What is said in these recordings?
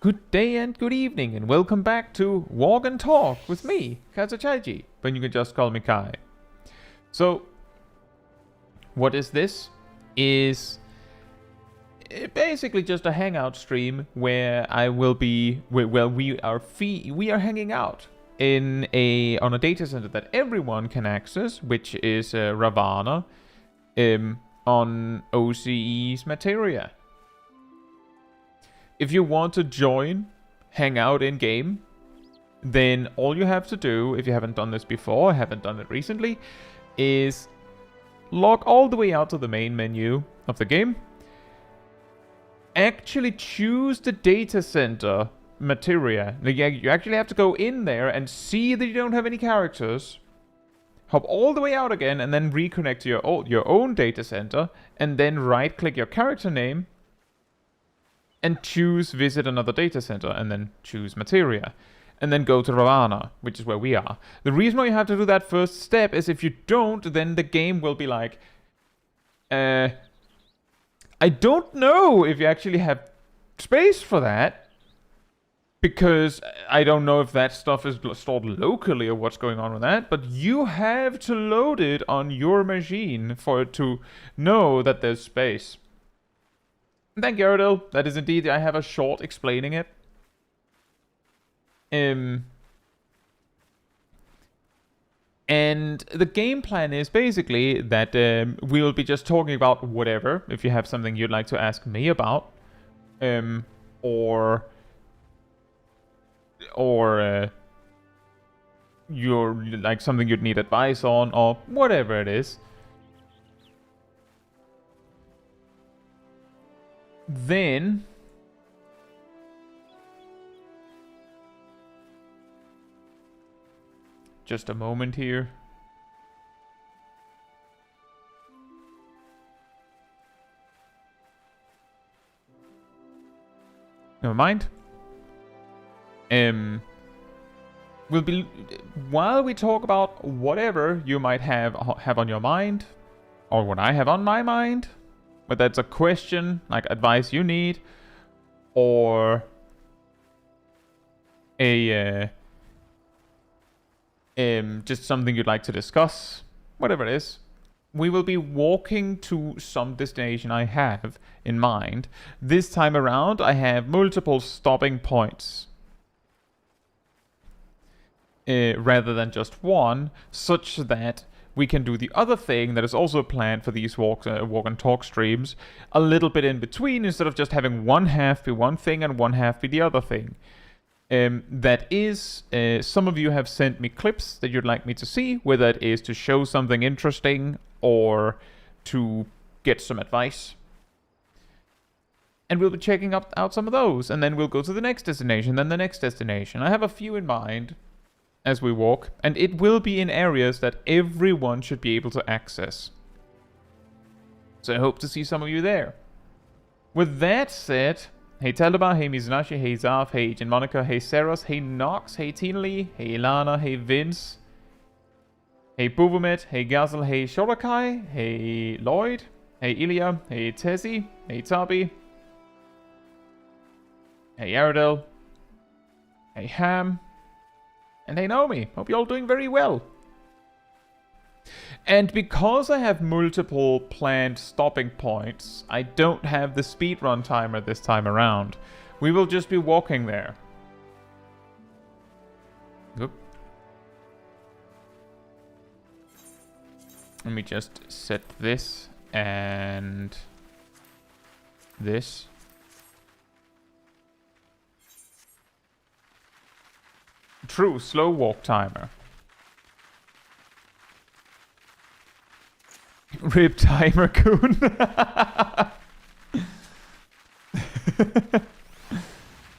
Good day and good evening, and welcome back to Walk and Talk with me, Caetsu Chaiji, but you can just call me Kai. So, what is this? Is basically just a hangout stream where I will be, well, we are hanging out on a data center that everyone can access, which is Ravana, on OCE's Materia. If you want to join, hang out in game, then all you have to do, if you haven't done this before, haven't done it recently, is log all the way out to the main menu of the game. Actually choose the data center materia. You actually have to go in there and see that you don't have any characters. Hop all the way out again and then reconnect to your own data center, and then right-click your character name and choose visit another data center, and then choose materia, and then go to Ravana, which is where we are. The reason why you have to do that first step is if you don't, then the game will be like, I don't know if you actually have space for that, because I don't know if that stuff is stored locally or what's going on with that, but you have to load it on your machine for it to know that there's space. Thank you, Ardell. That is indeed, I have a short explaining it. And the game plan is basically that we will be just talking about whatever. If you have something you'd like to ask me about, or you're like something you'd need advice on, or whatever it is. Then just a moment here. Never mind. We'll be, while we talk about whatever you might have on your mind, or what I have on my mind, whether it's a question, like advice you need, or just something you'd like to discuss, whatever it is, we will be walking to some destination I have in mind. This time around, I have multiple stopping points, rather than just one, such that we can do the other thing that is also planned for these walk and talk streams a little bit in between, instead of just having one half be one thing and one half be the other thing. That is, some of you have sent me clips that you'd like me to see, whether it is to show something interesting or to get some advice. And we'll be checking out some of those, and then we'll go to the next destination, then the next destination. I have a few in mind as we walk, and it will be in areas that everyone should be able to access. So I hope to see some of you there. With that said, hey Teleba, hey Mizunashi, hey Zarf, hey Agent Monica, hey Saros, hey Nox, hey Tinley, hey Ilana, hey Vince, hey Buvumet, hey Gazel, hey Shorakai, hey Lloyd, hey Ilya, hey Tessie, hey Tabi, hey Aradel, hey Ham, and hey Naomi. Hope you're all doing very well. And because I have multiple planned stopping points, I don't have the speedrun timer this time around. We will just be walking there. Oop. Let me just set this and this. True, slow walk timer. Rip timer coon.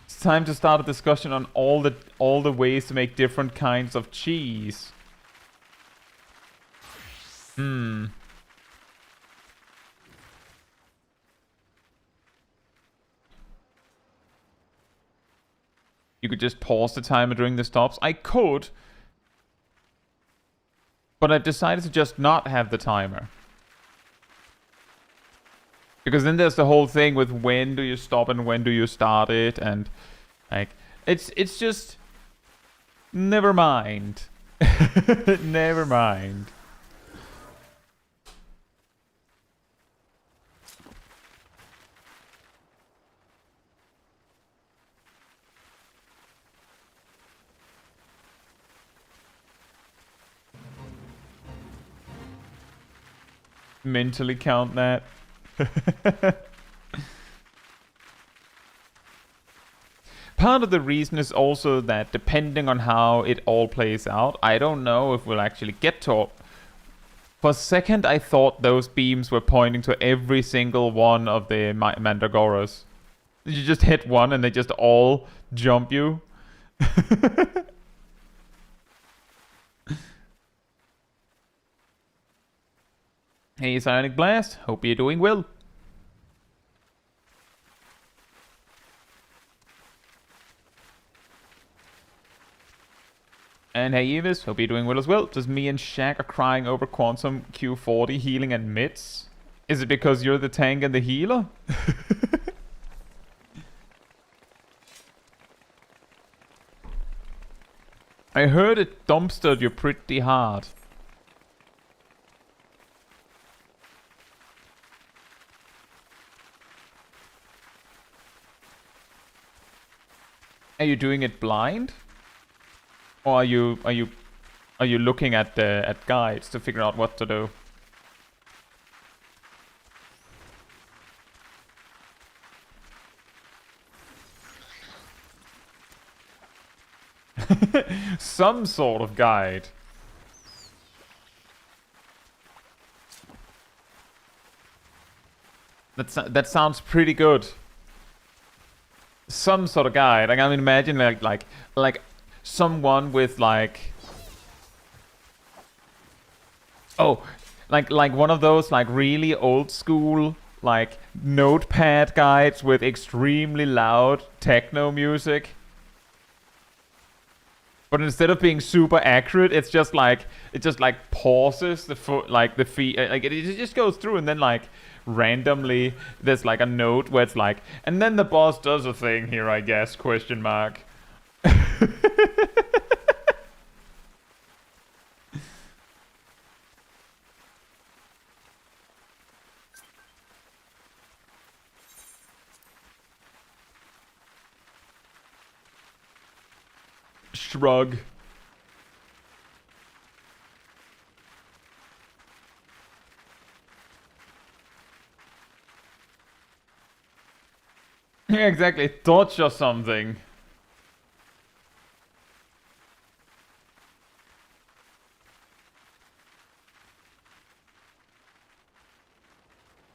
It's time to start a discussion on all the ways to make different kinds of cheese. You could just pause the timer during the stops. I could, but I've decided to just not have the timer. Because then there's the whole thing with when do you stop and when do you start it, and Like, it's just... Never mind. Never mind. Mentally count that. Part of the reason is also that depending on how it all plays out, I don't know if we'll actually get to... For a second, I thought those beams were pointing to every single one of the Mandragoras. You just hit one and they just all jump you. Hey, Sonic Blast. Hope you're doing well. And hey, Evis. Hope you're doing well as well. Just me and Shaq are crying over Quantum Q40 healing and mids. Is it because you're the tank and the healer? I heard it dumpstered you pretty hard. Are you doing it blind? Or are you looking at guides to figure out what to do? Some sort of guide. That sounds pretty good. Some sort of guide. Like, I mean, imagine like someone with like, oh, like one of those like really old school like notepad guides with extremely loud techno music. But instead of being super accurate, it just pauses the foot, like the feet, like it just goes through, and then like randomly there's like a note where it's like, and then the boss does a thing here, I guess, question mark. Shrug. Yeah, exactly. Dodge or something.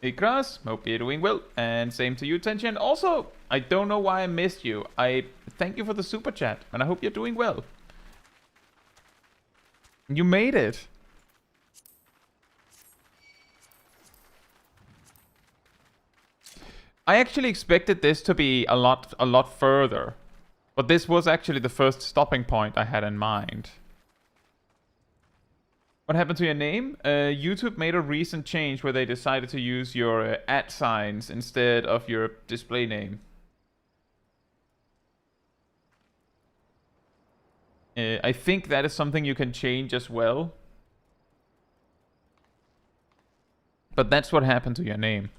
Ikras, hope you're doing well. And same to you, Tension. Also, I don't know why I missed you. I thank you for the super chat, and I hope you're doing well. You made it. I actually expected this to be a lot further. But this was actually the first stopping point I had in mind. What happened to your name? YouTube made a recent change where they decided to use your @ signs instead of your display name. I think that is something you can change as well. But that's what happened to your name.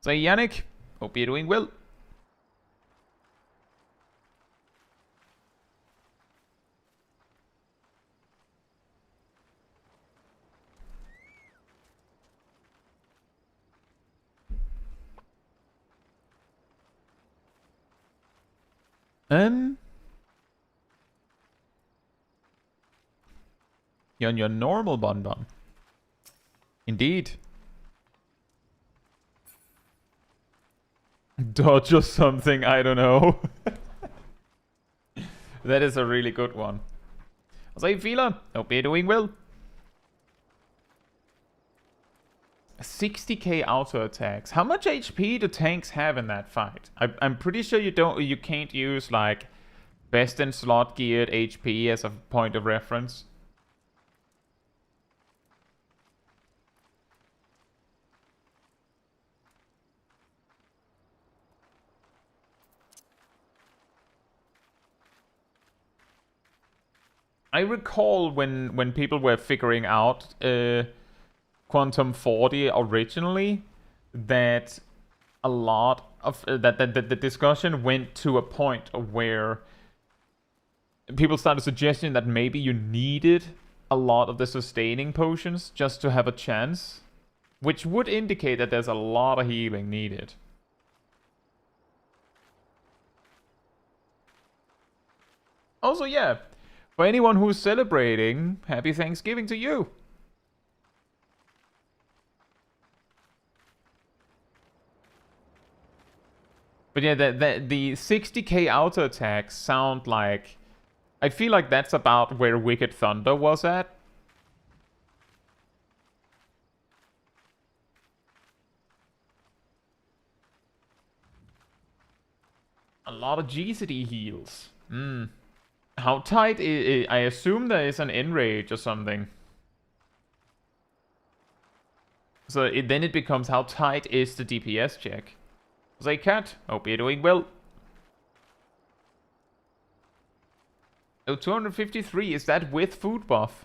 So Yannick, hope you're doing well. You're on your normal Bonbon. Indeed. Dodge or something, I don't know. That is a really good one. How's it feeling? Hope you're doing well. 60k auto attacks. How much HP do tanks have in that fight? I'm pretty sure you can't use like best in slot geared HP as a point of reference. I recall when people were figuring out Quantum 40 originally, that a lot of that the discussion went to a point where people started suggesting that maybe you needed a lot of the sustaining potions just to have a chance, which would indicate that there's a lot of healing needed. Also, yeah, for anyone who's celebrating, happy Thanksgiving to you. But yeah, the 60k auto attacks sound like... I feel like that's about where Wicked Thunder was at. A lot of GCD heals. How tight is... I assume there is an enrage or something. So then it becomes how tight is the DPS check. Say cat, hope you're doing well. Oh, 253, is that with food buff?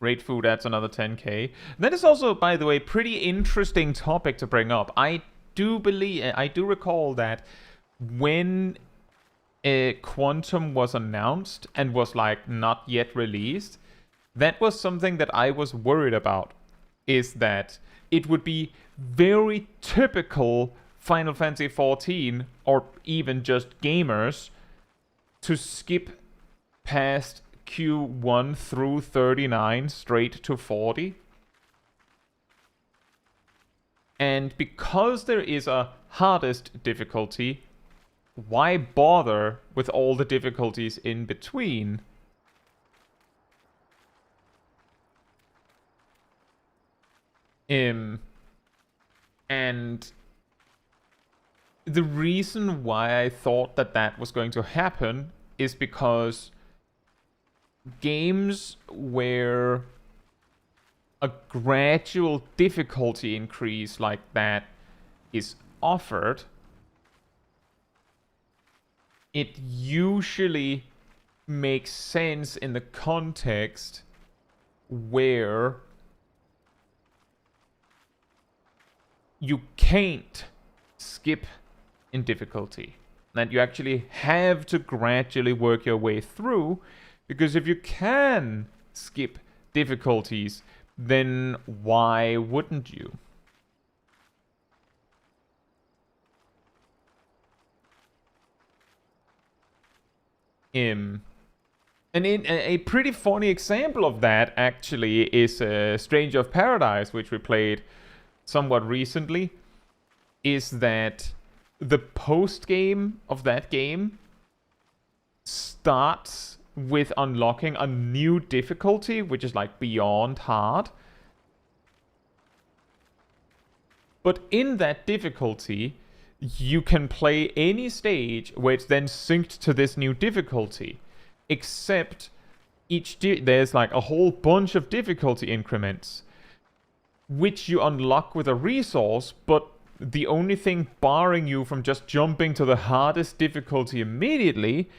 Raid food adds another 10k. That is also, by the way, pretty interesting topic to bring up. I do recall that when Quantum was announced and was like not yet released, that was something that I was worried about. Is that it would be very typical Final Fantasy XIV, or even just gamers, to skip past Q1 through 39 straight to 40. And because there is a hardest difficulty, why bother with all the difficulties in between? And the reason why I thought that that was going to happen is because games where a gradual difficulty increase like that is offered, it usually makes sense in the context where you can't skip in difficulty. That you actually have to gradually work your way through, because if you can skip difficulties, then why wouldn't you? And a pretty funny example of that actually is Stranger of Paradise, which we played somewhat recently. Is that the post game of that game starts with unlocking a new difficulty, which is like beyond hard. But in that difficulty, you can play any stage where it's then synced to this new difficulty. Except there's like a whole bunch of difficulty increments, which you unlock with a resource, but the only thing barring you from just jumping to the hardest difficulty immediately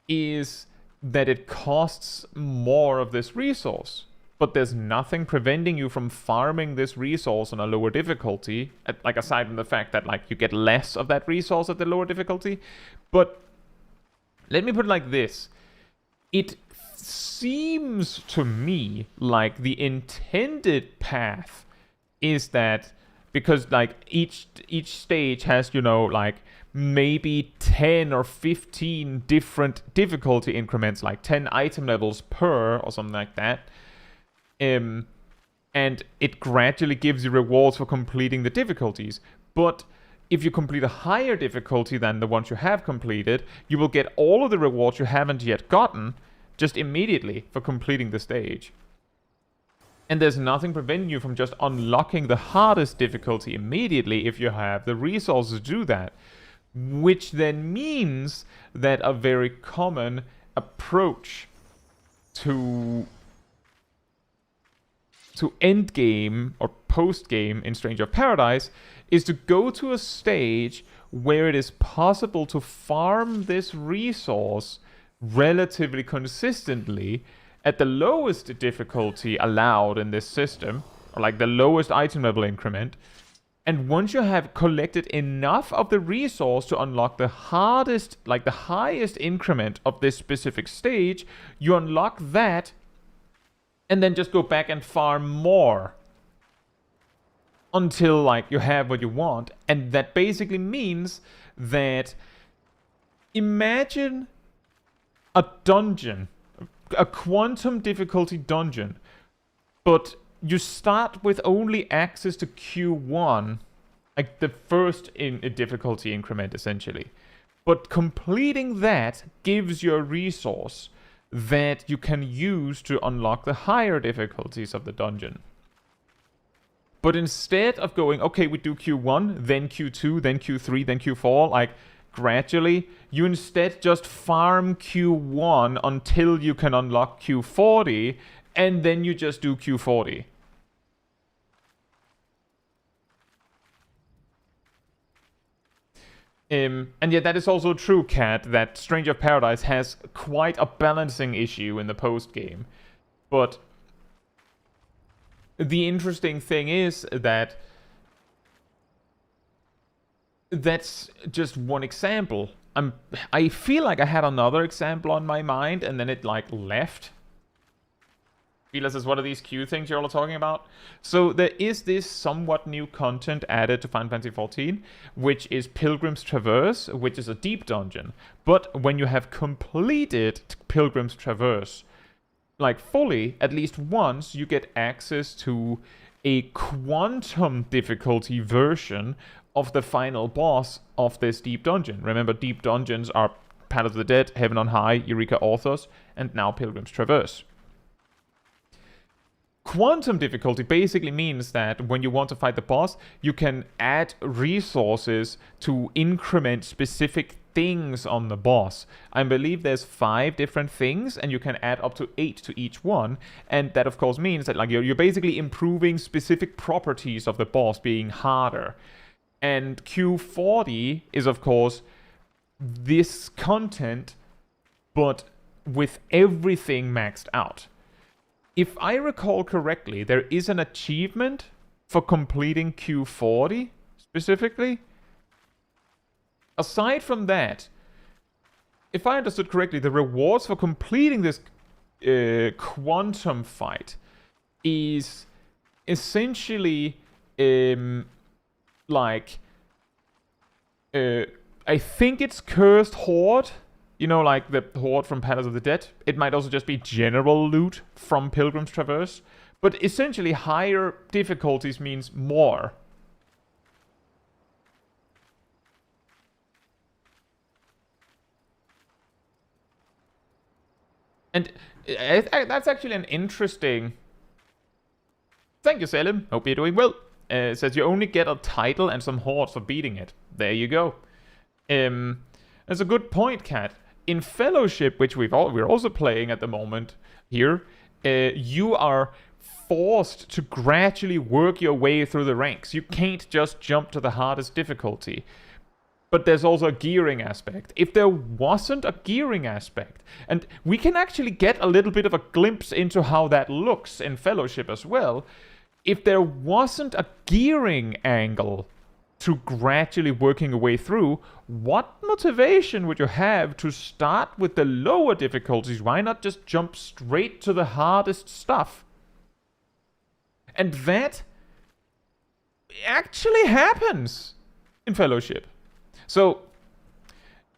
is that it costs more of this resource. But there's nothing preventing you from farming this resource on a lower difficulty, like aside from the fact that like you get less of that resource at the lower difficulty. But let me put it like this. It seems to me like the intended path is that, because like each stage has, you know, like maybe 10 or 15 different difficulty increments, like 10 item levels per or something like that. And it gradually gives you rewards for completing the difficulties. But if you complete a higher difficulty than the ones you have completed, you will get all of the rewards you haven't yet gotten just immediately for completing the stage. And there's nothing preventing you from just unlocking the hardest difficulty immediately if you have the resources to do that. Which then means that a very common approach to endgame or post-game in Stranger of Paradise is to go to a stage where it is possible to farm this resource relatively consistently at the lowest difficulty allowed in this system, or like the lowest item level increment. And once you have collected enough of the resource to unlock the hardest, like the highest increment of this specific stage, you unlock that and then just go back and farm more until like you have what you want. And that basically means that imagine a dungeon, a quantum difficulty dungeon, but you start with only access to Q1, like the first difficulty increment essentially. But completing that gives you a resource that you can use to unlock the higher difficulties of the dungeon. But instead of going, okay, we do Q1, then Q2, then Q3, then Q4, like gradually, you instead just farm Q1 until you can unlock Q40, and then you just do Q40. And yet that is also true, Cat, that Stranger of Paradise has quite a balancing issue in the post-game. But the interesting thing is that that's just one example. I feel like I had another example on my mind and then it like left. Felas is, what are these Q things you're all talking about? So there is this somewhat new content added to Final Fantasy XIV, which is Pilgrim's Traverse, which is a deep dungeon. But when you have completed Pilgrim's Traverse, like fully, at least once, you get access to a quantum difficulty version of the final boss of this deep dungeon. Remember, deep dungeons are Palace of the Dead, Heaven on High, Eureka Orthos, and now Pilgrim's Traverse. Quantum difficulty basically means that when you want to fight the boss, you can add resources to increment specific things on the boss. I believe there's 5 different things, and you can add up to 8 to each one. And that, of course, means that like you're basically improving specific properties of the boss being harder. And Q40 is, of course, this content, but with everything maxed out. If I recall correctly, there is an achievement for completing Q40 specifically. Aside from that, if I understood correctly, the rewards for completing this quantum fight is essentially like I think it's Cursed Horde. You know, like the Horde from Palace of the Dead. It might also just be general loot from Pilgrim's Traverse. But essentially, higher difficulties means more. And that's actually an interesting... Thank you, Selim. Hope you're doing well. It says you only get a title and some hordes for beating it. There you go. That's a good point, Kat. In Fellowship, which we're also playing at the moment here, you are forced to gradually work your way through the ranks. You can't just jump to the hardest difficulty. But there's also a gearing aspect. If there wasn't a gearing aspect, and we can actually get a little bit of a glimpse into how that looks in Fellowship as well, if there wasn't a gearing angle to gradually working your way through, what motivation would you have to start with the lower difficulties? Why not just jump straight to the hardest stuff? And that actually happens in Fellowship. So,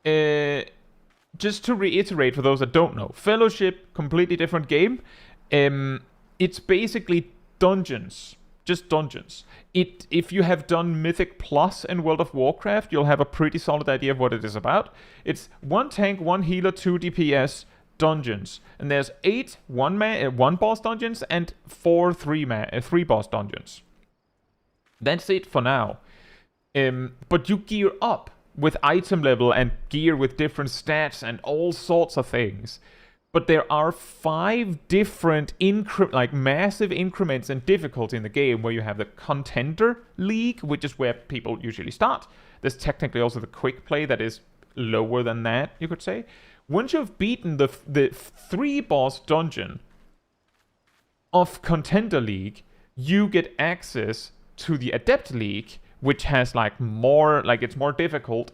just to reiterate for those that don't know, Fellowship, completely different game. It's basically dungeons. Just dungeons. If you have done Mythic Plus in World of Warcraft, you'll have a pretty solid idea of what it is about. It's 1 tank, 1 healer, 2 DPS, dungeons, and there's 8 one boss dungeons and 4 three boss dungeons. That's it for now. But you gear up with item level and gear with different stats and all sorts of things. But there are 5 different massive increments in difficulty in the game, where you have the Contender League, which is where people usually start. There's technically also the Quick Play that is lower than that, you could say. Once you've beaten the 3 boss dungeon of Contender League, you get access to the Adept League, which has it's more difficult.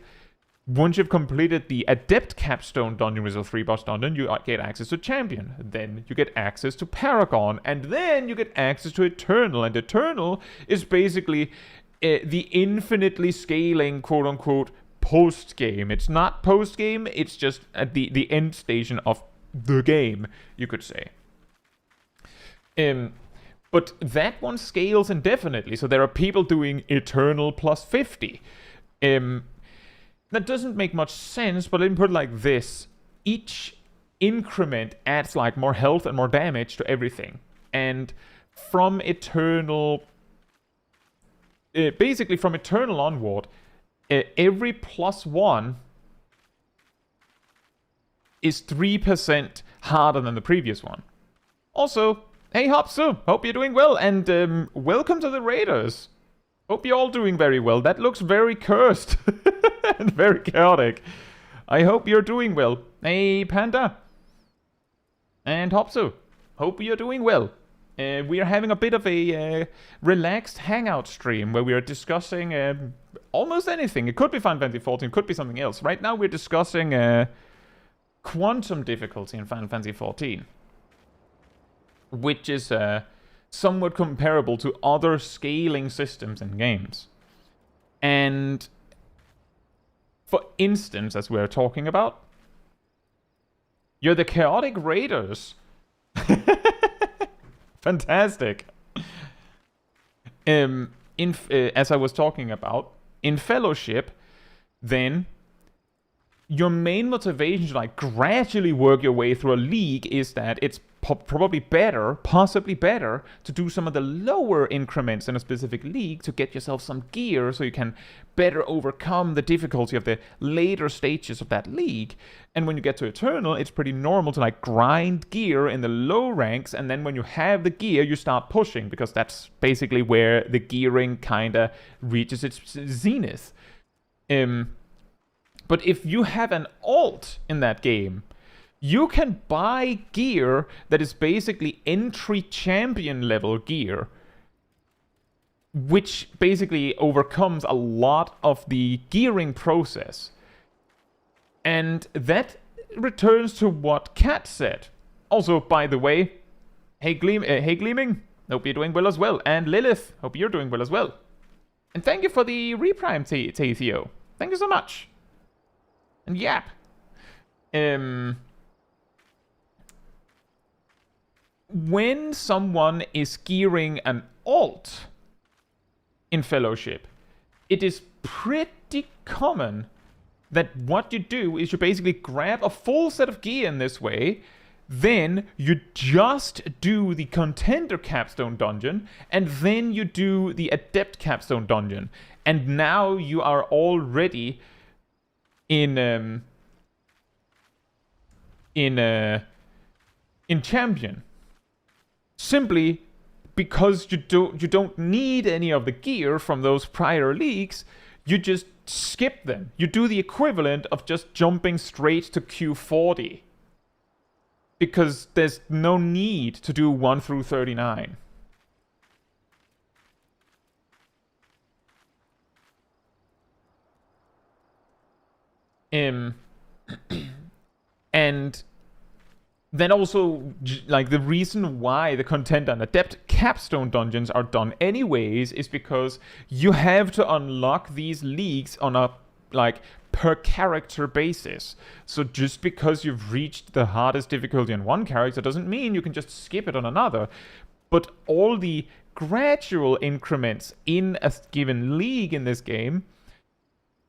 Once you've completed the Adept Capstone Dungeon, which is a 3 boss dungeon, you get access to Champion. Then you get access to Paragon. And then you get access to Eternal. And Eternal is basically the infinitely scaling, quote-unquote, post-game. It's not post-game, it's just at the end station of the game, you could say. But that one scales indefinitely. So there are people doing Eternal plus 50. That doesn't make much sense, but let me put it like this. Each increment adds more health and more damage to everything. And from Eternal... basically from Eternal onward, every +1 is 3% harder than the previous one. Also, hey Hopsu, hope you're doing well, and welcome to the Raiders. Hope you're all doing very well. That looks very cursed and very chaotic. I hope you're doing well. Hey Panda and Hopsu, hope you're doing well. We are having a bit of a relaxed hangout stream where we are discussing almost anything. It could be Final Fantasy XIV, it could be something else. Right now we're discussing quantum difficulty in Final Fantasy XIV, which is somewhat comparable to other scaling systems in games. And for instance, as we're talking about, you're the Chaotic Raiders. Fantastic. As I was talking about, in Fellowship, then your main motivation to gradually work your way through a league is that it's probably better, possibly better, to do some of the lower increments in a specific league to get yourself some gear so you can better overcome the difficulty of the later stages of that league. And when you get to Eternal, it's pretty normal to grind gear in the low ranks, and then when you have the gear, you start pushing, because that's basically where the gearing kinda reaches its zenith. But if you have an alt in that game, you can buy gear that is basically entry champion level gear, which basically overcomes a lot of the gearing process. And that returns to what Kat said. Also, by the way, hey Gleaming, hope you're doing well as well. And Lilith, hope you're doing well as well. And thank you for the reprime, Theo. Thank you so much. And yap. When someone is gearing an alt in Fellowship, it is pretty common that what you do is you basically grab a full set of gear in this way, then you just do the Contender Capstone Dungeon, and then you do the Adept Capstone Dungeon. And now you are already in Champion. Simply because you don't need any of the gear from those prior leagues, you just skip them. You do the equivalent of just jumping straight to Q40. Because there's no need to do 1 through 39. And then also, the reason why the Contender and Adept Capstone Dungeons are done anyways is because you have to unlock these leagues on a, per character basis. So just because you've reached the hardest difficulty on one character doesn't mean you can just skip it on another. But all the gradual increments in a given league in this game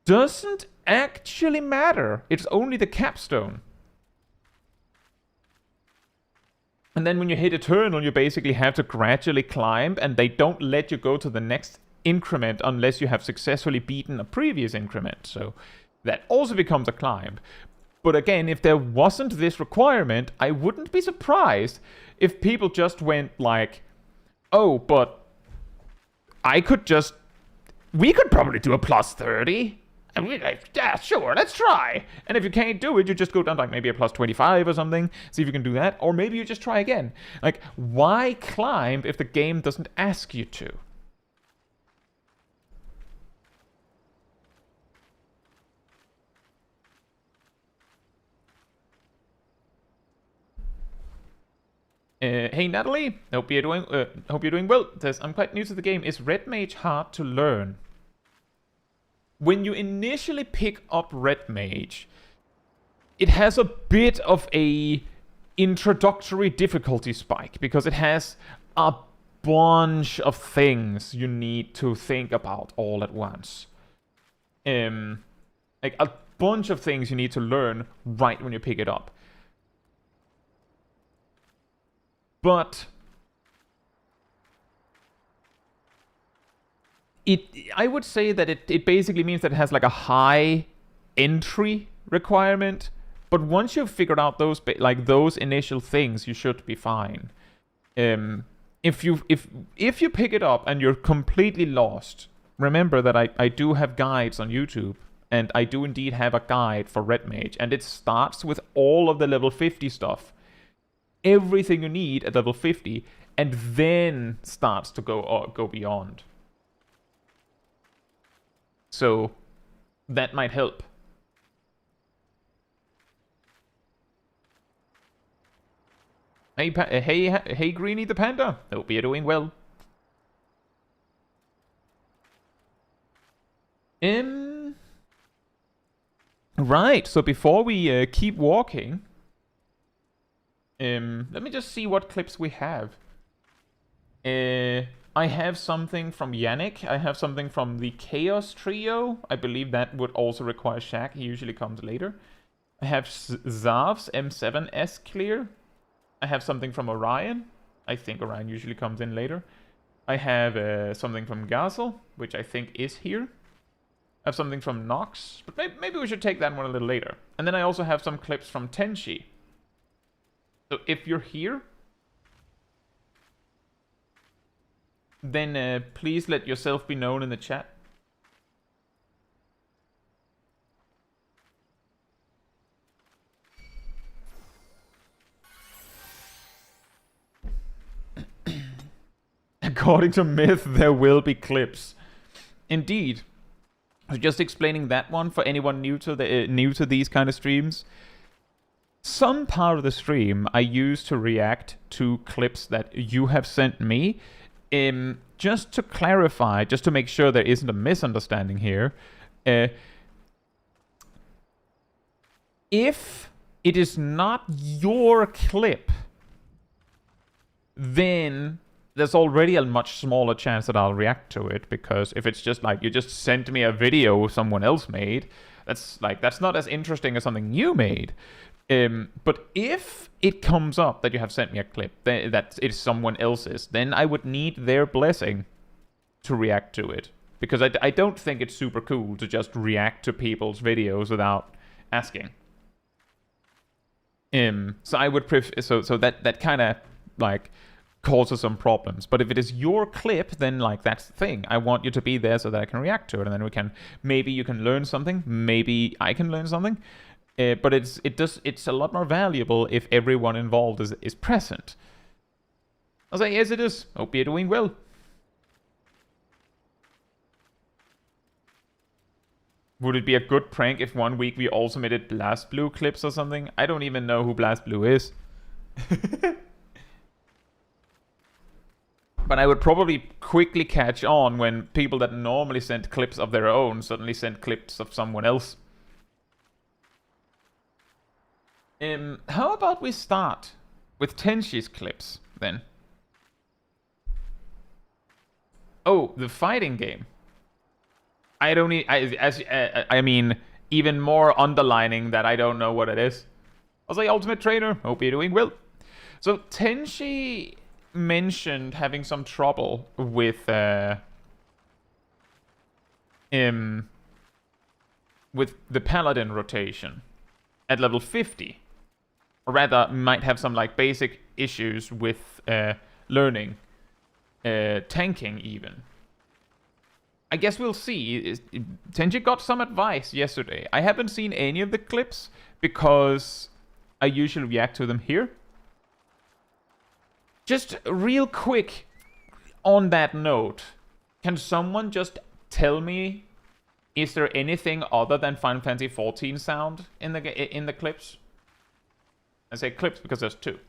doesn't actually matter. It's only the capstone. And then when you hit Eternal, you basically have to gradually climb, and they don't let you go to the next increment unless you have successfully beaten a previous increment. So that also becomes a climb. But again, if there wasn't this requirement, I wouldn't be surprised if people just went like, oh, but we could probably do a plus 30. I mean, yeah, sure, let's try. And if you can't do it, you just go down to like maybe a plus 25 or something, see if you can do that. Or maybe you just try again. Like, why climb if the game doesn't ask you to? Hey Natalie, hope you're doing well. It says, I'm quite new to the game. Is Red Mage hard to learn? When you initially pick up Red Mage, it has a bit of a introductory difficulty spike because it has a bunch of things you need to think about all at once. Like a bunch of things you need to learn right when you pick it up. But I would say that it basically means that it has like a high entry requirement. But once you've figured out those initial things, you should be fine. If you pick it up and you're completely lost, remember that I do have guides on YouTube, and I do indeed have a guide for Red Mage, and it starts with all of the level 50 stuff. Everything you need at level 50, and then starts to go beyond. So that might help. Hey, Greenie the Panda. Hope you're doing well. Right. So before we keep walking. Let me just see what clips we have. I have something from Yannick. I have something from the Chaos Trio. I believe that would also require Shaq. He usually comes later. I have Zav's M7S clear. I have something from Orion. I think Orion usually comes in later. I have something from Gazel, which I think is here. I have something from Nox, but maybe we should take that one a little later. And then I also have some clips from Tenshi. So if you're here, then please let yourself be known in the chat. According to myth, there will be clips. Indeed. So just explaining that one for anyone new to these kind of streams. Some part of the stream I use to react to clips that you have sent me. Just to clarify, just to make sure there isn't a misunderstanding here. If it is not your clip, then there's already a much smaller chance that I'll react to it, because if it's just like you just sent me a video someone else made, that's not as interesting as something you made. But if it comes up that you have sent me a clip that is someone else's, then I would need their blessing to react to it. Because I don't think it's super cool to just react to people's videos without asking. So I would so that kind of like causes some problems. But if it is your clip, then like that's the thing. I want you to be there so that I can react to it, and then maybe you can learn something, maybe I can learn something. But it's a lot more valuable if everyone involved is present. I'll say, yes, it is. Hope you're doing well. Would it be a good prank if one week we also made it Blast Blue clips or something? I don't even know who Blast Blue is. But I would probably quickly catch on when people that normally send clips of their own suddenly send clips of someone else. How about we start with Tenshi's clips, then? Oh, the fighting game. I mean, even more underlining that I don't know what it is. I'll say Ultimate Trainer, hope you're doing well. So Tenshi mentioned having some trouble with the paladin rotation at level 50. Or rather, might have some like basic issues with learning tanking even. I guess we'll see. Tenji got some advice yesterday. I haven't seen any of the clips because I usually react to them here. Just real quick on that note, can someone just tell me, is there anything other than Final Fantasy XIV sound in the clips? I say clips because there's two.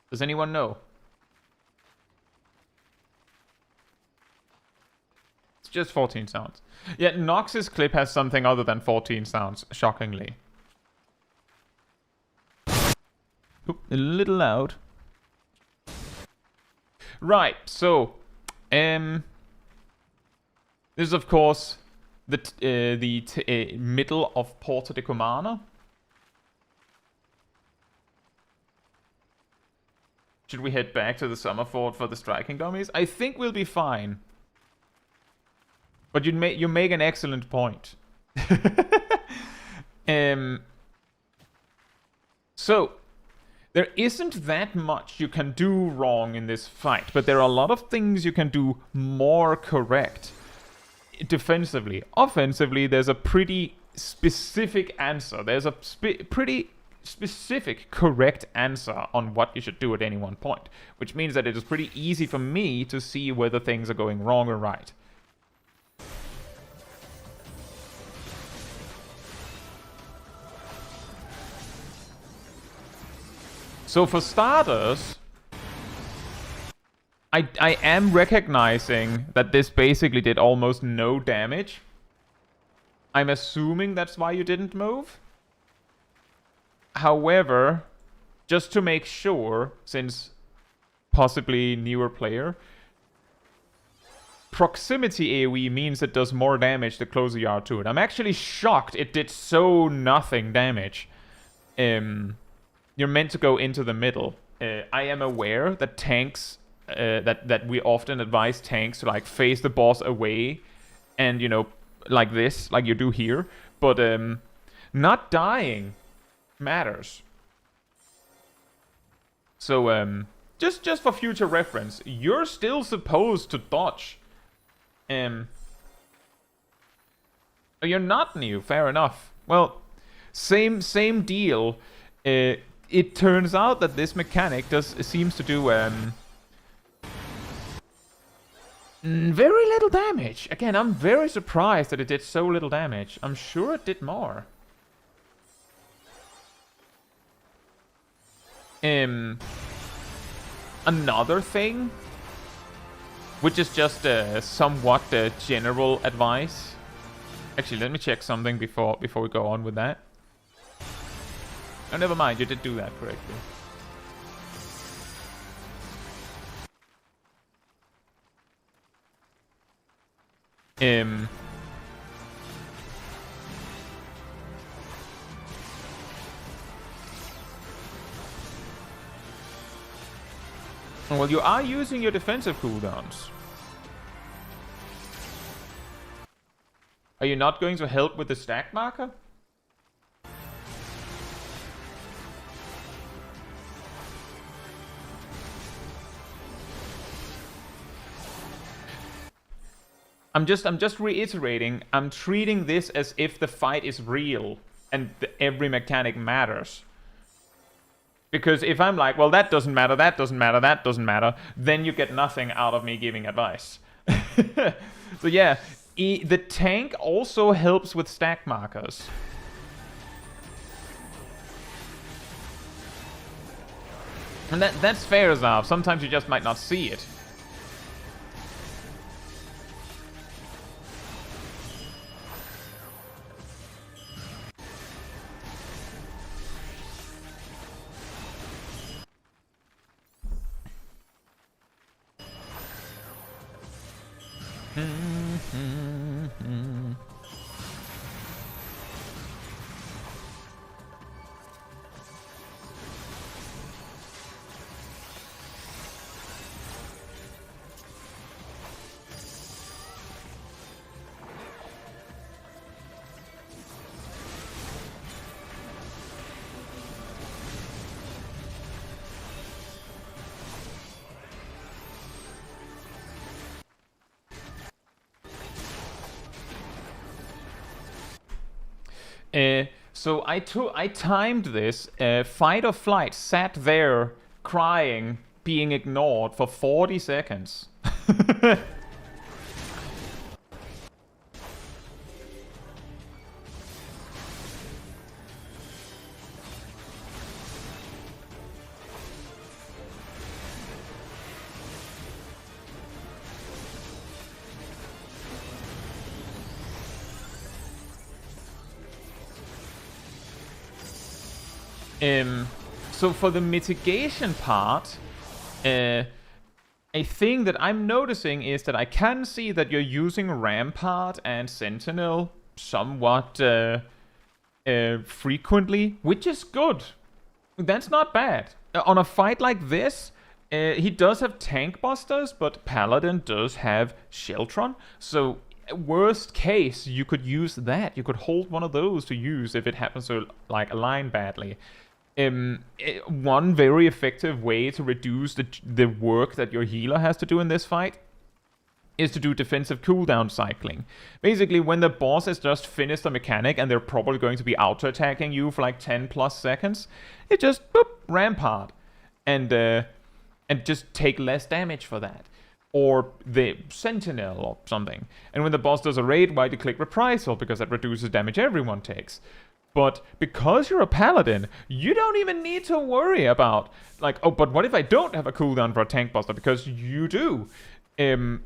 Does anyone know? It's just 14 sounds. Yeah, Nox's clip has something other than 14 sounds, shockingly. Oop, a little loud. Right, so this is of course the middle of Porta de Cumana. Should we head back to the summer fort for the striking dummies? I think we'll be fine. But you make an excellent point. So there isn't that much you can do wrong in this fight, but there are a lot of things you can do more correct. Defensively. Offensively, there's a pretty specific answer. There's a pretty specific correct answer on what you should do at any one point, which means that it is pretty easy for me to see whether things are going wrong or right. So for starters, I am recognizing that this basically did almost no damage. I'm assuming that's why you didn't move. However, just to make sure, since possibly newer player, proximity AoE means it does more damage the closer you are to it. I'm actually shocked it did so nothing damage. You're meant to go into the middle. I am aware that tanks, that we often advise tanks to like face the boss away and, you know, like this, like you do here. But not dying matters. So just for future reference, you're still supposed to dodge. You're not new, fair enough. Well, same deal. It turns out that this mechanic seems to do very little damage. Again, I'm very surprised that it did so little damage. I'm sure it did more. Another thing, which is just somewhat general advice. Actually, let me check something before we go on with that. Oh, never mind, you did do that correctly. Well, you are using your defensive cooldowns. Are you not going to help with the stack marker? I'm just reiterating, I'm treating this as if the fight is real and every mechanic matters. Because if I'm like, well, that doesn't matter, that doesn't matter, that doesn't matter, then you get nothing out of me giving advice. So yeah, the tank also helps with stack markers. And that's fair enough. Sometimes you just might not see it. So I timed this. Fight or flight sat there crying, being ignored for 40 seconds. So for the mitigation part, a thing that I'm noticing is that I can see that you're using Rampart and Sentinel somewhat frequently, which is good. That's not bad. On a fight like this, he does have Tank Busters, but Paladin does have Sheltron, so worst case, you could use that. You could hold one of those to use if it happens to like align badly. One very effective way to reduce the work that your healer has to do in this fight is to do defensive cooldown cycling. Basically, when the boss has just finished a mechanic and they're probably going to be auto-attacking you for like 10 plus seconds, it just boop, Rampart and just take less damage for that. Or the Sentinel or something. And when the boss does a raid, why do you click Reprisal? Because that reduces damage everyone takes. But because you're a Paladin, you don't even need to worry about, like, oh, but what if I don't have a cooldown for a Tank Buster? Because you do.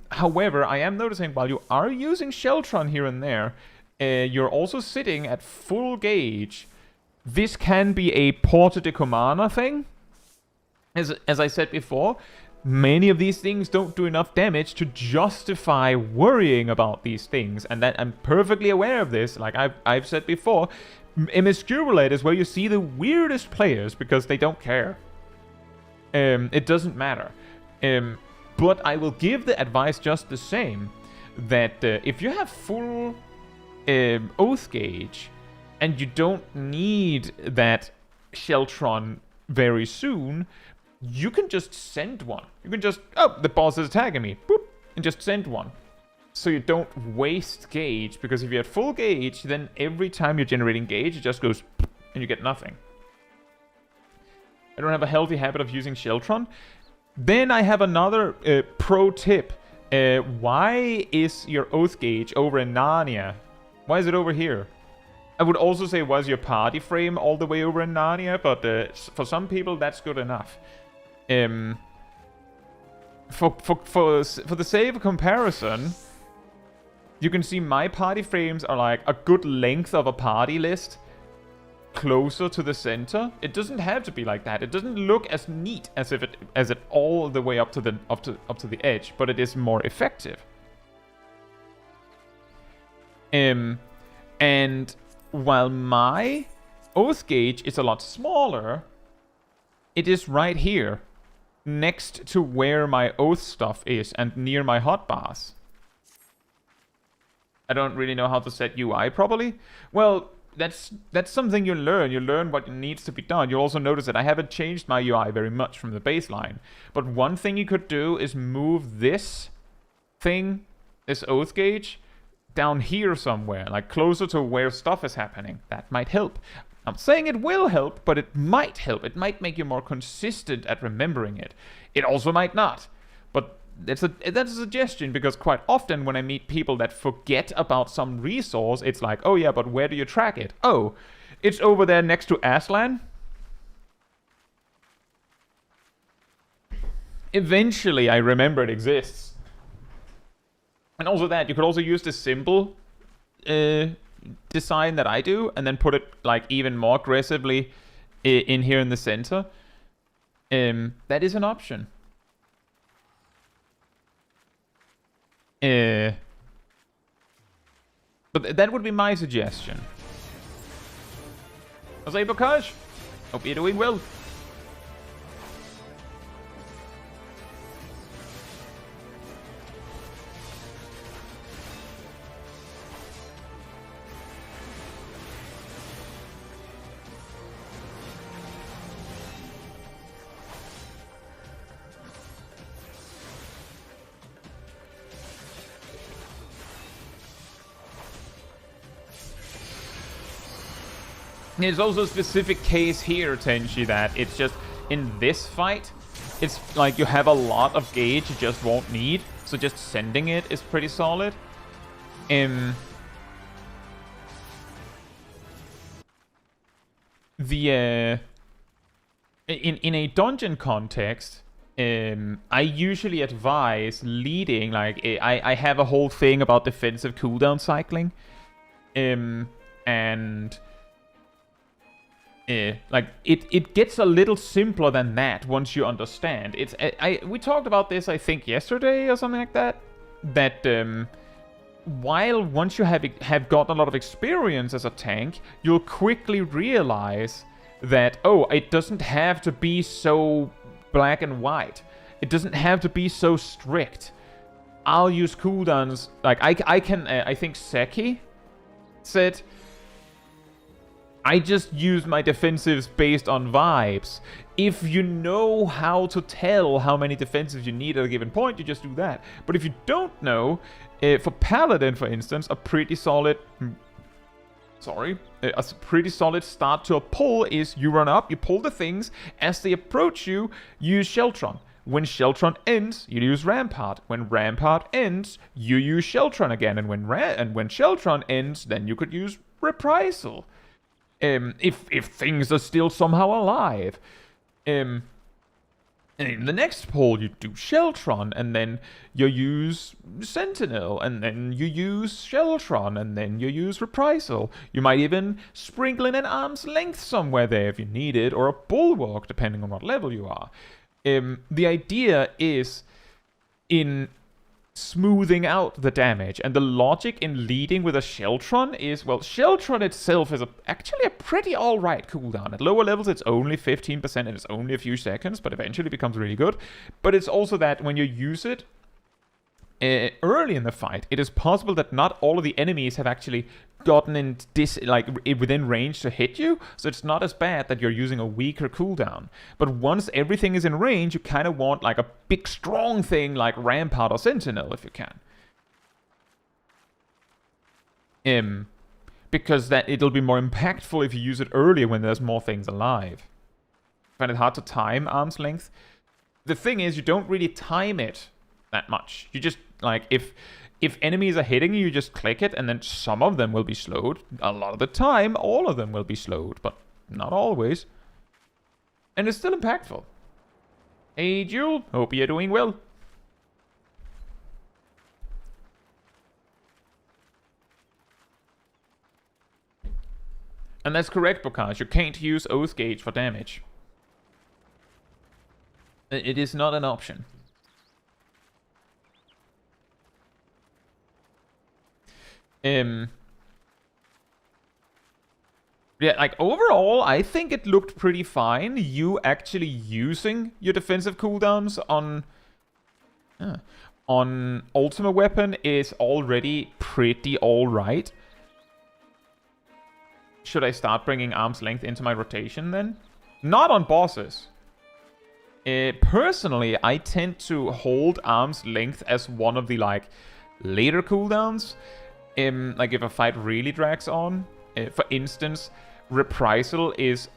However, I am noticing while you are using Sheltron here and there, you're also sitting at full gauge. This can be a Porta de Comana thing. As I said before, many of these things don't do enough damage to justify worrying about these things. And that I'm perfectly aware of this. Like I've said before, Immiscurulate is where you see the weirdest players because they don't care. It doesn't matter. But I will give the advice just the same, that if you have full Oath Gauge and you don't need that Sheltron very soon, you can just send one. You can just, oh, the boss is attacking me, boop, and just send one. So you don't waste gauge, because if you had full gauge, then every time you're generating gauge, it just goes, and you get nothing. I don't have a healthy habit of using Sheltron. Then I have another pro tip. Why is your Oath Gauge over in Narnia? Why is it over here? I would also say, why is your party frame all the way over in Narnia? But for some people, that's good enough. For the sake of comparison, you can see my party frames are like a good length of a party list, closer to the center. It doesn't have to be like that. It doesn't look as neat as if it all the way up to the edge, but it is more effective. And while my Oath Gauge is a lot smaller, it is right here, next to where my Oath stuff is and near my hotbars. I don't really know how to set UI properly. Well, that's something you learn. You learn what needs to be done. You'll also notice that I haven't changed my UI very much from the baseline. But one thing you could do is move this thing, this Oath Gauge, down here somewhere, like closer to where stuff is happening. That might help. I'm saying it will help, but it might help. It might make you more consistent at remembering it. It also might not. But that's a suggestion, because quite often when I meet people that forget about some resource, it's like, oh yeah, but where do you track it? Oh, it's over there next to Aslan. Eventually I remember it exists. And also that, you could also use the symbol design that I do, and then put it like even more aggressively in here in the center. That is an option. But that would be my suggestion. I'll say, Bokaj, hope you're doing well. There's also a specific case here, Tenchi, that it's just, in this fight, it's like you have a lot of gauge you just won't need, so just sending it is pretty solid. In a dungeon context, I usually advise leading, like, I have a whole thing about defensive cooldown cycling, and... like, it gets a little simpler than that once you understand. We talked about this, I think, yesterday or something like that. That while once you have gotten a lot of experience as a tank, you'll quickly realize that, oh, it doesn't have to be so black and white. It doesn't have to be so strict. I'll use cooldowns. Like, I think Seki said, I just use my defensives based on vibes. If you know how to tell how many defensives you need at a given point, you just do that. But if you don't know, for Paladin, for instance, a pretty solid start to a pull is you run up, you pull the things, as they approach you, use Sheltron. When Sheltron ends, you use Rampart. When Rampart ends, you use Sheltron again. And when Sheltron ends, then you could use Reprisal. If things are still somehow alive. And in the next pull, you do Sheltron, and then you use Sentinel, and then you use Sheltron, and then you use Reprisal. You might even sprinkle in an arm's length somewhere there if you need it, or a Bulwark, depending on what level you are. The idea is in smoothing out the damage, and the logic in leading with a Sheltron is, well, Sheltron itself is actually a pretty alright cooldown. At lower levels it's only 15% and it's only a few seconds, but eventually it becomes really good. But it's also that when you use it early in the fight, it is possible that not all of the enemies have actually gotten in within range to hit you, so it's not as bad that you're using a weaker cooldown. But once everything is in range, you kind of want like a big strong thing like Rampart or Sentinel if you can. Because that it'll be more impactful if you use it earlier when there's more things alive. I find it hard to time arm's length. The thing is, you don't really time it that much. You just, like, if enemies are hitting you, you just click it, and then some of them will be slowed. A lot of the time, all of them will be slowed, but not always. And it's still impactful. Hey, Jewel, hope you're doing well. And that's correct, Bokaj. You can't use Oath Gauge for damage. It is not an option. Yeah, like, overall, I think it looked pretty fine. You actually using your defensive cooldowns on Ultima Weapon is already pretty alright. Should I start bringing arm's length into my rotation then? Not on bosses. Personally, I tend to hold arm's length as one of the, like, later cooldowns. Like, if a fight really drags on. For instance, Reprisal is,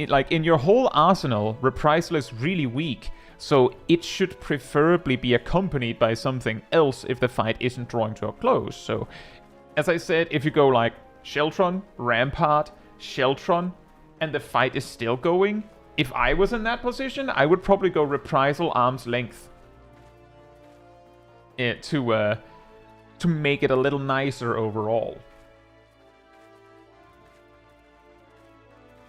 like, in your whole arsenal, Reprisal is really weak. So it should preferably be accompanied by something else if the fight isn't drawing to a close. So, as I said, if you go, like, Sheltron, Rampart, Sheltron, and the fight is still going, if I was in that position, I would probably go Reprisal, arm's length. To make it a little nicer overall.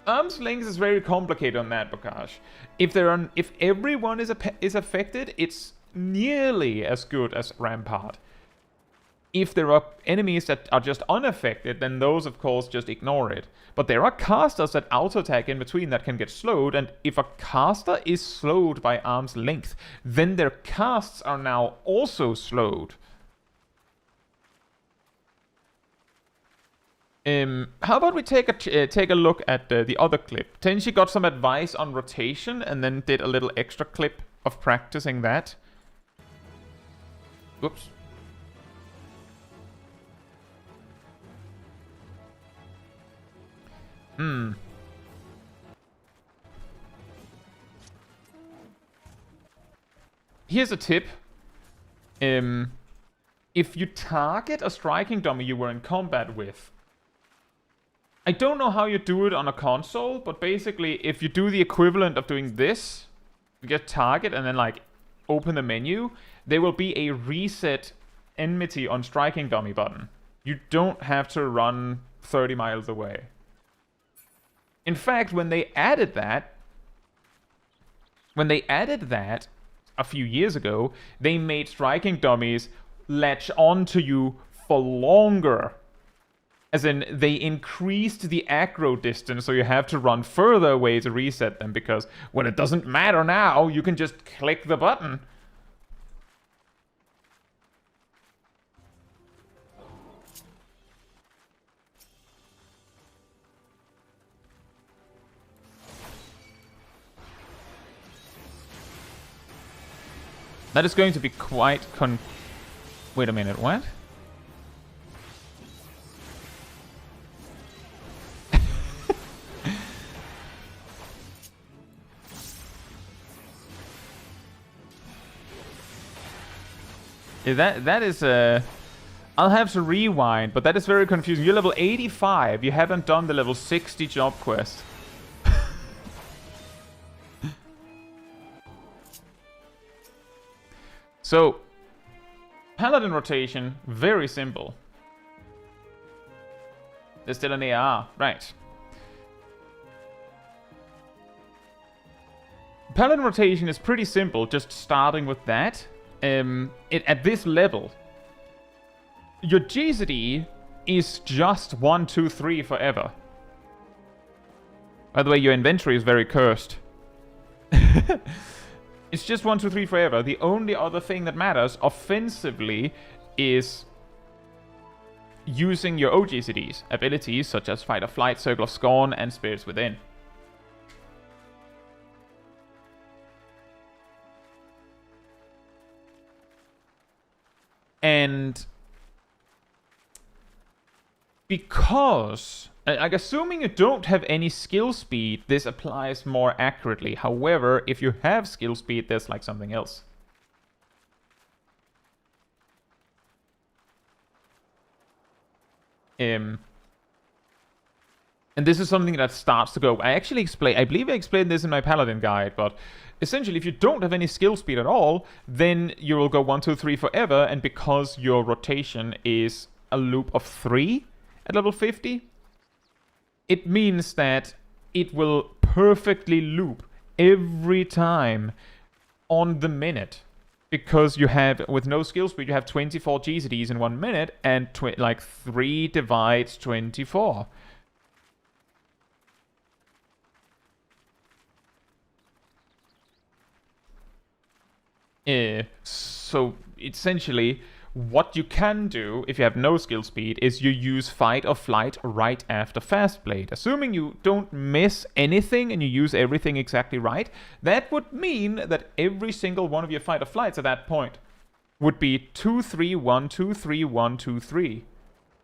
Arm's length is very complicated on that, Bokaj. If everyone is affected, it's nearly as good as Rampart. If there are enemies that are just unaffected, then those, of course, just ignore it. But there are casters that auto-attack in between that can get slowed, and if a caster is slowed by arm's length, then their casts are now also slowed. How about we take a look at the other clip? Tenchi got some advice on rotation, and then did a little extra clip of practicing that. Whoops. Here's a tip. If you target a striking dummy you were in combat with, I don't know how you do it on a console, but basically if you do the equivalent of doing this, you get target and then like open the menu, there will be a reset enmity on striking dummy button. You don't have to run 30 miles away. In fact, when they added that a few years ago, they made striking dummies latch onto you for longer. As in, they increased the aggro distance, so you have to run further away to reset them, because, well, it doesn't matter now, you can just click the button. That is going to be quite Wait a minute, what? Yeah, that is I'll have to rewind, but that is very confusing. You're level 85, you haven't done the level 60 job quest. So, Paladin rotation, very simple. There's still an AR, right. Paladin rotation is pretty simple, just starting with that. At this level, your GZD is just 1, 2, 3 forever. By the way, your inventory is very cursed. It's just 1, 2, 3 forever. The only other thing that matters offensively is using your OGCDs, abilities such as Fight or Flight, Circle of Scorn, and Spirits Within. And because, like, assuming you don't have any skill speed, this applies more accurately. However, if you have skill speed, there's like something else. And this is something that starts to go. I believe I explained this in my Paladin guide, but essentially, if you don't have any skill speed at all, then you will go 1, 2, 3 forever, and because your rotation is a loop of 3 at level 50, it means that it will perfectly loop every time on the minute. Because you have, with no skill speed, you have 24 GZDs in 1 minute, and like 3 divides 24. So essentially, what you can do if you have no skill speed is you use Fight or Flight right after Fast Blade. Assuming you don't miss anything and you use everything exactly right, that would mean that every single one of your Fight or Flights at that point would be 2, 3, 1, 2, 3, 1, 2, 3,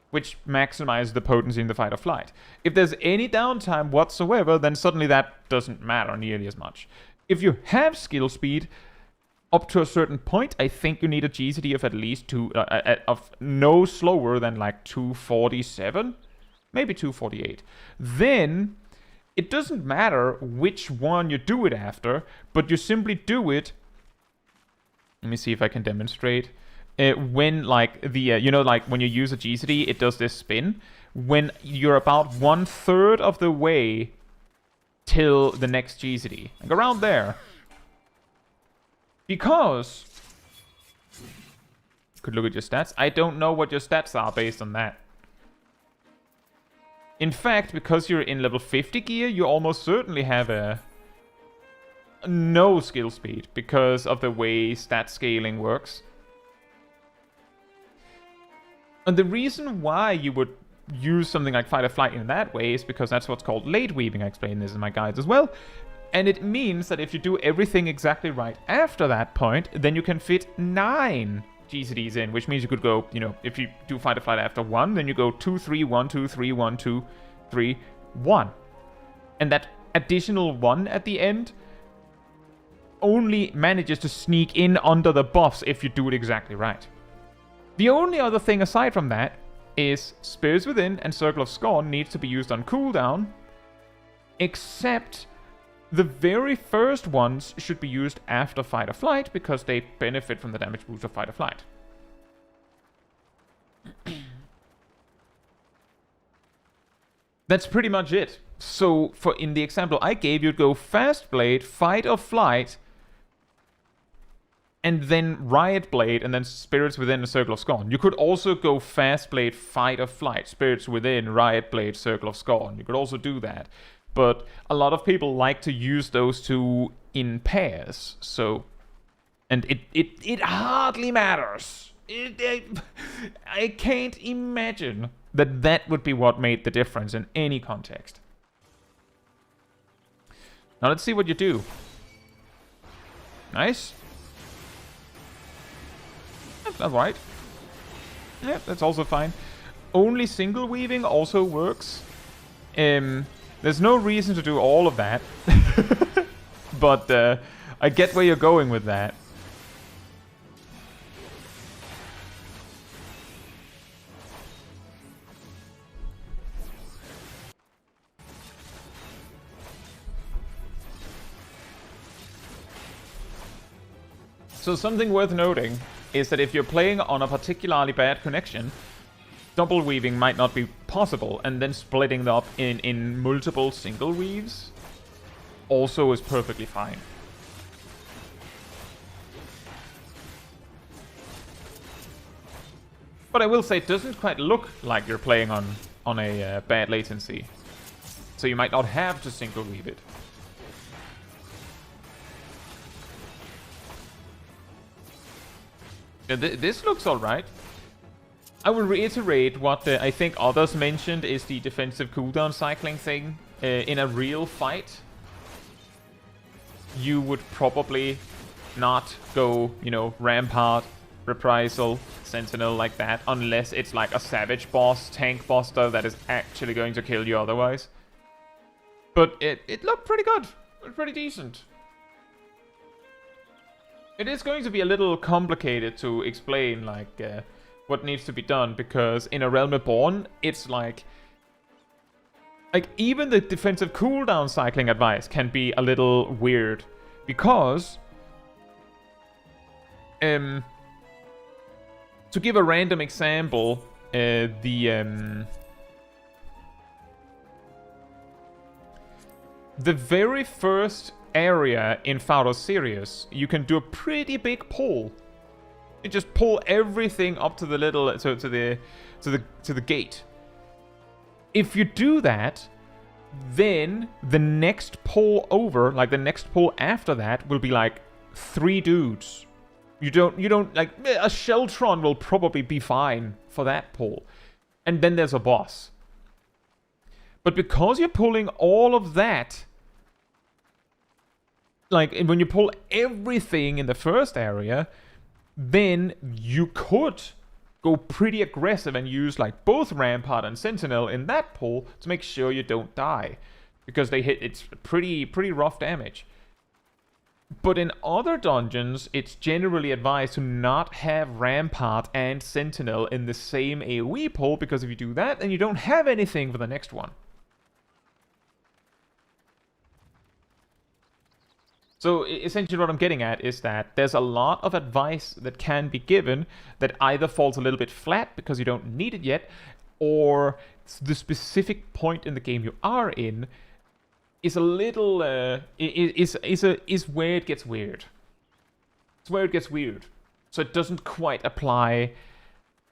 which maximizes the potency in the Fight or Flight. If there's any downtime whatsoever, then suddenly that doesn't matter nearly as much. If you have skill speed, up to a certain point, I think you need a GZD of at least of no slower than like 247, maybe 248. Then it doesn't matter which one you do it after, but you simply do it. Let me see if I can demonstrate. When like the like when you use a GZD, it does this spin. When you're about 1/3 of the way till the next GZD, like around there. Because could look at your stats. I don't know what your stats are based on that. In fact, because you're in level 50 gear, you almost certainly have no skill speed because of the way stat scaling works. And the reason why you would use something like Fight or Flight in that way is because that's what's called late weaving. I explain this in my guides as well. And it means that if you do everything exactly right after that point, then you can fit 9 GCDs in, which means you could go, you know, if you do Fight or Flight after 1, then you go 2, 3, 1, 2, 3, 1, 2, 3, 1. And that additional 1 at the end only manages to sneak in under the buffs if you do it exactly right. The only other thing aside from that is Spirits Within and Circle of Scorn needs to be used on cooldown, except the very first ones should be used after Fight or Flight because they benefit from the damage boost of Fight or Flight. That's pretty much it. So for in the example I gave, you'd go Fast Blade, Fight or Flight, and then Riot Blade, and then Spirits Within a Circle of Scorn. You could also go Fast Blade, Fight or Flight, Spirits Within, Riot Blade, Circle of Scorn. You could also do that. But a lot of people like to use those two in pairs, so... And it hardly matters. I can't imagine that would be what made the difference in any context. Now let's see what you do. Nice. That's right. Yeah, that's also fine. Only single weaving also works. There's no reason to do all of that. But I get where you're going with that. So something worth noting is that if you're playing on a particularly bad connection, double weaving might not be possible, and then splitting them up in multiple single weaves also is perfectly fine. But I will say it doesn't quite look like you're playing on a bad latency, so you might not have to single weave it. This looks alright. I will reiterate what I think others mentioned is the defensive cooldown cycling thing. In a real fight, you would probably not go, you know, Rampart, Reprisal, Sentinel like that, unless it's like a Savage boss, Tank Buster that is actually going to kill you otherwise. But it looked pretty good. It was pretty decent. It is going to be a little complicated to explain, like, what needs to be done, because in A Realm Reborn, it's like even the defensive cooldown cycling advice can be a little weird, because to give a random example, the very first area in Pharos Sirius, you can do a pretty big pull. You just pull everything up to the little to the gate. If you do that, then the next pull over, like the next pull after that, will be like 3 dudes. You don't like a Sheltron will probably be fine for that pull, and then there's a boss. But because you're pulling all of that, like when you pull everything in the first area, then you could go pretty aggressive and use like both Rampart and Sentinel in that pull to make sure you don't die, because it's pretty rough damage. But in other dungeons, it's generally advised to not have Rampart and Sentinel in the same AoE pull, because if you do that, then you don't have anything for the next one. So essentially what I'm getting at is that there's a lot of advice that can be given that either falls a little bit flat because you don't need it yet, or the specific point in the game you are in is a little is where it gets weird. It's where it gets weird. So it doesn't quite apply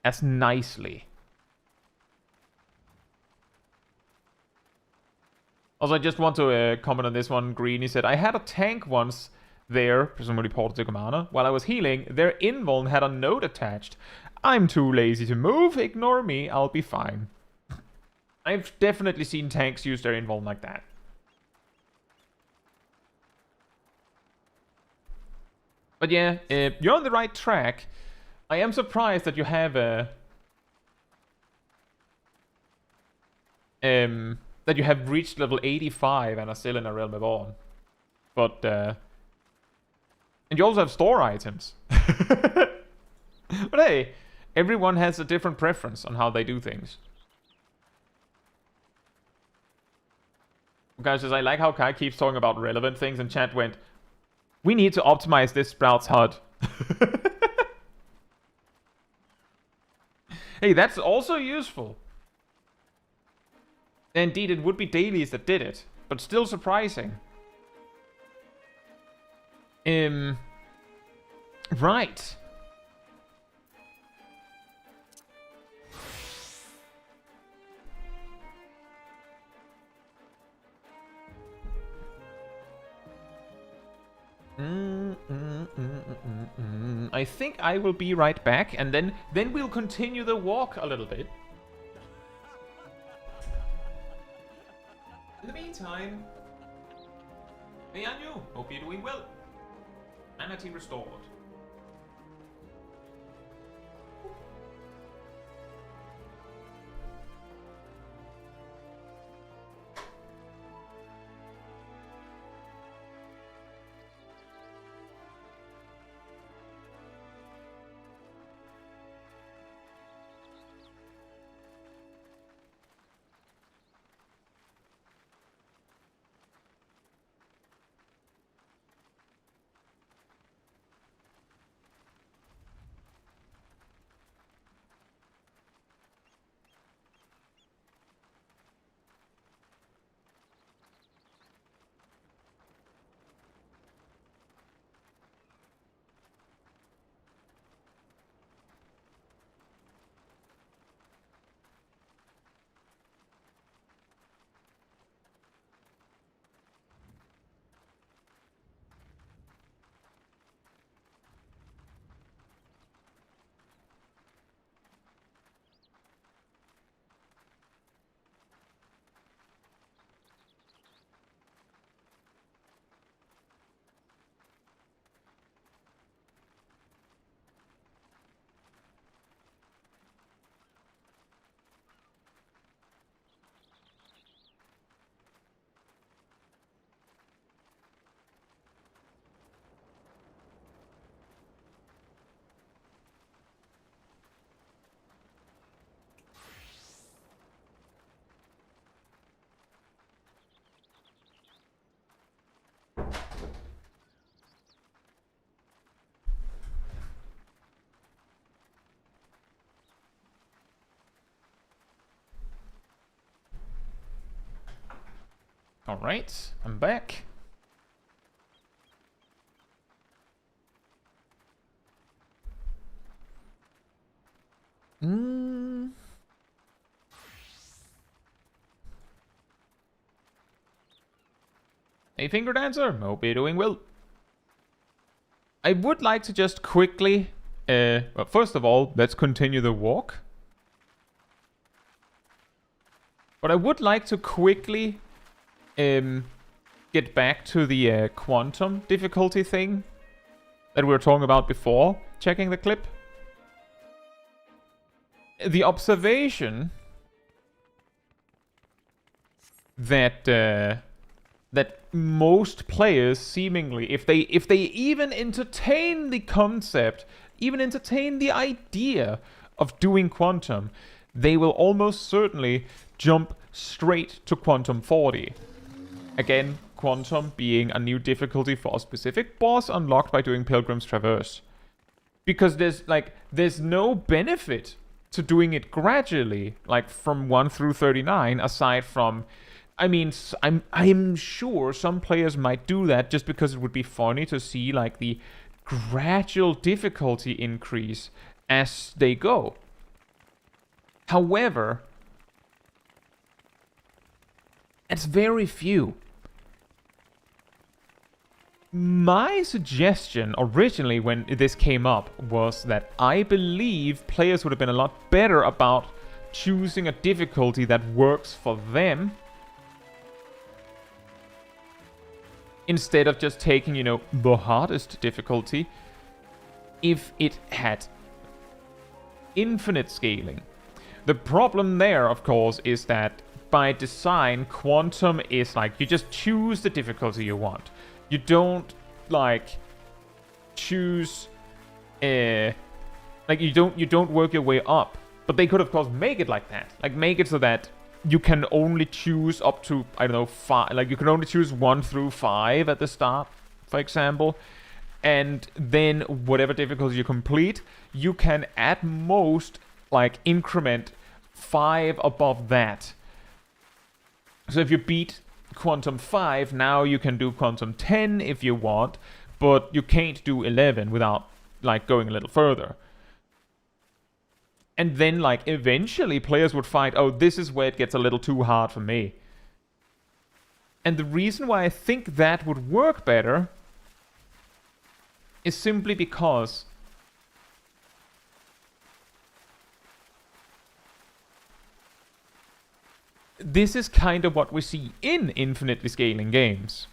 as nicely. Also, I just want to comment on this one. Green, he said, I had a tank once there, presumably ported to Commander. While I was healing, their invuln had a note attached. I'm too lazy to move. Ignore me. I'll be fine. I've definitely seen tanks use their invuln like that. But yeah, you're on the right track. I am surprised that you have a... that you have reached level 85 and are still in a Realm Reborn. But, and you also have store items. But hey, everyone has a different preference on how they do things. Guys says, I like how Kai keeps talking about relevant things, and chat went, we need to optimize this Sprout's HUD. Hey, that's also useful. Indeed, it would be dailies that did it, but still surprising. Right. I think I will be right back, and then we'll continue the walk a little bit. In the meantime, hey Anju, hope you're doing well. Sanity restored. Alright, I'm back. Hey, Finger Dancer, hope you're doing well. I would like to just quickly, well, first of all, let's continue the walk. But I would like to quickly get back to the quantum difficulty thing that we were talking about before checking the clip. The observation that that most players seemingly, if they even entertain the concept, even entertain the idea of doing quantum, they will almost certainly jump straight to quantum 40. Again, quantum being a new difficulty for a specific boss unlocked by doing Pilgrim's Traverse. Because there's no benefit to doing it gradually, like from 1 through 39, aside from, I mean, I'm sure some players might do that just because it would be funny to see like the gradual difficulty increase as they go. However, it's very few. My suggestion originally when this came up was that I believe players would have been a lot better about choosing a difficulty that works for them instead of just taking, you know, the hardest difficulty if it had infinite scaling. The problem there, of course, is that by design, Quantum is like, you just choose the difficulty you want. You don't, like, choose, like, you don't work your way up. But they could, of course, make it like that. Like, make it so that you can only choose up to, I don't know, 5. Like, you can only choose 1 through 5 at the start, for example. And then, whatever difficulty you complete, you can at most, like, increment 5 above that. So if you beat Quantum 5, now you can do Quantum 10 if you want, but you can't do 11 without, like, going a little further. And then, like, eventually players would find, oh, this is where it gets a little too hard for me. And the reason why I think that would work better is simply because this is kind of what we see in infinitely scaling games.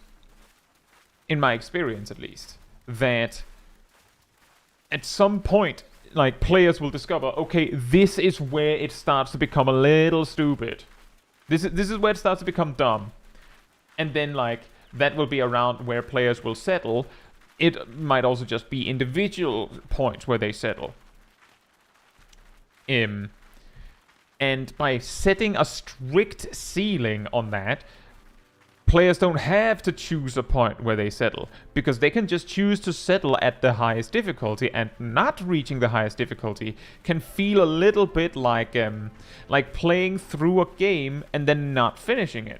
In my experience, at least. That at some point, like, players will discover, okay, this is where it starts to become a little stupid. This is where it starts to become dumb. And then, like, that will be around where players will settle. It might also just be individual points where they settle. And by setting a strict ceiling on that, players don't have to choose a point where they settle, because they can just choose to settle at the highest difficulty, and not reaching the highest difficulty can feel a little bit like playing through a game and then not finishing it.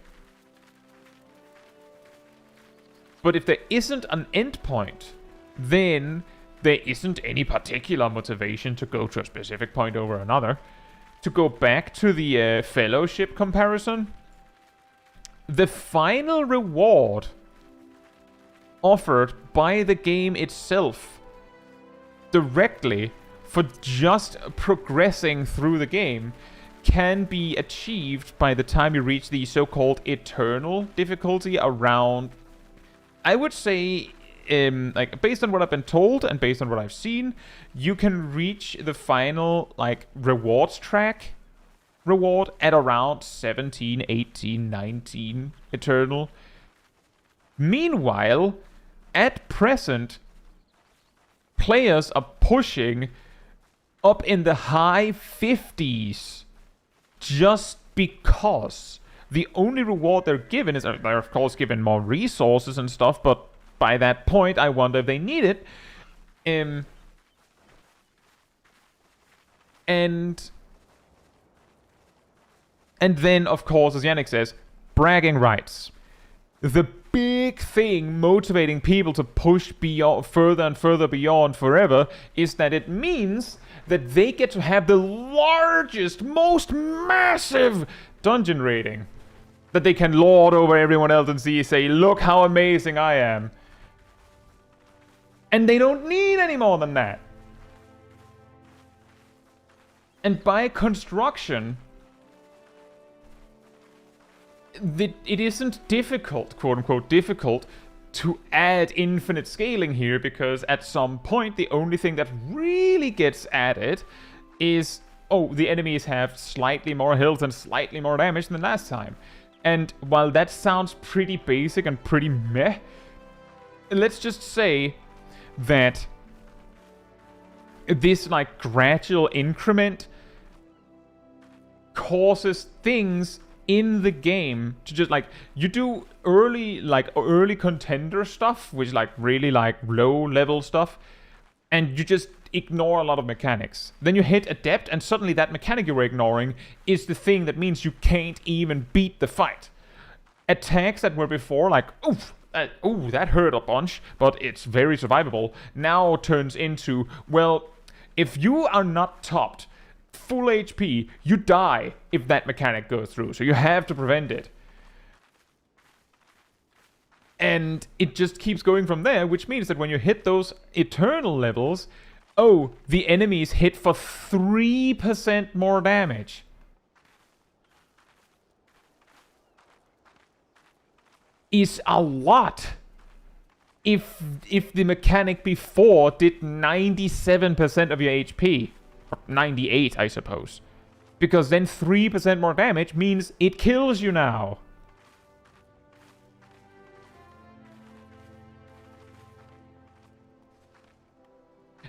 But if there isn't an endpoint, then there isn't any particular motivation to go to a specific point over another. To go back to the fellowship comparison, the final reward offered by the game itself directly for just progressing through the game can be achieved by the time you reach the so-called eternal difficulty around, I would say, like, based on what I've been told and based on what I've seen, you can reach the final, like, rewards track reward at around 17, 18, 19 eternal. Meanwhile, at present, players are pushing up in the high 50s just because the only reward they're given is, they're of course given more resources and stuff, but by that point, I wonder if they need it. And then, of course, as Yannick says, bragging rights. The big thing motivating people to push beyond, further and further beyond forever, is that it means that they get to have the largest, most massive dungeon rating. That they can lord over everyone else and say, look how amazing I am. And they don't need any more than that. And by construction, it isn't difficult, quote-unquote difficult, to add infinite scaling here, because at some point the only thing that really gets added is, oh, the enemies have slightly more health and slightly more damage than last time. And while that sounds pretty basic and pretty meh, let's just say that this, like, gradual increment causes things in the game to just, like, you do early contender stuff, which is, like, really, like, low level stuff, and you just ignore a lot of mechanics. Then you hit adept, and suddenly that mechanic you were ignoring is the thing that means you can't even beat the fight. Attacks that were before, like, oof, ooh, that hurt a bunch, but it's very survivable, now turns into, well, if you are not topped full HP, you die if that mechanic goes through, so you have to prevent it. And it just keeps going from there, which means that when you hit those eternal levels, oh, the enemies hit for 3% more damage. Is a lot. If the mechanic before did 97% of your HP, or 98, I suppose. Because then 3% more damage means it kills you now.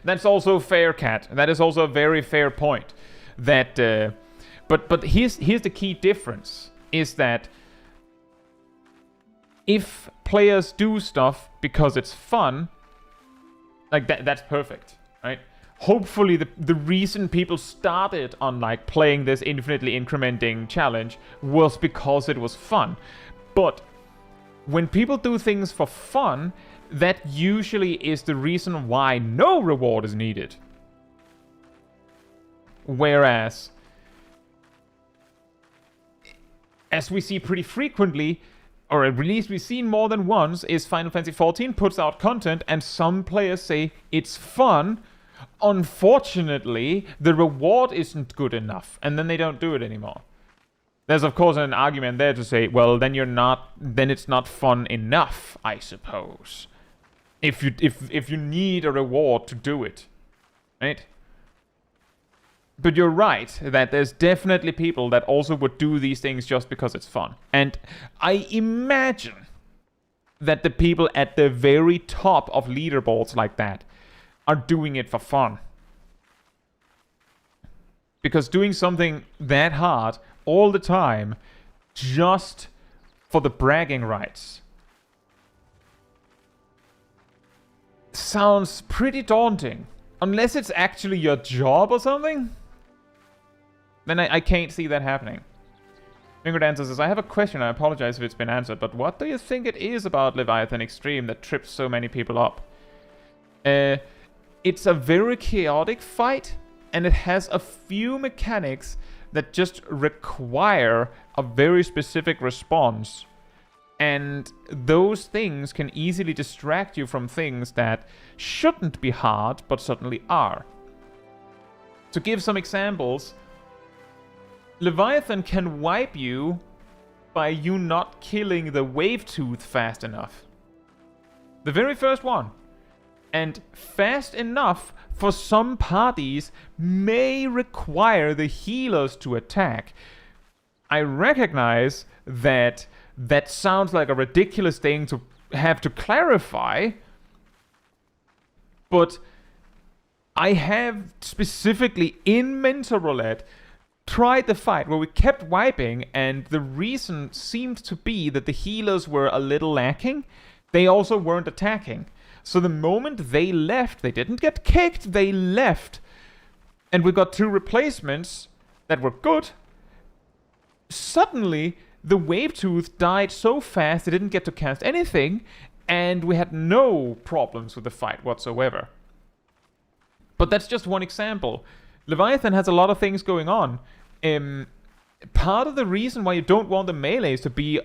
That's also fair, Cat. That is also a very fair point. That, but here's the key difference, is that if players do stuff because it's fun, like that's perfect, right? Hopefully the reason people started on like playing this infinitely incrementing challenge was because it was fun. But when people do things for fun, that usually is the reason why no reward is needed. Whereas, as we see pretty frequently, or at least we've seen more than once, is Final Fantasy XIV puts out content and some players say it's fun. Unfortunately, the reward isn't good enough, and then they don't do it anymore. There's of course an argument there to say, well, then it's not fun enough, I suppose. If you need a reward to do it, right? But you're right that there's definitely people that also would do these things just because it's fun. And I imagine that the people at the very top of leaderboards like that are doing it for fun. Because doing something that hard all the time just for the bragging rights sounds pretty daunting. Unless it's actually your job or something, then I can't see that happening. Finger Dancer says, I have a question. I apologize if it's been answered, but what do you think it is about Leviathan Extreme that trips so many people up? It's a very chaotic fight, and it has a few mechanics that just require a very specific response. And those things can easily distract you from things that shouldn't be hard, but suddenly are. To give some examples, Leviathan can wipe you by you not killing the wave tooth fast enough. The very first one. And fast enough for some parties may require the healers to attack. I recognize that sounds like a ridiculous thing to have to clarify, but I have specifically in Mentor Roulette tried the fight where we kept wiping, and the reason seemed to be that the healers were a little lacking. They also weren't attacking. So the moment they left, they didn't get kicked, they left. And we got 2 replacements that were good. Suddenly, the wave tooth died so fast they didn't get to cast anything, and we had no problems with the fight whatsoever. But that's just one example. Leviathan has a lot of things going on. Part of the reason why you don't want the melees to be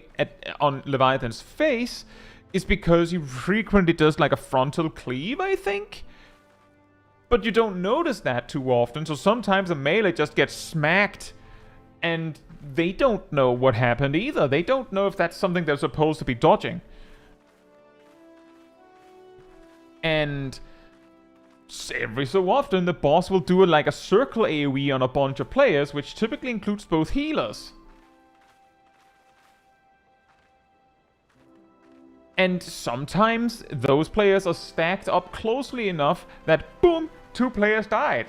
on Leviathan's face is because he frequently does like a frontal cleave, I think? But you don't notice that too often, so sometimes a melee just gets smacked, and they don't know what happened either. They don't know if that's something they're supposed to be dodging. And every so often, the boss will do like a circle AoE on a bunch of players, which typically includes both healers. And sometimes those players are stacked up closely enough that, boom, 2 players died.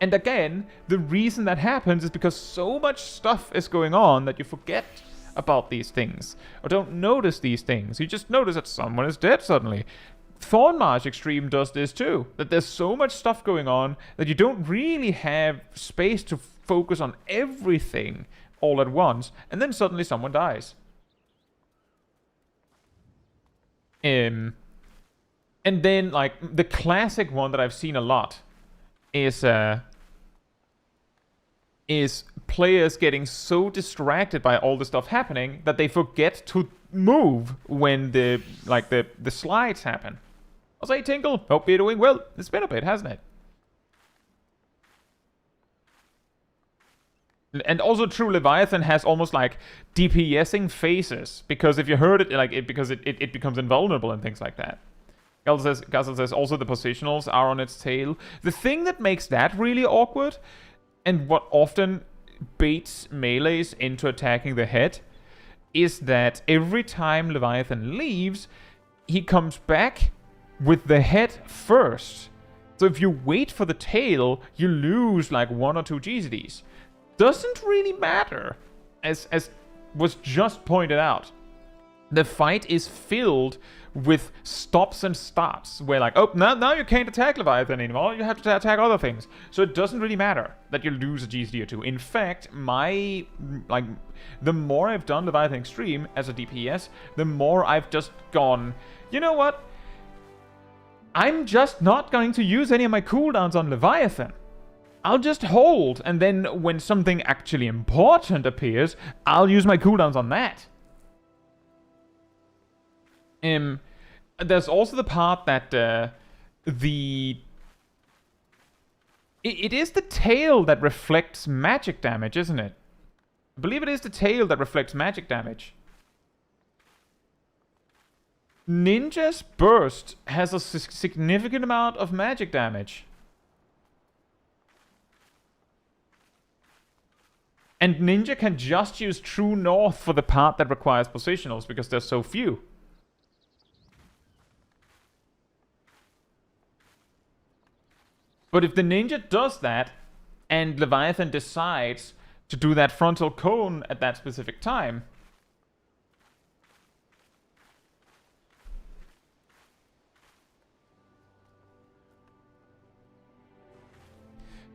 And again, the reason that happens is because so much stuff is going on that you forget about these things, or don't notice these things. You just notice that someone is dead suddenly. Thornmarsh Extreme does this too, that there's so much stuff going on that you don't really have space to focus on everything all at once, and then suddenly someone dies. And then, like, the classic one that I've seen a lot is players getting so distracted by all the stuff happening that they forget to move when the slides happen. I'll say, Tinkle, hope you're doing well. It's been a bit, hasn't it? And also, True Leviathan has almost like DPSing phases, because if you hurt it, like because it becomes invulnerable and things like that. Gazel says also the positionals are on its tail. The thing that makes that really awkward, and what often baits melees into attacking the head, is that every time Leviathan leaves, he comes back with the head first. So if you wait for the tail, you lose like 1 or 2 GCDs. Doesn't really matter, as was just pointed out. The fight is filled with stops and starts, where like, oh, now you can't attack Leviathan anymore, you have to attack other things. So it doesn't really matter that you lose a GCD or 2. In fact, the more I've done Leviathan Extreme as a DPS, the more I've just gone, you know what? I'm just not going to use any of my cooldowns on Leviathan. I'll just hold, and then when something actually important appears, I'll use my cooldowns on that. There's also the part that it is the tail that reflects magic damage, isn't it? I believe it is the tail that reflects magic damage. Ninja's burst has a significant amount of magic damage. And Ninja can just use True North for the part that requires positionals, because there's so few. But if the Ninja does that, and Leviathan decides to do that frontal cone at that specific time,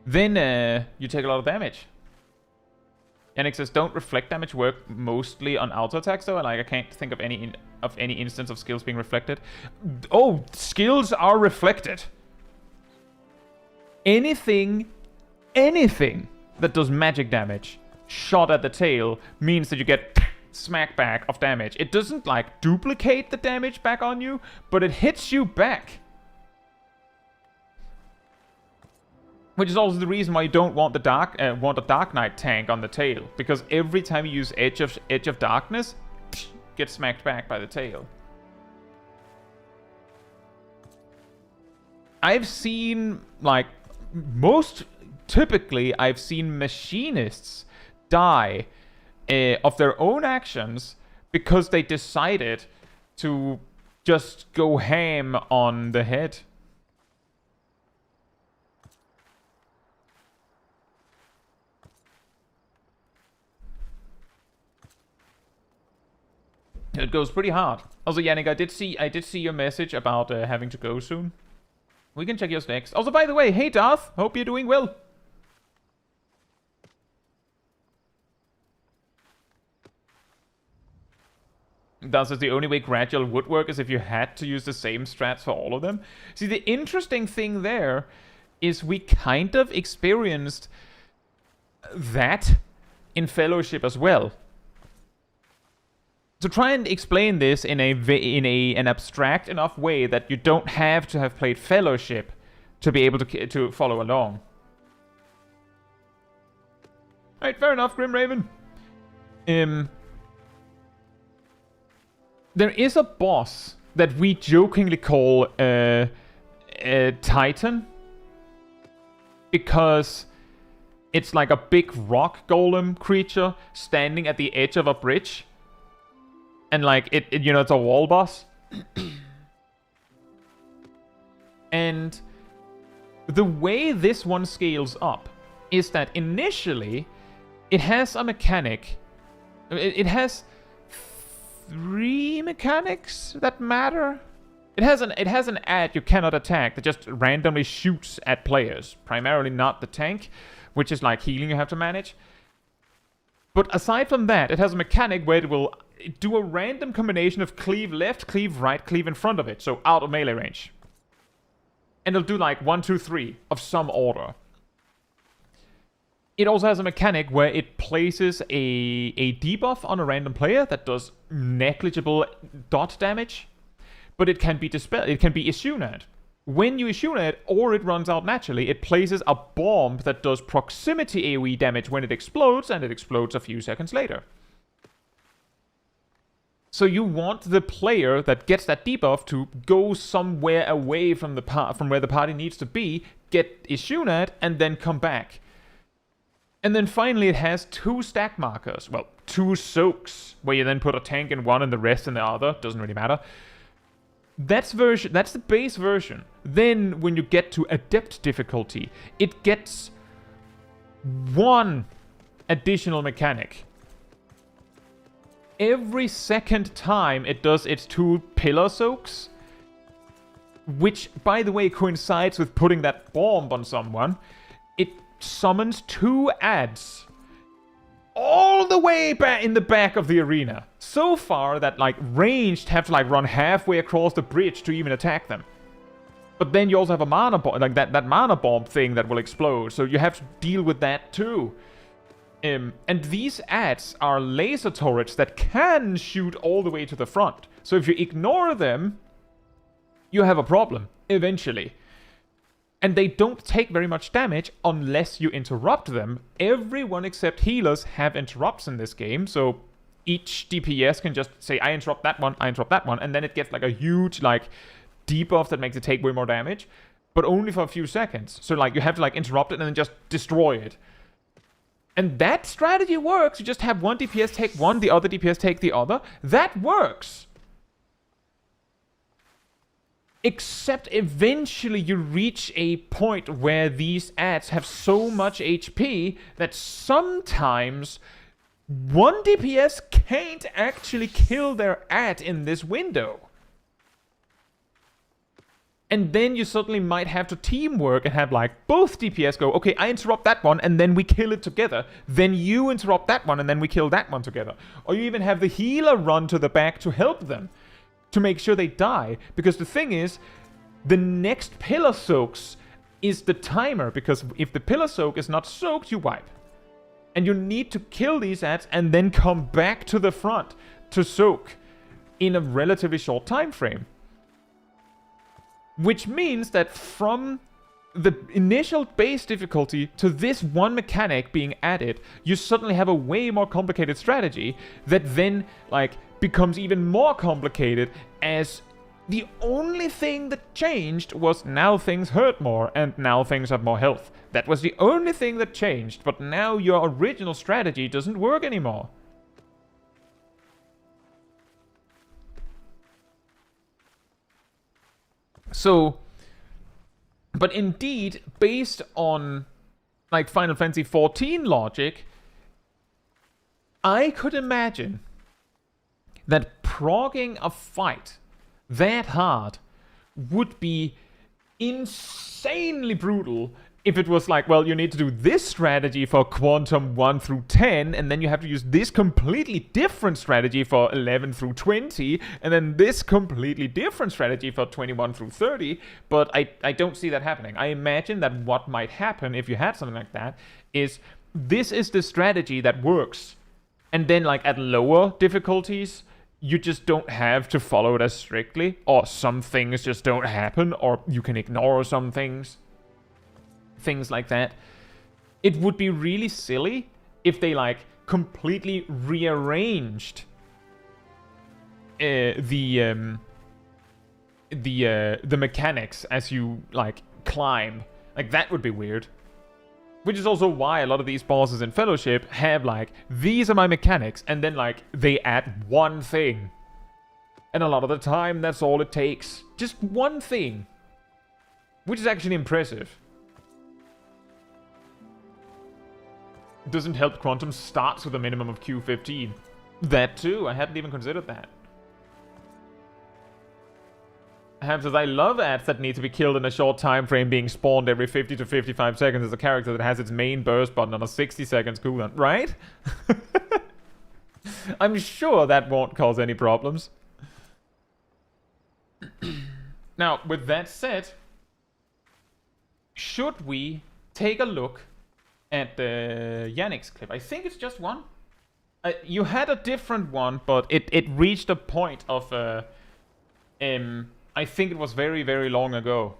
then you take a lot of damage. Yannick says, don't reflect damage work mostly on auto attacks though? Like, I can't think of any instance of skills being reflected. Oh, skills are reflected. Anything that does magic damage shot at the tail means that you get smack back of damage. It doesn't like duplicate the damage back on you, but it hits you back. Which is also the reason why you don't want a Dark Knight tank on the tail, because every time you use Edge of Darkness, get smacked back by the tail. I've seen, like, most typically, I've seen machinists die of their own actions because they decided to just go ham on the head. It goes pretty hard. Also, Yannick, I did see your message about having to go soon. We can check yours next. Also, by the way, hey Darth, hope you're doing well. Darth says the only way gradual would work is if you had to use the same strats for all of them. See, the interesting thing there is we kind of experienced that in Fellowship as well. To try and explain this in an abstract enough way that you don't have to have played Fellowship to be able to follow along. Alright, fair enough, Grim Raven. There is a boss that we jokingly call Titan, because it's like a big rock golem creature standing at the edge of a bridge. And like, you know, it's a wall boss. And the way this one scales up is that initially it has a mechanic. It has 3 mechanics that matter. It has an ad you cannot attack that just randomly shoots at players. Primarily not the tank, which is like healing you have to manage. But aside from that, it has a mechanic where it will do a random combination of cleave left, cleave right, cleave in front of it, so out of melee range. And it'll do like 1, 2, 3 of some order. It also has a mechanic where it places a debuff on a random player that does negligible dot damage, but it can be dispelled. It can be Issunat. When you Issunat or it runs out naturally, it places a bomb that does proximity AoE damage when it explodes, and it explodes a few seconds later. So you want the player that gets that debuff to go somewhere away from where the party needs to be, get Issunat, and then come back. And then finally it has 2 stack markers. Well, 2 soaks, where you then put a tank in one and the rest in the other. Doesn't really matter. That's the base version. Then when you get to Adept difficulty, it gets 1 additional mechanic. Every second time it does its 2 pillar soaks, which, by the way, coincides with putting that bomb on someone, it summons 2 ads all the way back in the back of the arena. So far that, like, ranged have to, like, run halfway across the bridge to even attack them. But then you also have a mana bomb, like that mana bomb thing that will explode, so you have to deal with that too. And these ads are laser turrets that can shoot all the way to the front. So if you ignore them, you have a problem, eventually. And they don't take very much damage unless you interrupt them. Everyone except healers have interrupts in this game, so each DPS can just say, I interrupt that one, and then it gets like a huge like debuff that makes it take way more damage, but only for a few seconds. So like you have to like interrupt it and then just destroy it. And that strategy works. You just have one DPS take one, the other DPS take the other. That works. Except eventually you reach a point where these ads have so much HP that sometimes one DPS can't actually kill their ad in this window. And then you suddenly might have to teamwork and have like both DPS go, okay, I interrupt that one and then we kill it together. Then you interrupt that one and then we kill that one together. Or you even have the healer run to the back to help them, to make sure they die. Because the thing is, the next pillar soaks is the timer. Because if the pillar soak is not soaked, you wipe. And you need to kill these ads and then come back to the front to soak in a relatively short time frame. Which means that from the initial base difficulty to this one mechanic being added, you suddenly have a way more complicated strategy that then, like, becomes even more complicated as the only thing that changed was now things hurt more and now things have more health. That was the only thing that changed, but now your original strategy doesn't work anymore. So, but indeed, based on like Final Fantasy XIV logic, I could imagine that progging a fight that hard would be insanely brutal if it was like, well, you need to do this strategy for Quantum 1 through 10, and then you have to use this completely different strategy for 11 through 20, and then this completely different strategy for 21 through 30, but I don't see that happening. I imagine that what might happen if you had something like that is this is the strategy that works, and then like at lower difficulties, you just don't have to follow it as strictly, or some things just don't happen, or you can ignore some things. Things like that. It would be really silly if they like completely rearranged the mechanics as you like climb. Like that would be weird. Which is also why a lot of these bosses in Fellowship have like, these are my mechanics, and then like they add one thing. And a lot of the time that's all it takes. Just one thing. Which is actually impressive. Doesn't help Quantum starts with a minimum of Q15. That too, I hadn't even considered that. Ham says, I love ads that need to be killed in a short time frame being spawned every 50 to 55 seconds as a character that has its main burst button on a 60 seconds cooldown. Right? I'm sure that won't cause any problems. Now, with that said, should we take a look at the Yannick's clip? I think it's just one. You had a different one, but it reached a point of... I think it was very, very long ago.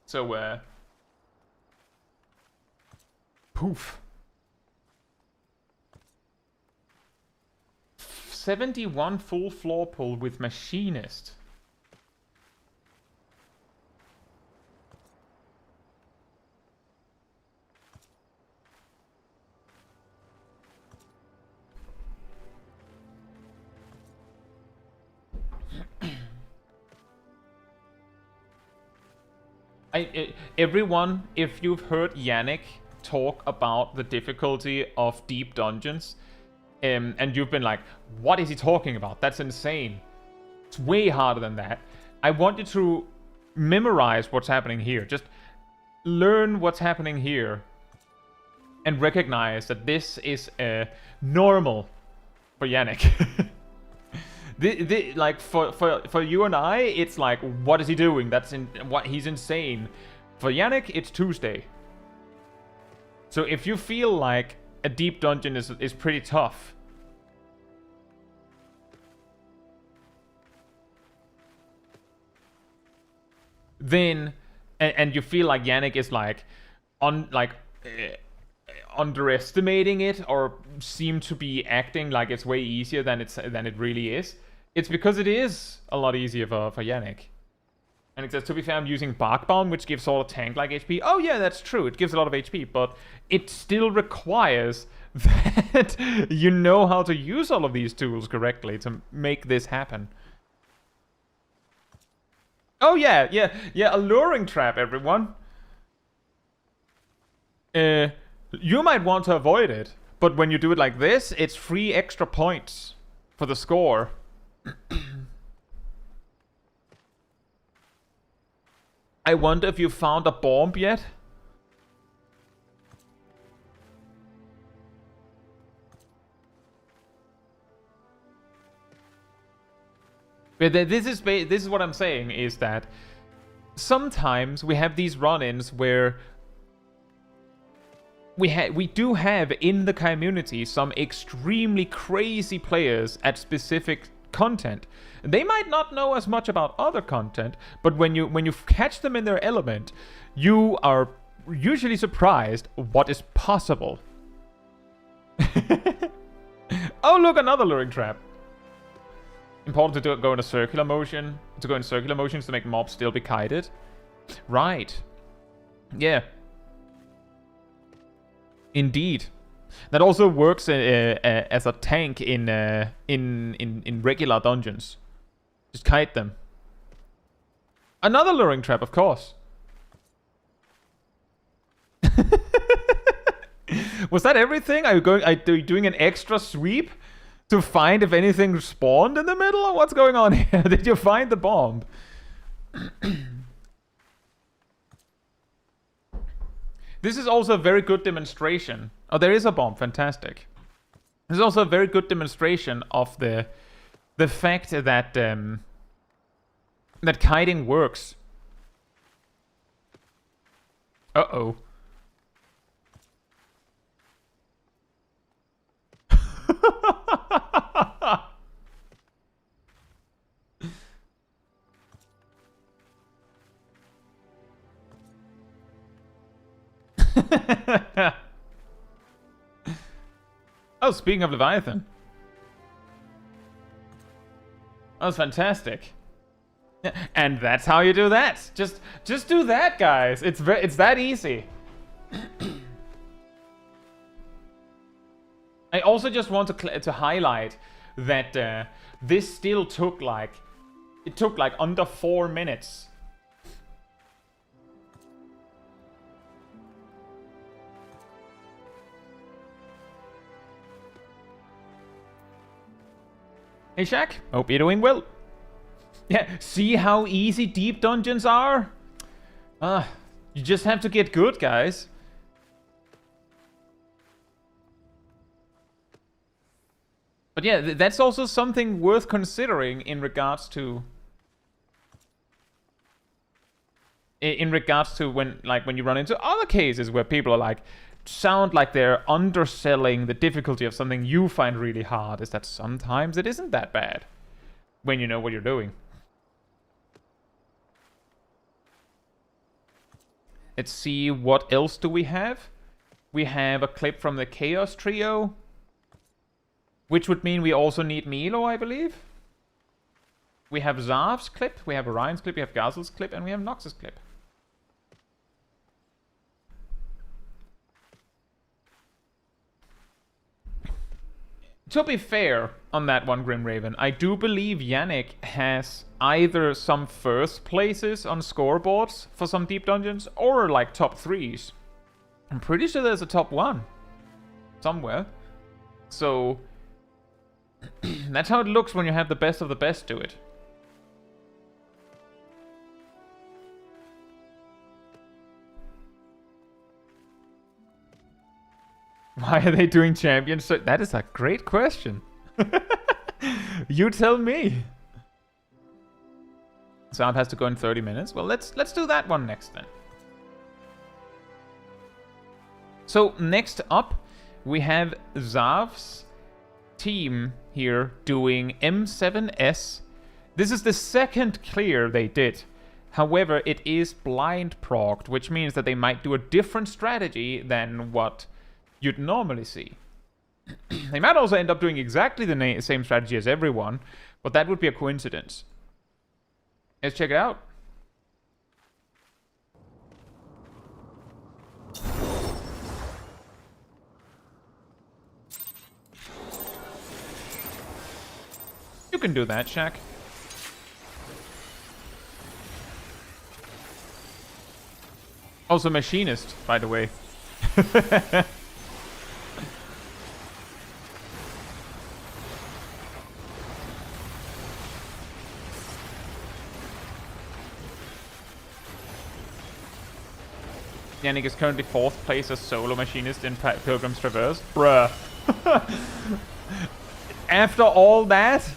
So, poof. 71 full floor pull with machinist. Everyone, if you've heard Yannick talk about the difficulty of deep dungeons, and you've been like, what is he talking about? That's insane. It's way harder than that. I want you to memorize what's happening here. Just learn what's happening here. And recognize that this is normal for Yannick. Like for you and I, it's like, what is he doing? He's insane. For Yannick, it's Tuesday. So if you feel like a deep dungeon is pretty tough, then and you feel like Yannick is like underestimating it, or seem to be acting like it's way easier than it really is, it's because it is a lot easier for Yannick. And it says, to be fair, I'm using Barkbound, which gives sort of tank-like HP. Oh yeah, that's true. It gives a lot of HP, but it still requires that you know how to use all of these tools correctly to make this happen. Oh yeah, alluring trap, everyone. You might want to avoid it, but when you do it like this, it's 3 extra points for the score. I wonder if you found a bomb yet? But this is what I'm saying, is that sometimes we have these run-ins where we do have in the community some extremely crazy players at specific content. They might not know as much about other content, but when you catch them in their element, you are usually surprised what is possible. Oh look, another luring trap. Important to go in a circular motion. To go in circular motions to make mobs still be kited. Right. Yeah. Indeed. That also works as a tank in regular dungeons. Just kite them. Another luring trap, of course. Was that everything? Are you doing an extra sweep to find if anything spawned in the middle, or what's going on here? Did you find the bomb? This is also a very good demonstration. Oh, there is a bomb. Fantastic. This is also a very good demonstration of the fact that that kiting works. Uh-oh. Oh, speaking of Leviathan. That was fantastic. And that's how you do that. Just do that, guys. It's that easy. I also just want to highlight that this still took like under 4 minutes. Hey Shaq, hope you're doing well. Yeah, see how easy deep dungeons are? You just have to get good, guys. But yeah, that's also something worth considering in regards to... In regards to when you run into other cases where people are like, sound like they're underselling the difficulty of something you find really hard, is that sometimes it isn't that bad when you know what you're doing. Let's see, what else do we have? We have a clip from the Chaos Trio, which would mean we also need Milo, I believe. We have Zav's clip, we have Orion's clip, we have Gazel's clip, and we have Nox's clip. To be fair on that one, Grim Raven, I do believe Yannick has either some first places on scoreboards for some deep dungeons or like top 3s. I'm pretty sure there's a top 1 somewhere. So that's how it looks when you have the best of the best do it. Why are they doing champions? So that is a great question. You tell me. Zav has to go in 30 minutes. Well, let's do that one next then. So next up, we have Zav's team here doing M7S. This is the second clear they did. However, it is blind procced, which means that they might do a different strategy than what you'd normally see. They might also end up doing exactly the same strategy as everyone, but that would be a coincidence. Let's check it out. You can do that, Shaq. Also machinist, by the way. Yannick is currently 4th place as solo machinist in Pilgrim's Traverse. Bruh. After all that?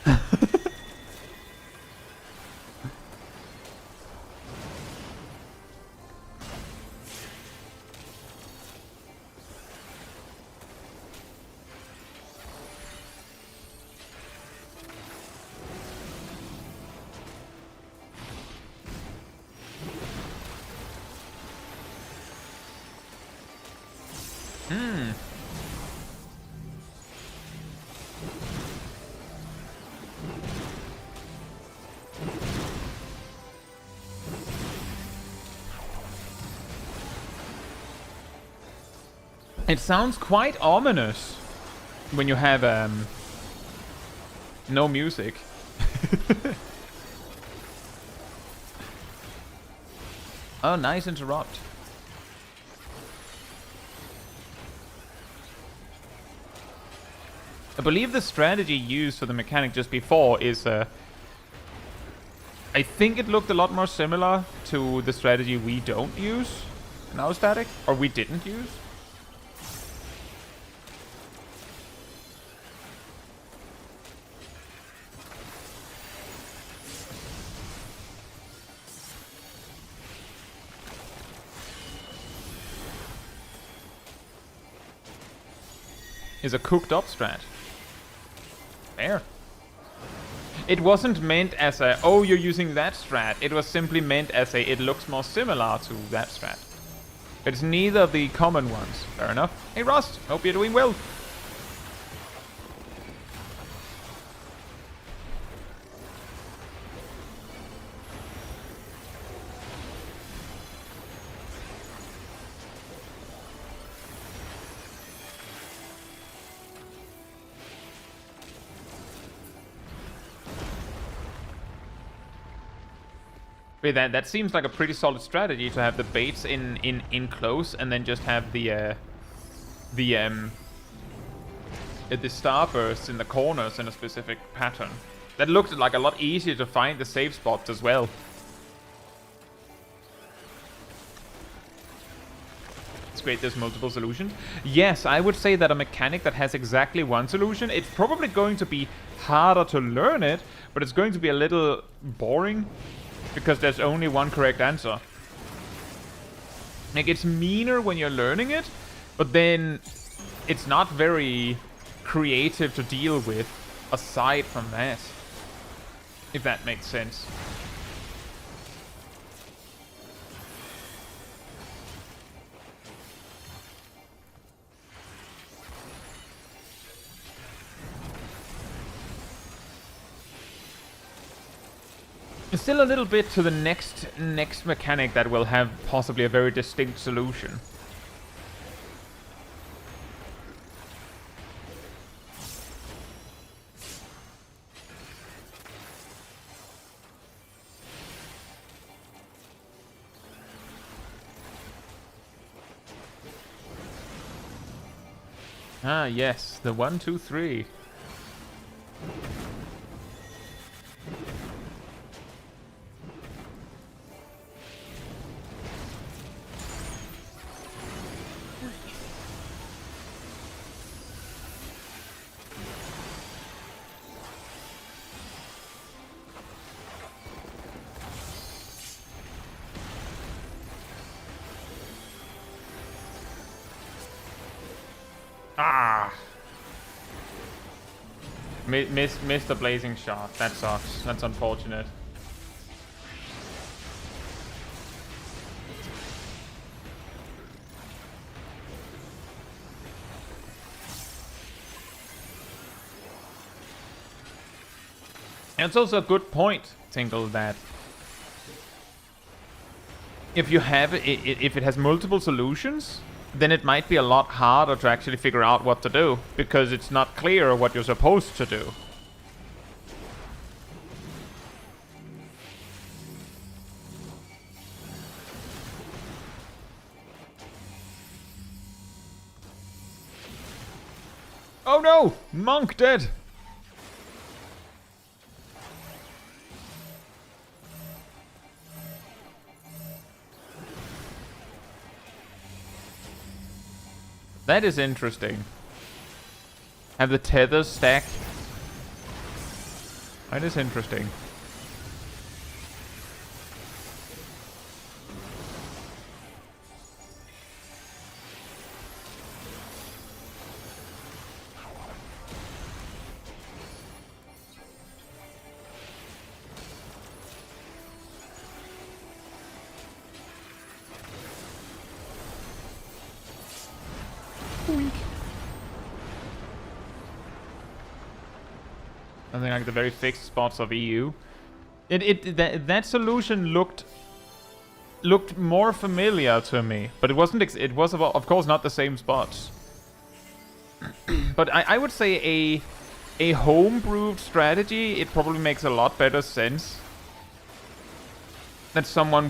It sounds quite ominous when you have no music. Oh, nice interrupt. I believe the strategy used for the mechanic just before is I think it looked a lot more similar to the strategy we don't use in our static, or we didn't use. Is a cooked up strat. Fair. It wasn't meant as a, oh, you're using that strat. It was simply meant as a, it looks more similar to that strat. It's neither of the common ones. Fair enough. Hey Rust, hope you're doing well. Wait, that seems like a pretty solid strategy to have the baits in close and then just have the starbursts in the corners in a specific pattern. That looked like a lot easier to find the safe spots as well. It's great there's multiple solutions. Yes, I would say that a mechanic that has exactly one solution, it's probably going to be harder to learn it, but it's going to be a little boring because there's only one correct answer. Like, it's meaner when you're learning it, but then it's not very creative to deal with aside from that, if that makes sense. Still a little bit to the next mechanic that will have possibly a very distinct solution. Ah, yes, the 1, 2, 3. Ah! Missed the blazing shot. That sucks. That's unfortunate. And it's also a good point, Tingle, that if you have if it has multiple solutions, then it might be a lot harder to actually figure out what to do, because it's not clear what you're supposed to do. Oh no! Monk dead! That is interesting. Have the tethers stacked? That is interesting. Something like the very fixed spots of EU. That solution looked more familiar to me, but it wasn't. It was of course not the same spots. But I would say a home-brewed strategy, it probably makes a lot better sense that someone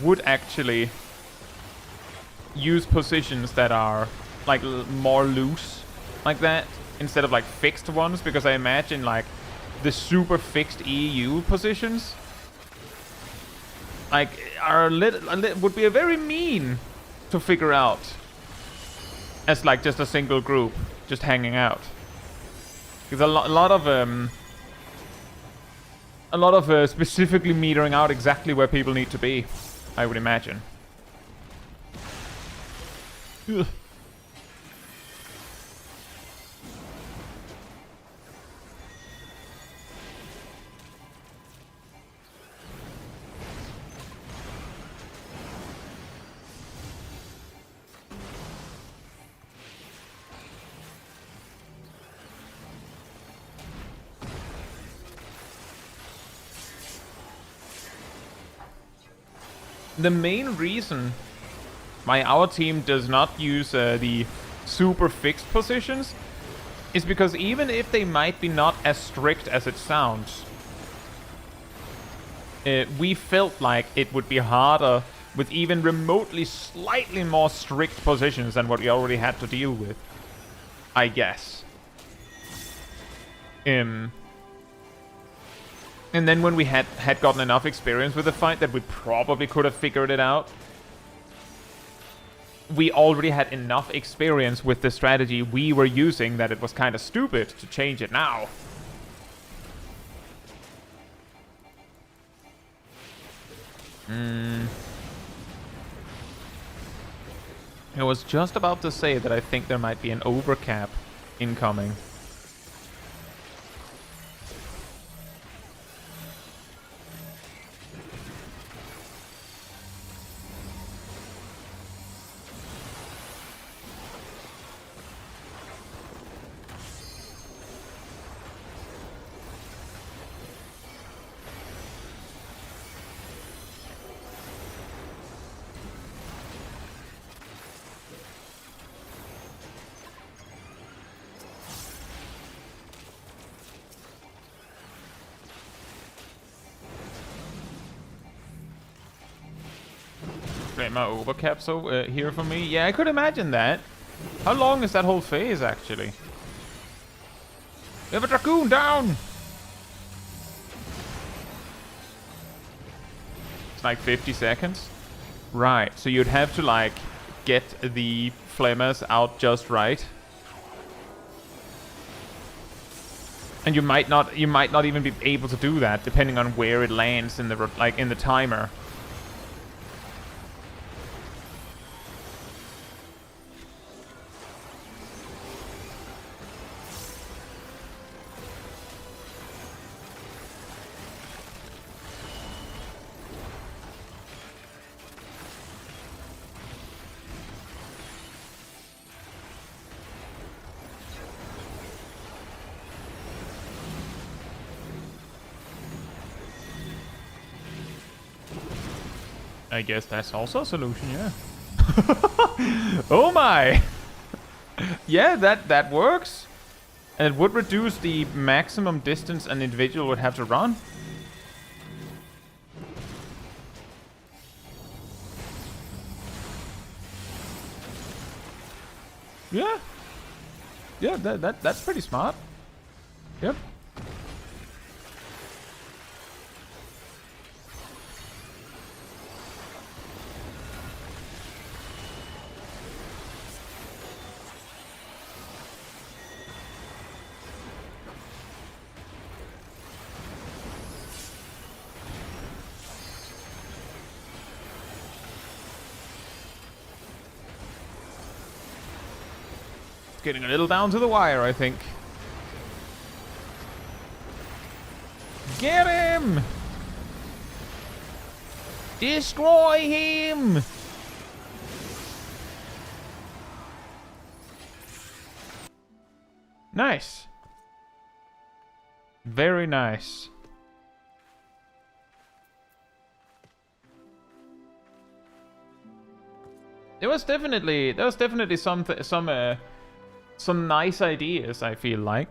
would actually use positions that are like more loose like that instead of like fixed ones, because I imagine like the super fixed EU positions like are would be a very mean to figure out as like just a single group just hanging out, because a lot of specifically metering out exactly where people need to be, I would imagine. Ugh. The main reason why our team does not use the super fixed positions is because even if they might be not as strict as it sounds, we felt like it would be harder with even remotely slightly more strict positions than what we already had to deal with, I guess. And then when we had gotten enough experience with the fight that we probably could have figured it out. we already had enough experience with the strategy we were using that it was kind of stupid to change it now. I was just about to say that I think there might be an overcap incoming. My overcap so here for me. Yeah, I could imagine that. How long is that whole phase actually? We have a Dragoon down! It's like 50 seconds. Right, so you'd have to like get the Flammers out just right. And you might not even be able to do that depending on where it lands in the in the timer. I guess that's also a solution, yeah. Oh my! Yeah, that works. And it would reduce the maximum distance an individual would have to run. Yeah. Yeah, that's pretty smart. Yep. Getting a little down to the wire, I think. Get him! Destroy him! Nice. Very nice. There was definitely some nice ideas, I feel like.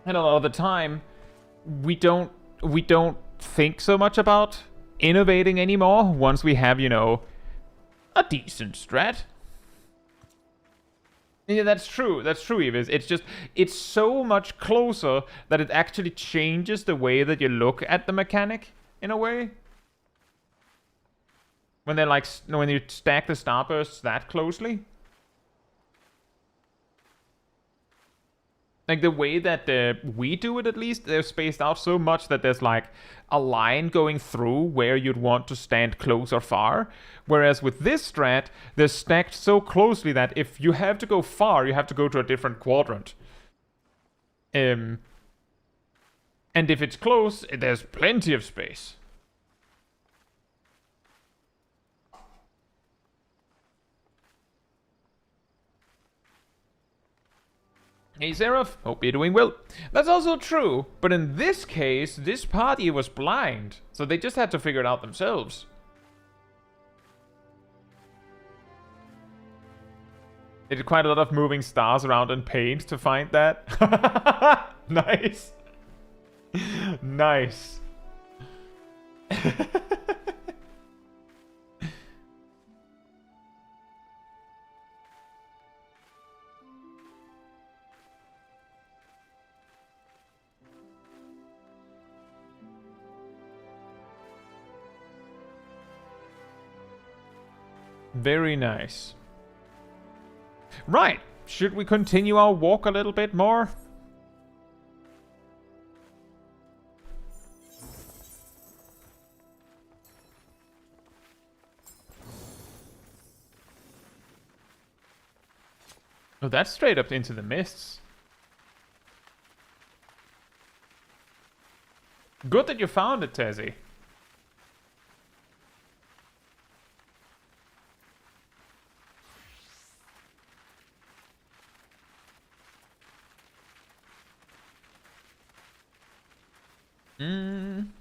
And a lot of the time, we don't think so much about innovating anymore once we have, you know, a decent strat. Yeah, that's true. That's true, Evis. It's just, it's so much closer that it actually changes the way that you look at the mechanic, in a way. When they're like, when you stack the starbursts that closely. Like, the way that we do it, at least, they're spaced out so much that there's, like, a line going through where you'd want to stand close or far. Whereas with this strat, they're stacked so closely that if you have to go far, you have to go to a different quadrant. And if it's close, there's plenty of space. Hey Seraph, hope you're doing well. That's also true, but in this case, this party was blind, so they just had to figure it out themselves. They did quite a lot of moving stars around in paint to find that. Nice. Nice. Very nice. Right. Should we continue our walk a little bit more? Oh, that's straight up into the mists. Good that you found it, Tezzy.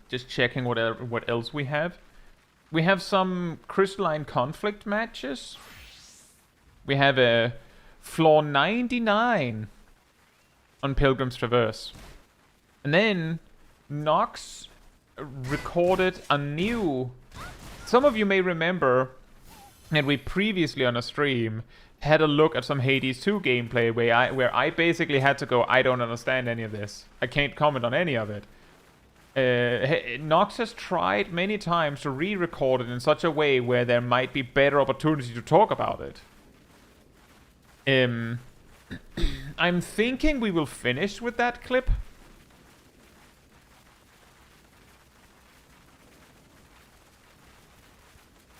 Just checking what else we have. We have some crystalline conflict matches. We have a floor 99 on Pilgrim's Traverse. And then Nox recorded a new... Some of you may remember that we previously on a stream had a look at some Hades 2 gameplay where I basically had to go, I don't understand any of this. I can't comment on any of it. Nox has tried many times to re-record it in such a way where there might be better opportunity to talk about it. I'm thinking we will finish with that clip.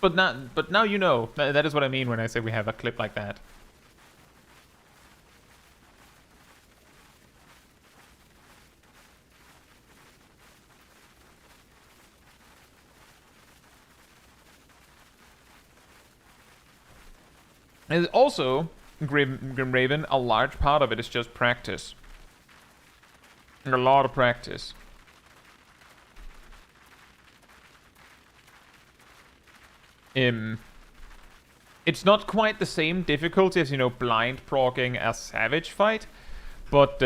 But now you know. That is what I mean when I say we have a clip like that. And also, Grimraven, a large part of it is just practice. And a lot of practice. It's not quite the same difficulty as, you know, blind proccing a Savage fight, but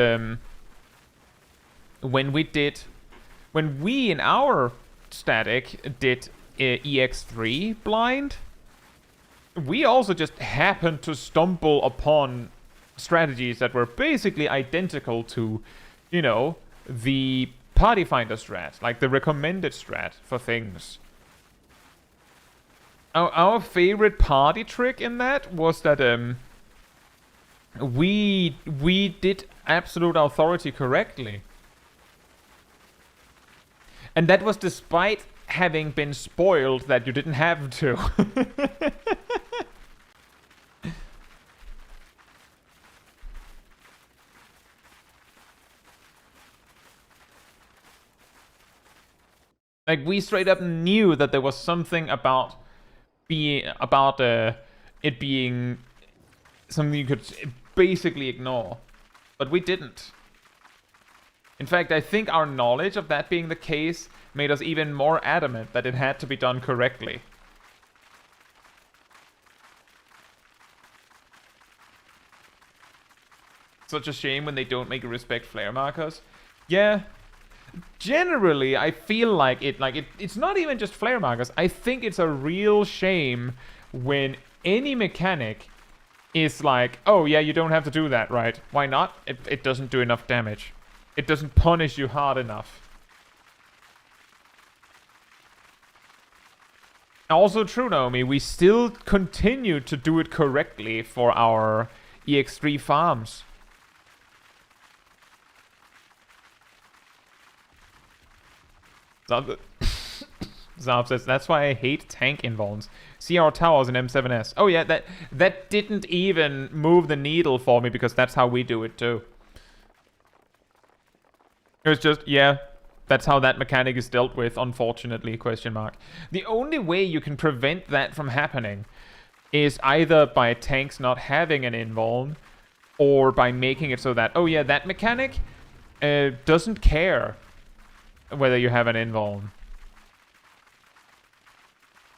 when we in our static did EX3 blind, we also just happened to stumble upon strategies that were basically identical to, you know, the party finder strat, like the recommended strat for things. Our favorite party trick in that was that we did absolute authority correctly. And that was despite having been spoiled that you didn't have to. Like, we straight up knew that there was something about it being something you could basically ignore, but we didn't. In fact, I think our knowledge of that being the case made us even more adamant that it had to be done correctly. Such a shame when they don't make respect flare markers. Yeah. Generally, I feel like it's not even just flare markers. I think it's a real shame when any mechanic is like, oh yeah, you don't have to do that, right? Why not? It doesn't do enough damage. It doesn't punish you hard enough. Also true, Naomi, we still continue to do it correctly for our EX3 farms. Zarb says, that's why I hate tank invulns. See our towers in M7S. Oh yeah, that didn't even move the needle for me because that's how we do it too. It was just, yeah, that's how that mechanic is dealt with, unfortunately, question mark. The only way you can prevent that from happening is either by tanks not having an invuln or by making it so that, oh yeah, that mechanic doesn't care whether you have an invuln.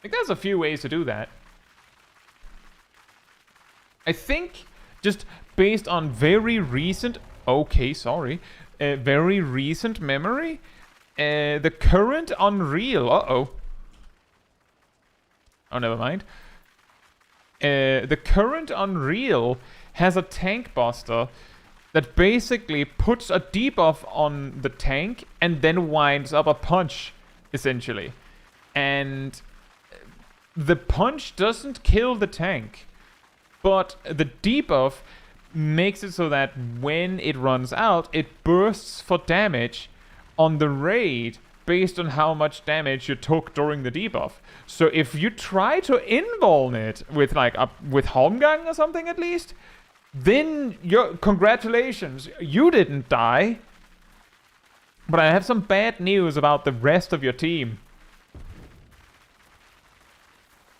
Like, there's a few ways to do that. I think, just based on very recent... Okay, sorry. Very recent memory, the current Unreal... Uh-oh. Oh, never mind. The current Unreal has a tank buster that basically puts a debuff on the tank and then winds up a punch, essentially. And the punch doesn't kill the tank, but the debuff makes it so that when it runs out, it bursts for damage on the raid based on how much damage you took during the debuff. So if you try to invuln it with like with Holmgang or something at least, then congratulations, you didn't die. But I have some bad news about the rest of your team.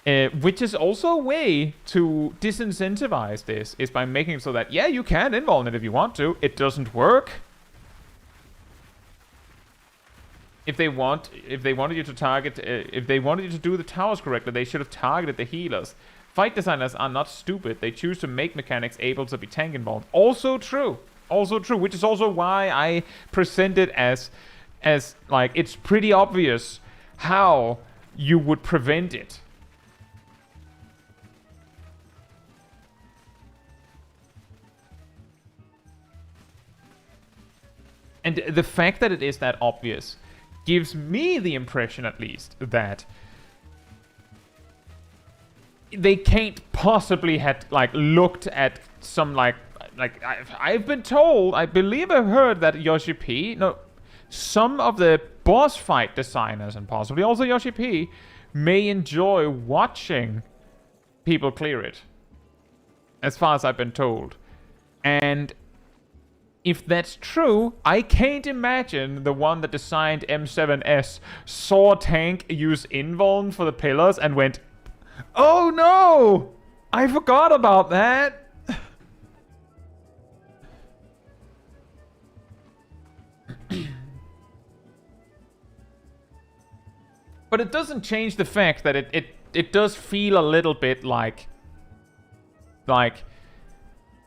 Which is also a way to disincentivize this, is by making it so that, yeah, you can invuln it if you want to. It doesn't work. If they wanted you to target, if they wanted you to do the towers correctly, they should have targeted the healers. Fight designers are not stupid. They choose to make mechanics able to be tank invulned. Also true. Also true, which is also why I present it as like, it's pretty obvious how you would prevent it. And the fact that it is that obvious gives me the impression, at least, that they can't possibly have like looked at some like I've been told, I believe I've heard that Yoshi P, no, some of the boss fight designers and possibly also Yoshi P may enjoy watching people clear it, as far as I've been told. And if that's true, I can't imagine the one that designed M7S saw tank use invuln for the pillars and went, oh no! I forgot about that! But it doesn't change the fact that it does feel a little bit like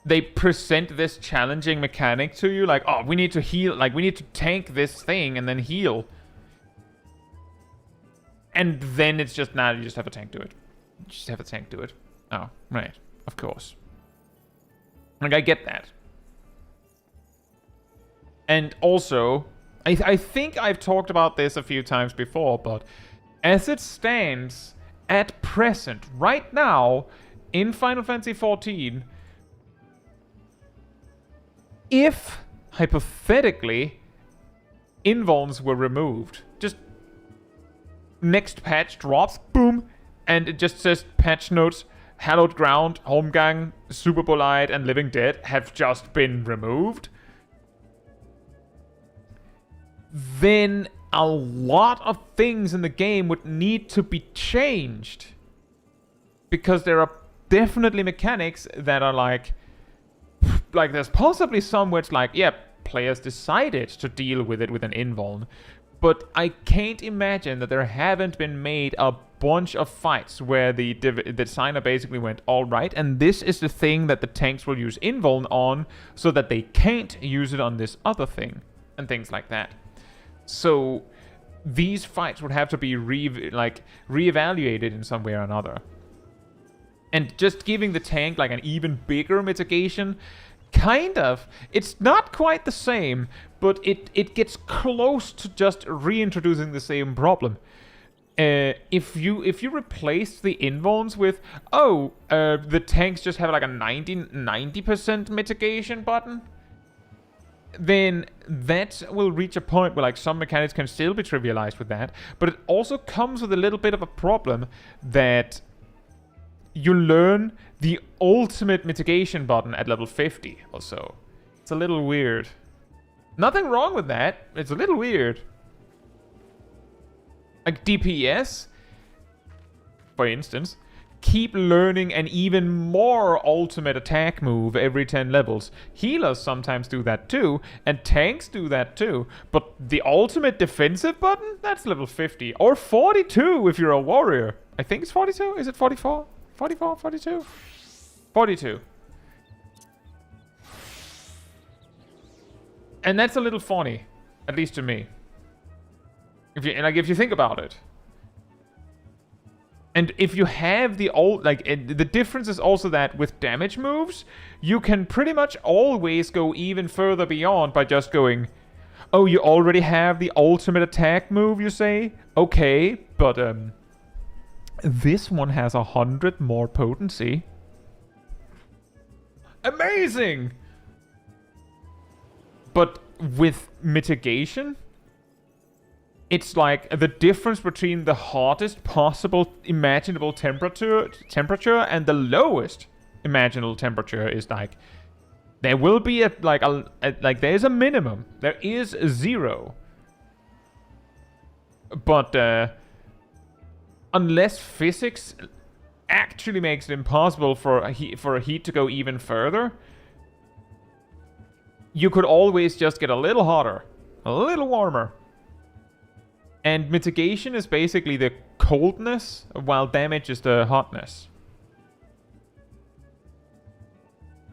they present this challenging mechanic to you, like, oh, we need to heal, like, we need to tank this thing and then heal. And then it's just, nah, you just have a tank do it. You just have a tank do it. Oh, right. Of course. Like, I get that. And also, I think I've talked about this a few times before, but as it stands at present, right now, in Final Fantasy XIV, if, hypothetically, invulns were removed, just next patch drops, boom, and it just says patch notes, Hallowed Ground, Holmgang, Super Bolide, and Living Dead have just been removed, then a lot of things in the game would need to be changed. Because there are definitely mechanics that are like there's possibly some where it's like, yeah, players decided to deal with it with an invuln, but I can't imagine that there haven't been made a bunch of fights where the designer basically went, all right, and this is the thing that the tanks will use invuln on, so that they can't use it on this other thing, and things like that. So these fights would have to be reevaluated in some way or another. And just giving the tank like an even bigger mitigation, kind of, it's not quite the same, but it gets close to just reintroducing the same problem. If you replace the invulns with, the tanks just have like a 90% mitigation button, then that will reach a point where like some mechanics can still be trivialized with that, but it also comes with a little bit of a problem that you learn the ultimate mitigation button at level 50 or so. It's a little weird. Nothing wrong with that. It's a little weird. Like DPS, for instance, keep learning an even more ultimate attack move every 10 levels. Healers sometimes do that too, and tanks do that too. But the ultimate defensive button, that's level 50. Or 42 if you're a warrior. I think it's 42. Is it 44? 44? 42? 42. And that's a little funny, at least to me. If you think about it. And if you have the the difference is also that with damage moves, you can pretty much always go even further beyond by just going, oh, you already have the ultimate attack move, you say? Okay, but This one has 100 more potency. Amazing! But with mitigation, it's like the difference between the hottest possible imaginable temperature and the lowest imaginable temperature is like, there will be there's a minimum. There is 0. But unless physics actually makes it impossible for a heat to go even further, you could always just get a little hotter, a little warmer. And mitigation is basically the coldness, while damage is the hotness.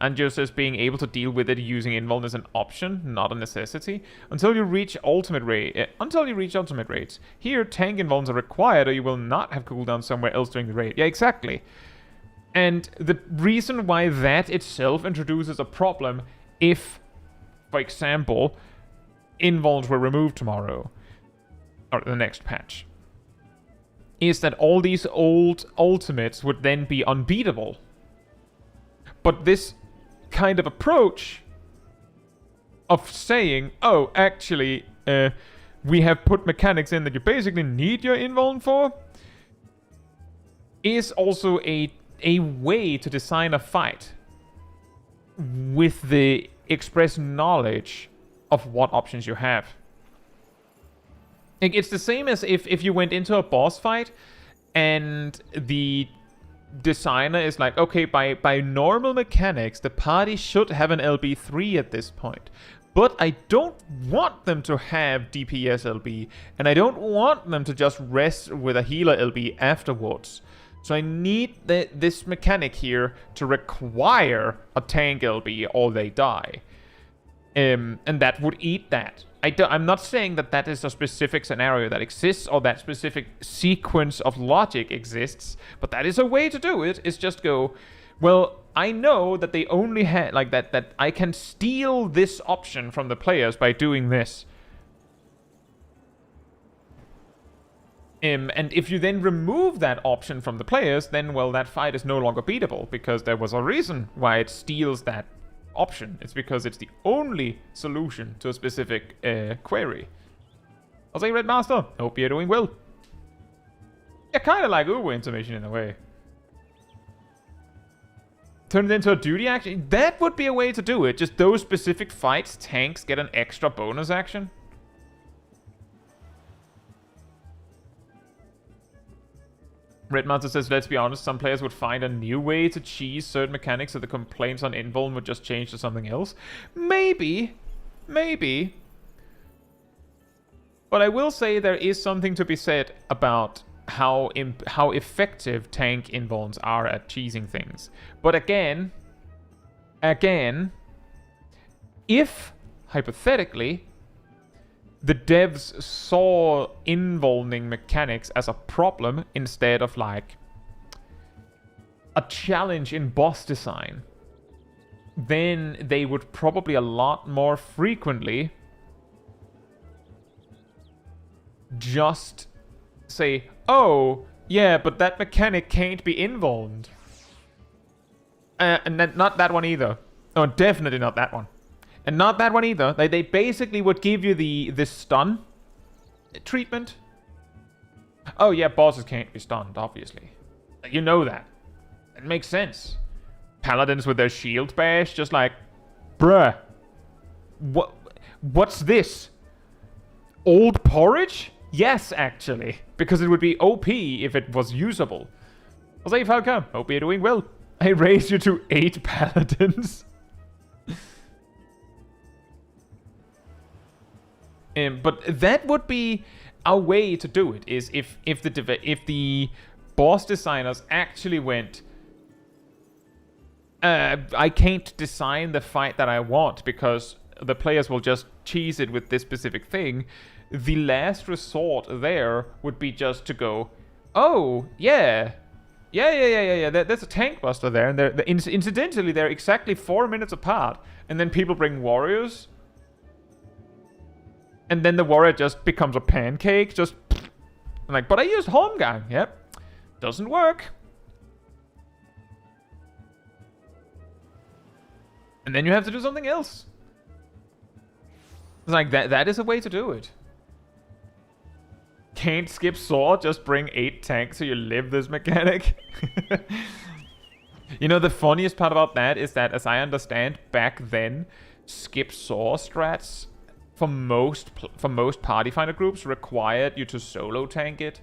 And just as being able to deal with it using invuln is an option, not a necessity. Until you reach ultimate rates. Here, tank invulns are required, or you will not have cooldown somewhere else during the raid. Yeah, exactly. And the reason why that itself introduces a problem, if, for example, invulns were removed tomorrow, or the next patch, is that all these old ultimates would then be unbeatable. But this kind of approach of saying, oh, actually, we have put mechanics in that you basically need your invuln for, is also a way to design a fight with the express knowledge of what options you have. It's the same as if you went into a boss fight and the designer is like, okay, by normal mechanics, the party should have an LB3 at this point. But I don't want them to have DPS LB, and I don't want them to just rest with a healer LB afterwards. So I need this mechanic here to require a tank LB or they die. And that would eat that. I'm not saying that is a specific scenario that exists or that specific sequence of logic exists, but that is a way to do it, is just go, well, I know that they only had, like, that I can steal this option from the players by doing this. And if you then remove that option from the players, then, well, that fight is no longer beatable, because there was a reason why it steals that option. It's because it's the only solution to a specific query. I'll say, Red Master, hope you're doing well. Yeah, kind of like Uber intermission in a way. Turn it into a duty action? That would be a way to do it. Just those specific fights, tanks get an extra bonus action. Red Master says, let's be honest, some players would find a new way to cheese certain mechanics so the complaints on invuln would just change to something else. Maybe. Maybe. But I will say there is something to be said about how effective tank invulns are at cheesing things. But again, if, hypothetically, the devs saw invulning mechanics as a problem instead of like a challenge in boss design, then they would probably a lot more frequently just say, oh, yeah, but that mechanic can't be invulned. And not that one either. Oh, definitely not that one. And not that one either. They basically would give you the stun treatment. Oh yeah, bosses can't be stunned, obviously. You know that. It makes sense. Paladins with their shield bash, just like, bruh. What's this? Old porridge? Yes, actually. Because it would be OP if it was usable. I'll say, Falcon, hope you're doing well. I raised you to 8 paladins. But that would be a way to do it, is if the boss designers actually went, I can't design the fight that I want because the players will just cheese it with this specific thing. The last resort there would be just to go, oh, yeah. There's a tank buster there, and incidentally, they're exactly 4 minutes apart. And then people bring warriors. And then the warrior just becomes a pancake, just like, but I used home gang, yep. Doesn't work. And then you have to do something else. It's like, that is a way to do it. Can't skip Saw, just bring 8 tanks so you live this mechanic. You know, the funniest part about that is that, as I understand, back then, skip Saw strats for most party finder groups required you to solo tank it.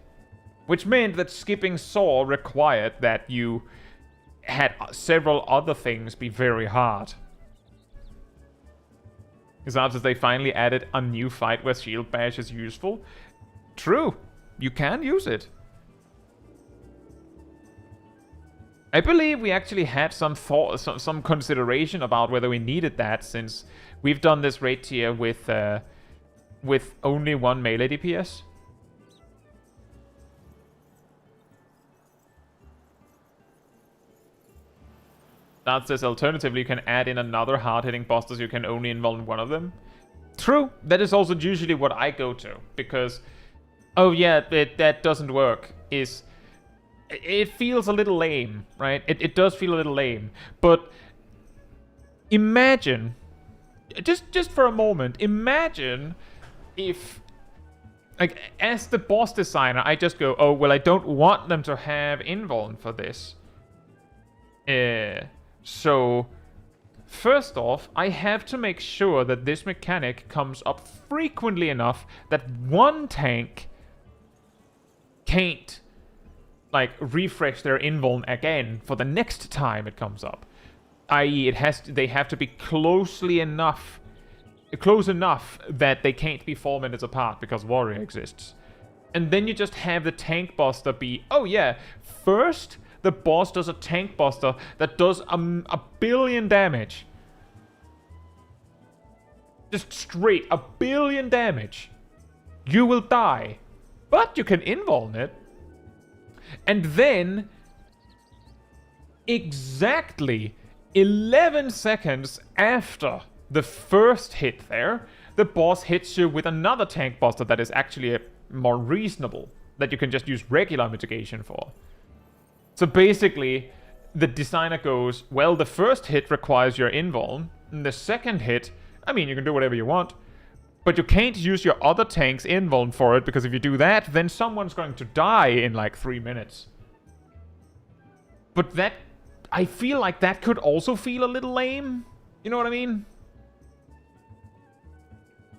Which meant that skipping Saw required that you had several other things be very hard. Because after they finally added a new fight where Shield Bash is useful. True, you can use it. I believe we actually had some thought, some consideration about whether we needed that, since we've done this raid tier with only one melee DPS. That says alternatively you can add in another hard-hitting boss so you can only involve one of them. True, that is also usually what I go to, because, oh yeah, that doesn't work, it feels a little lame, right? It does feel a little lame, but imagine, just for a moment, imagine if, like, as the boss designer, I just go, oh, well, I don't want them to have invuln for this. So, first off, I have to make sure that this mechanic comes up frequently enough that one tank can't, like, refresh their invuln again for the next time it comes up. I.e., they have to be close enough that they can't be 4 minutes apart because Warrior exists. And then you just have the tank buster be, oh yeah, first the boss does a tank buster that does a billion damage. Just straight, 1 billion damage. You will die. But you can invuln it. And then, exactly 11 seconds after the first hit there, the boss hits you with another tank buster that is actually more reasonable, that you can just use regular mitigation for. So basically, the designer goes, well, the first hit requires your invuln, and the second hit, I mean, you can do whatever you want, but you can't use your other tank's invuln for it, because if you do that, then someone's going to die in like 3 minutes. But that, I feel like that could also feel a little lame. You know what I mean?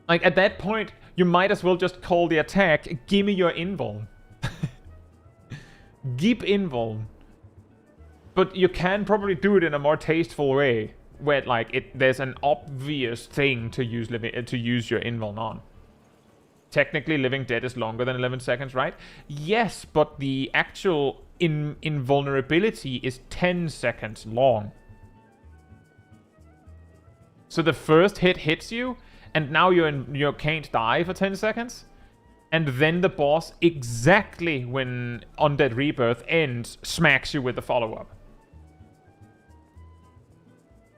Like, at that point, you might as well just call the attack, give me your invuln. Gib invuln. But you can probably do it in a more tasteful way, where like there's an obvious thing to use your invuln on. Technically, Living Dead is longer than 11 seconds, right? Yes, but the actual invulnerability is 10 seconds long. So the first hit hits you, and now you can't die for 10 seconds. And then the boss, exactly when Undead Rebirth ends, smacks you with the follow-up.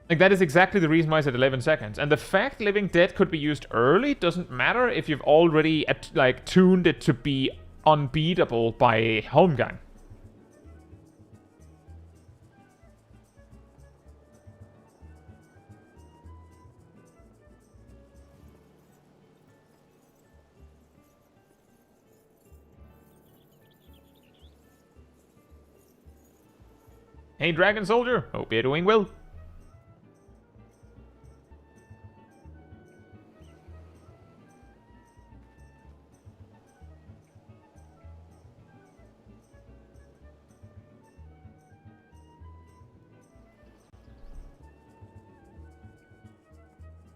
Like, that is exactly the reason why it's at 11 seconds. And the fact Living Dead could be used early doesn't matter if you've already, tuned it to be unbeatable by Holmgang. Hey, Dragon Soldier. Hope you're doing well.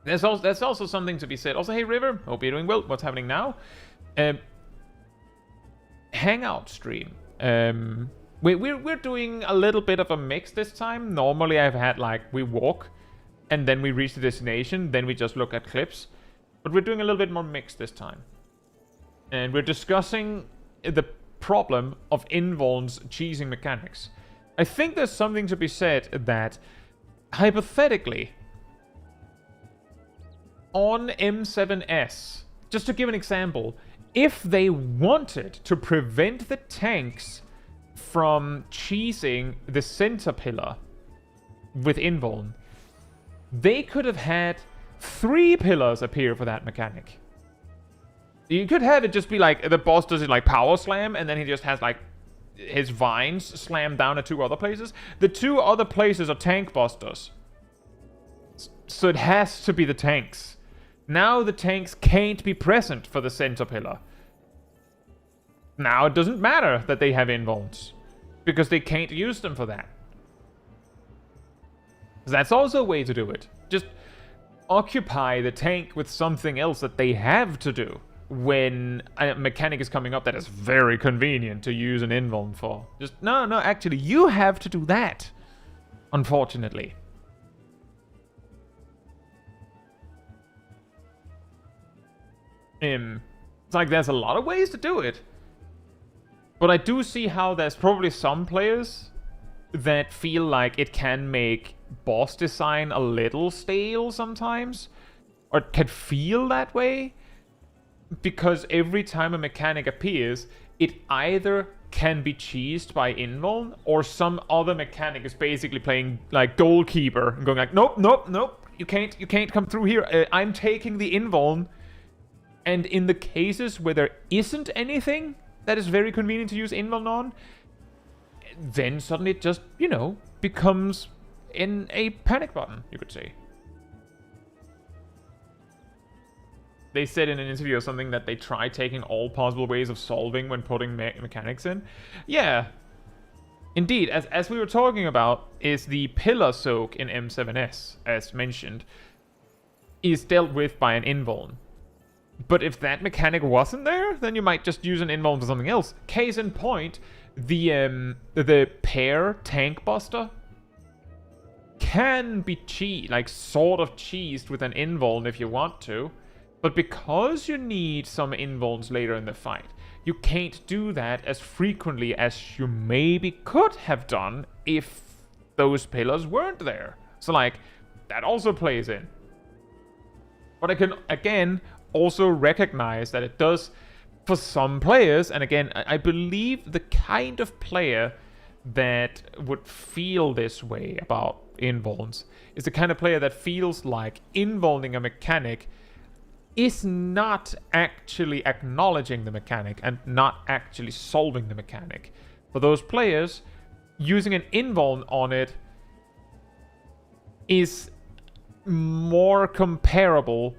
That's also something to be said. Also, hey, River. Hope you're doing well. What's happening now? Hangout stream. We're doing a little bit of a mix this time. Normally I've had we walk and then we reach the destination, then we just look at clips. But we're doing a little bit more mix this time. And we're discussing the problem of invuln's cheesing mechanics. I think there's something to be said that, hypothetically, on M7S, just to give an example, if they wanted to prevent the tanks from cheesing the center pillar with invuln, they could have had 3 pillars appear for that mechanic. You could have it just be like the boss does it like power slam, and then he just has like his vines slam down at 2 other places. The 2 other places are tank busters, so it has to be the tanks. Now the tanks can't be present for the center pillar. Now it doesn't matter that they have invulns, because they can't use them for that. That's also a way to do it. Just occupy the tank with something else that they have to do when a mechanic is coming up that is very convenient to use an invuln for. Just, no, actually, you have to do that, unfortunately. It's like there's a lot of ways to do it. But I do see how there's probably some players that feel like it can make boss design a little stale sometimes, or can feel that way, because every time a mechanic appears, it either can be cheesed by invuln, or some other mechanic is basically playing like goalkeeper and going like, nope, you can't come through here. I'm taking the invuln. And in the cases where there isn't anything that is very convenient to use invuln on, then suddenly it just, you know, becomes in a panic button, you could say. They said in an interview or something that they tried taking all possible ways of solving when putting mechanics in. Yeah, indeed, as we were talking about, is the pillar soak in M7S, as mentioned, is dealt with by an invuln. But if that mechanic wasn't there, then you might just use an invuln for something else. Case in point, the pair tank buster can be sort of cheesed with an invuln if you want to, but because you need some invulns later in the fight, you can't do that as frequently as you maybe could have done if those pillars weren't there. So like, that also plays in. But I can, again, also recognize that it does for some players, and again, I believe the kind of player that would feel this way about invulns is the kind of player that feels like invulning a mechanic is not actually acknowledging the mechanic and not actually solving the mechanic. For those players, using an invuln on it is more comparable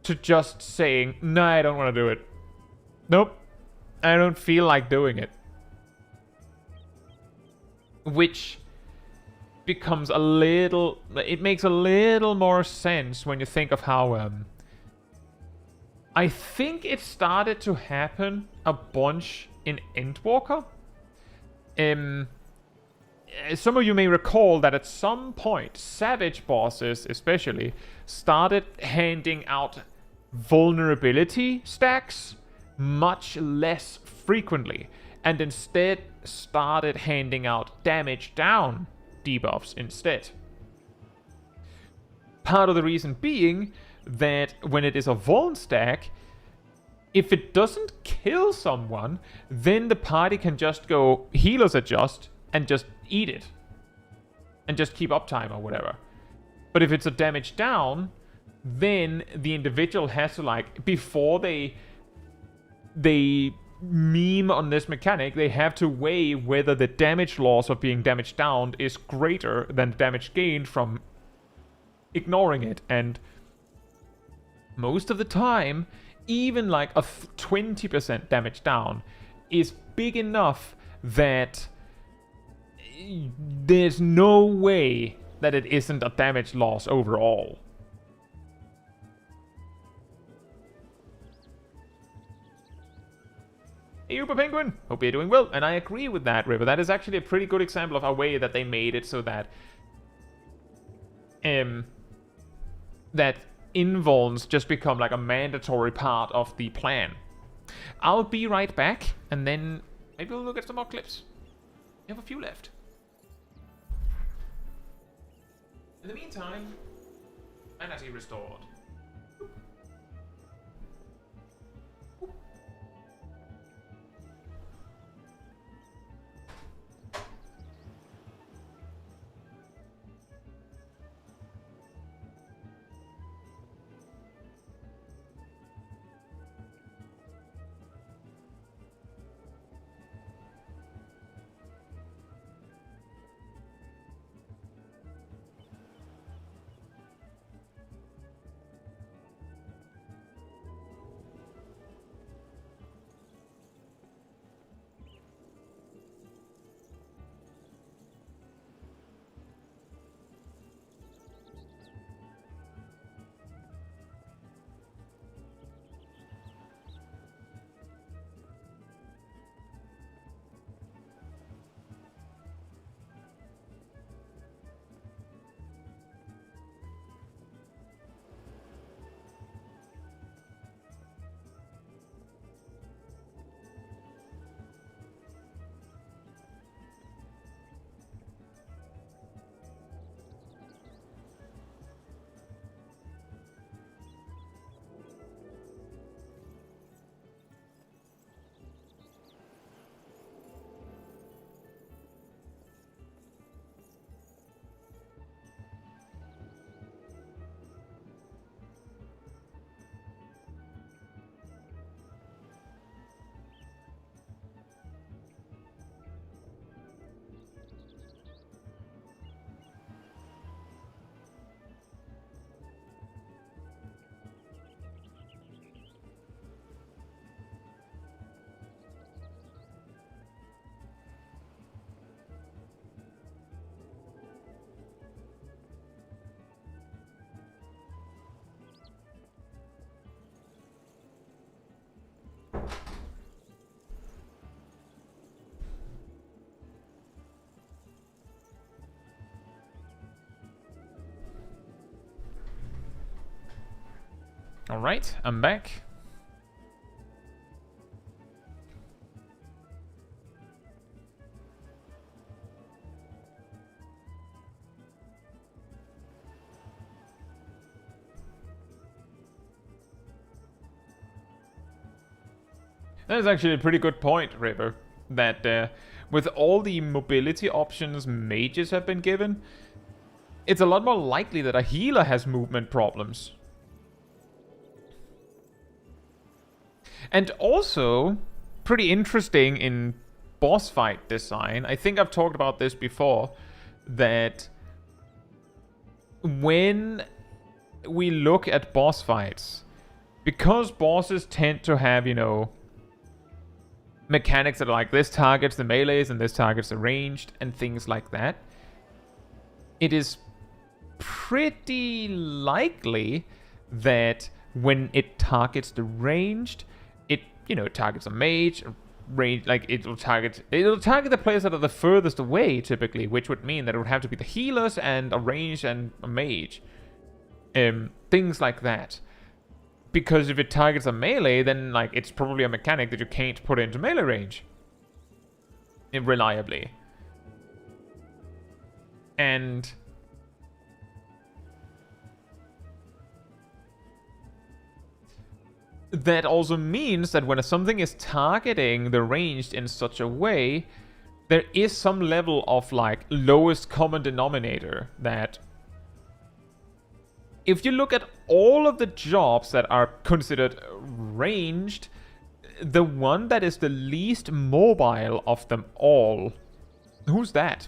to just saying, no, I don't want to do it. Nope, I don't feel like doing it. Which becomes a little... It makes a little more sense when you think of how... I think it started to happen a bunch in Endwalker. Some of you may recall that at some point, Savage bosses especially started handing out vulnerability stacks much less frequently, and instead started handing out damage down debuffs instead. Part of the reason being that when it is a vuln stack, if it doesn't kill someone, then the party can just go healers adjust and just eat it. And just keep uptime or whatever. But if it's a damage down, then the individual has to, like, before they meme on this mechanic, they have to weigh whether the damage loss of being damaged down is greater than the damage gained from ignoring it. And most of the time, even like a 20% damage down is big enough that there's no way that it isn't a damage loss overall. Hey, Uber Penguin! Hope you're doing well. And I agree with that, River. That is actually a pretty good example of a way that they made it so that that invulns just become like a mandatory part of the plan. I'll be right back, and then maybe we'll look at some more clips. We have a few left. In the meantime, Sanity restored. Alright, I'm back. That is actually a pretty good point, River. That with all the mobility options mages have been given, it's a lot more likely that a healer has movement problems. And also, pretty interesting in boss fight design, I think I've talked about this before, that when we look at boss fights, because bosses tend to have, you know, mechanics that are like this targets the melees and this targets the ranged and things like that, it is pretty likely that when it targets the ranged, it, you know, targets a mage, range, like it'll target the players that are the furthest away typically, which would mean that it would have to be the healers and a ranged and a mage, things like that. Because if it targets a melee, then like it's probably a mechanic that you can't put into melee range reliably. And that also means that when something is targeting the ranged in such a way, there is some level of like lowest common denominator that if you look at all of the jobs that are considered ranged, the one that is the least mobile of them all, who's that?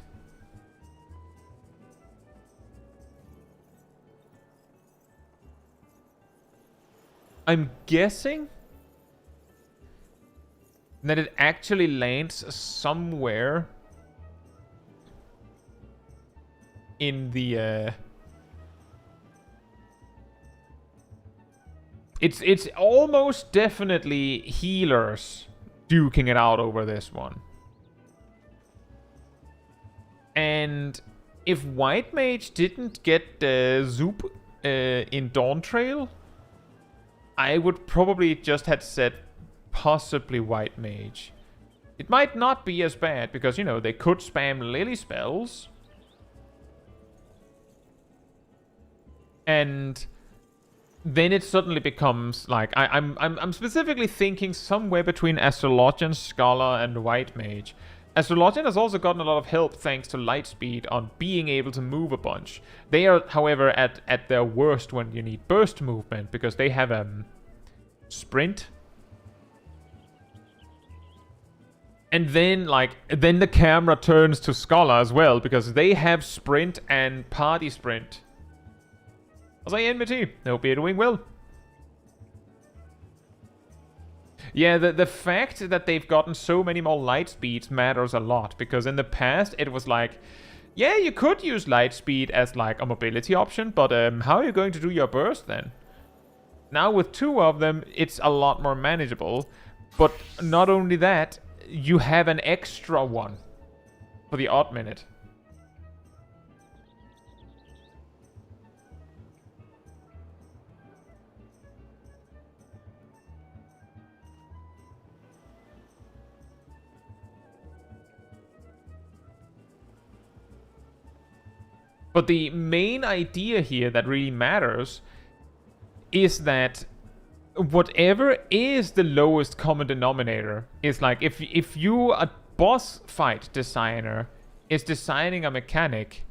I'm guessing that it actually lands somewhere in the It's almost definitely healers duking it out over this one. And if White Mage didn't get Zoop in Dawntrail, I would probably just had said possibly White Mage. It might not be as bad because, you know, they could spam Lily spells. And then it suddenly becomes like I'm specifically thinking somewhere between Astrologian, Scholar, and White Mage. Astrologian has also gotten a lot of help thanks to Lightspeed on being able to move a bunch. They are, however, at their worst when you need burst movement because they have sprint. And then then the camera turns to Scholar as well because they have sprint and party sprint. As I enmity, I hope you're doing well. Yeah, the fact that they've gotten so many more light speeds matters a lot, because in the past it was like, yeah, you could use light speed as like a mobility option, but how are you going to do your burst then? Now with two of them, it's a lot more manageable, but not only that, you have an extra one for the odd minute. But the main idea here that really matters is that whatever is the lowest common denominator is like if you, a boss fight designer, is designing a mechanic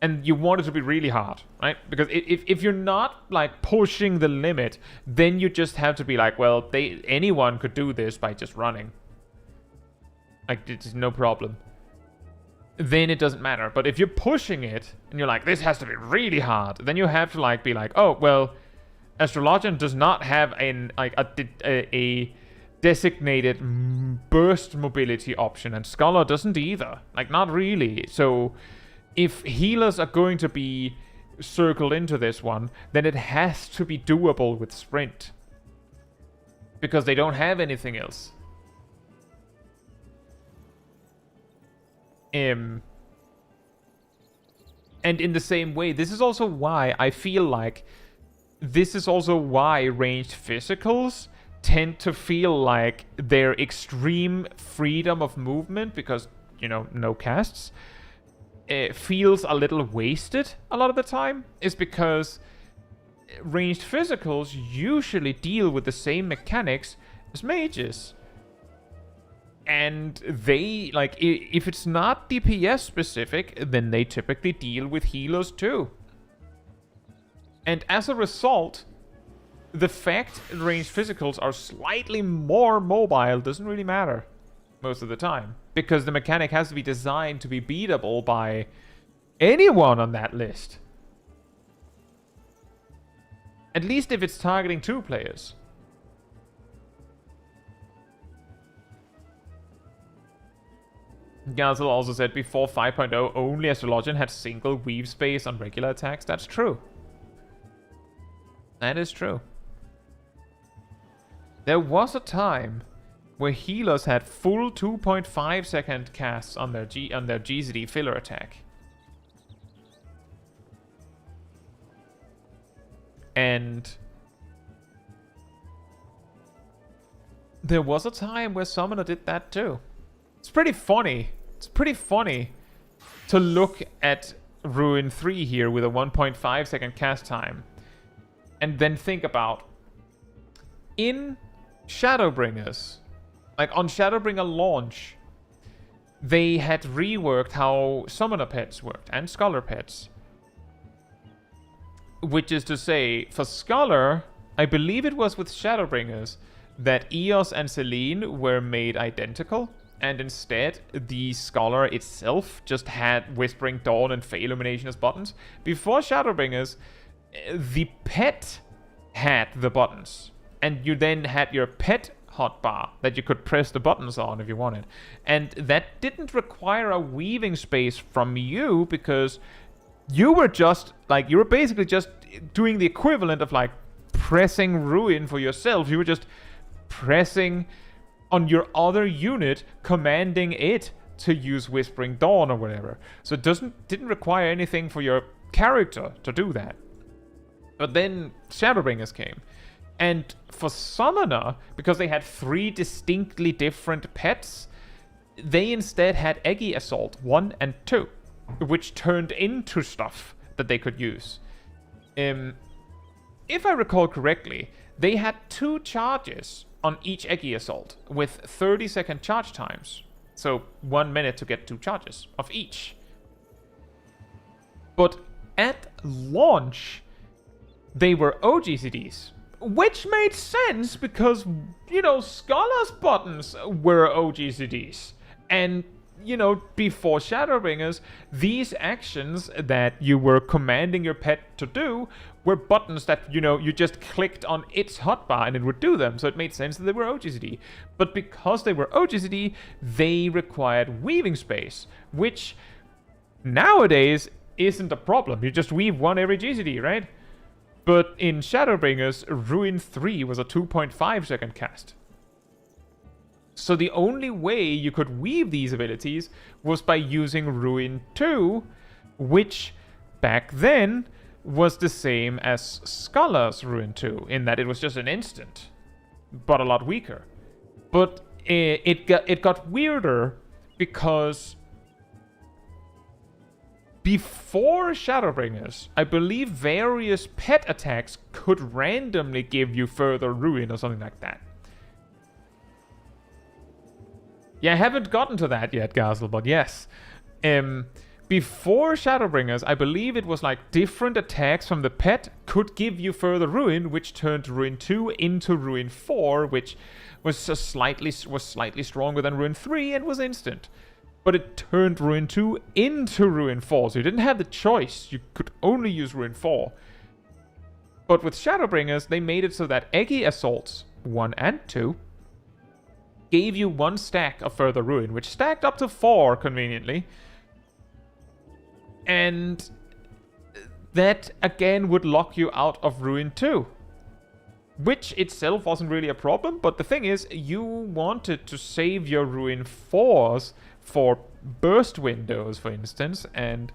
and you want it to be really hard, right? Because if you're not like pushing the limit, then you just have to be like, well, anyone could do this by just running. Like, it's no problem. Then it doesn't matter. But if you're pushing it and you're like, this has to be really hard, then you have to like be like, oh well, Astrologian does not have a designated burst mobility option, and Scholar doesn't either. Like, not really. So if healers are going to be circled into this one, then it has to be doable with sprint, because they don't have anything else. And in the same way, this is also why I feel like this is also why ranged physicals tend to feel like their extreme freedom of movement, because, no casts, it feels a little wasted a lot of the time, is because ranged physicals usually deal with the same mechanics as mages. And they, if it's not DPS specific, then they typically deal with healers too. And as a result, the fact ranged physicals are slightly more mobile doesn't really matter most of the time, because the mechanic has to be designed to be beatable by anyone on that list. At least if it's targeting 2 players. Gazel also said before 5.0 only Astrologian had single weave space on regular attacks. That's true. That is true. There was a time where healers had full 2.5 second casts on their GZD filler attack. And there was a time where Summoner did that too. It's pretty funny. It's pretty funny to look at Ruin 3 here with a 1.5 second cast time and then think about, in Shadowbringers, like on Shadowbringer launch, they had reworked how Summoner pets worked and Scholar pets. Which is to say, for Scholar, I believe it was with Shadowbringers that Eos and Selene were made identical, and instead the Scholar itself just had Whispering Dawn and Fey Illumination as buttons. Before Shadowbringers, the pet had the buttons, and you then had your pet hotbar that you could press the buttons on if you wanted. And that didn't require a weaving space from you, because you were just, you were basically just doing the equivalent of, pressing Ruin for yourself. You were just pressing on your other unit, commanding it to use Whispering Dawn or whatever. So it didn't require anything for your character to do that. But then Shadowbringers came. And for Summoner, because they had 3 distinctly different pets, they instead had Eggy Assault 1 and 2. Which turned into stuff that they could use. If I recall correctly, they had 2 charges on each Eggy Assault with 30-second charge times. So 1 minute to get 2 charges of each. But at launch, they were OGCDs. Which made sense because, Scholar's buttons were OGCDs. And before Shadowbringers, these actions that you were commanding your pet to do were buttons that, you just clicked on its hotbar and it would do them. So it made sense that they were OGCD. But because they were OGCD, they required weaving space, which nowadays isn't a problem. You just weave 1 every GCD, right? But in Shadowbringers, Ruin 3 was a 2.5 second cast. So the only way you could weave these abilities was by using Ruin 2, which back then was the same as Scholar's Ruin 2, in that it was just an instant, but a lot weaker. But it got weirder because before Shadowbringers, I believe various pet attacks could randomly give you further Ruin or something like that. Yeah, I haven't gotten to that yet, Gazel, but yes. Before Shadowbringers, I believe it was different attacks from the pet could give you further Ruin, which turned Ruin 2 into Ruin 4, which was slightly stronger than Ruin 3 and was instant. But it turned Ruin 2 into Ruin 4, so you didn't have the choice. You could only use Ruin 4. But with Shadowbringers, they made it so that Eggy Assaults 1 and 2 gave you 1 stack of further Ruin, which stacked up to 4 conveniently. And that again would lock you out of Ruin 2. Which itself wasn't really a problem, but the thing is, you wanted to save your Ruin 4s for burst windows, for instance, and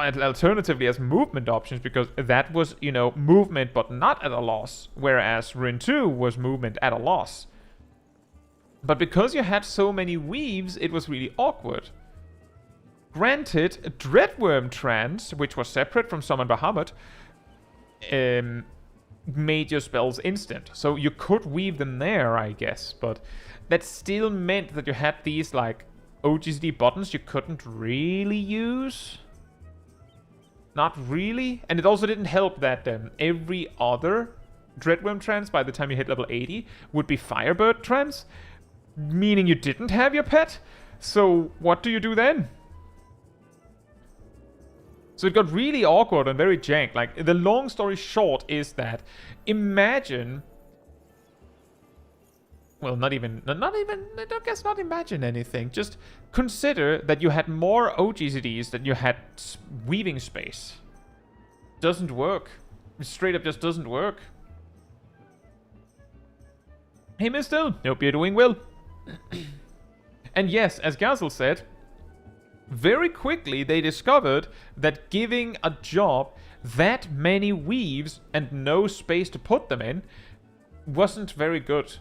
alternatively as movement options, because that was, you know, movement but not at a loss, whereas Rune 2 was movement at a loss. But because you had so many weaves, it was really awkward. Granted, Dreadworm Trance, which was separate from Summon Bahamut, made your spells instant. So you could weave them there, I guess, but that still meant that you had these, like, OGCD buttons you couldn't really use. Not really. And it also didn't help that every other Dreadworm Trance by the time you hit level 80 would be Firebird Trance, meaning you didn't have your pet. So what do you do then? So it got really awkward and very jank. Like, the long story short is that imagine... Well, not even, I guess not imagine anything. Just consider that you had more OGCDs than you had weaving space. Doesn't work. It straight up just doesn't work. Hey, Mister, hope you're doing well. And yes, as Gazel said, very quickly they discovered that giving a job that many weaves and no space to put them in wasn't very good.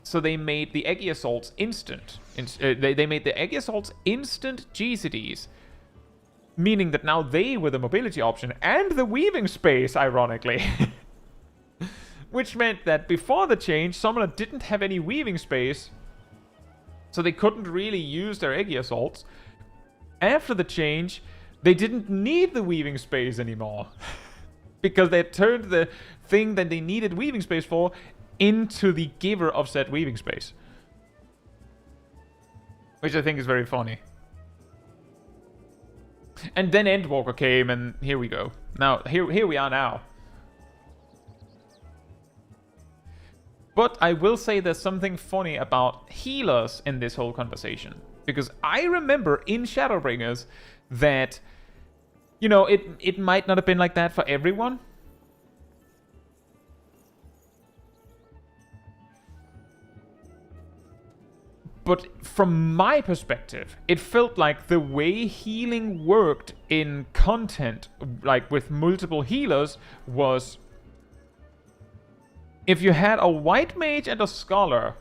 So they made the Eggy Assaults instant. They made the Eggy Assaults instant GCDs. Meaning that now they were the mobility option and the weaving space, ironically. Which meant that before the change, Summoner didn't have any weaving space. So they couldn't really use their Eggy Assaults. After the change, they didn't need the weaving space anymore. Because they turned the thing that they needed weaving space for into the giver of said weaving space. Which I think is very funny. And then Endwalker came, and here we go. Now, here we are now. But I will say there's something funny about healers in this whole conversation. Because I remember in Shadowbringers that, you know, it might not have been like that for everyone. But from my perspective, it felt like the way healing worked in content, like with multiple healers, was if you had a white mage and a scholar,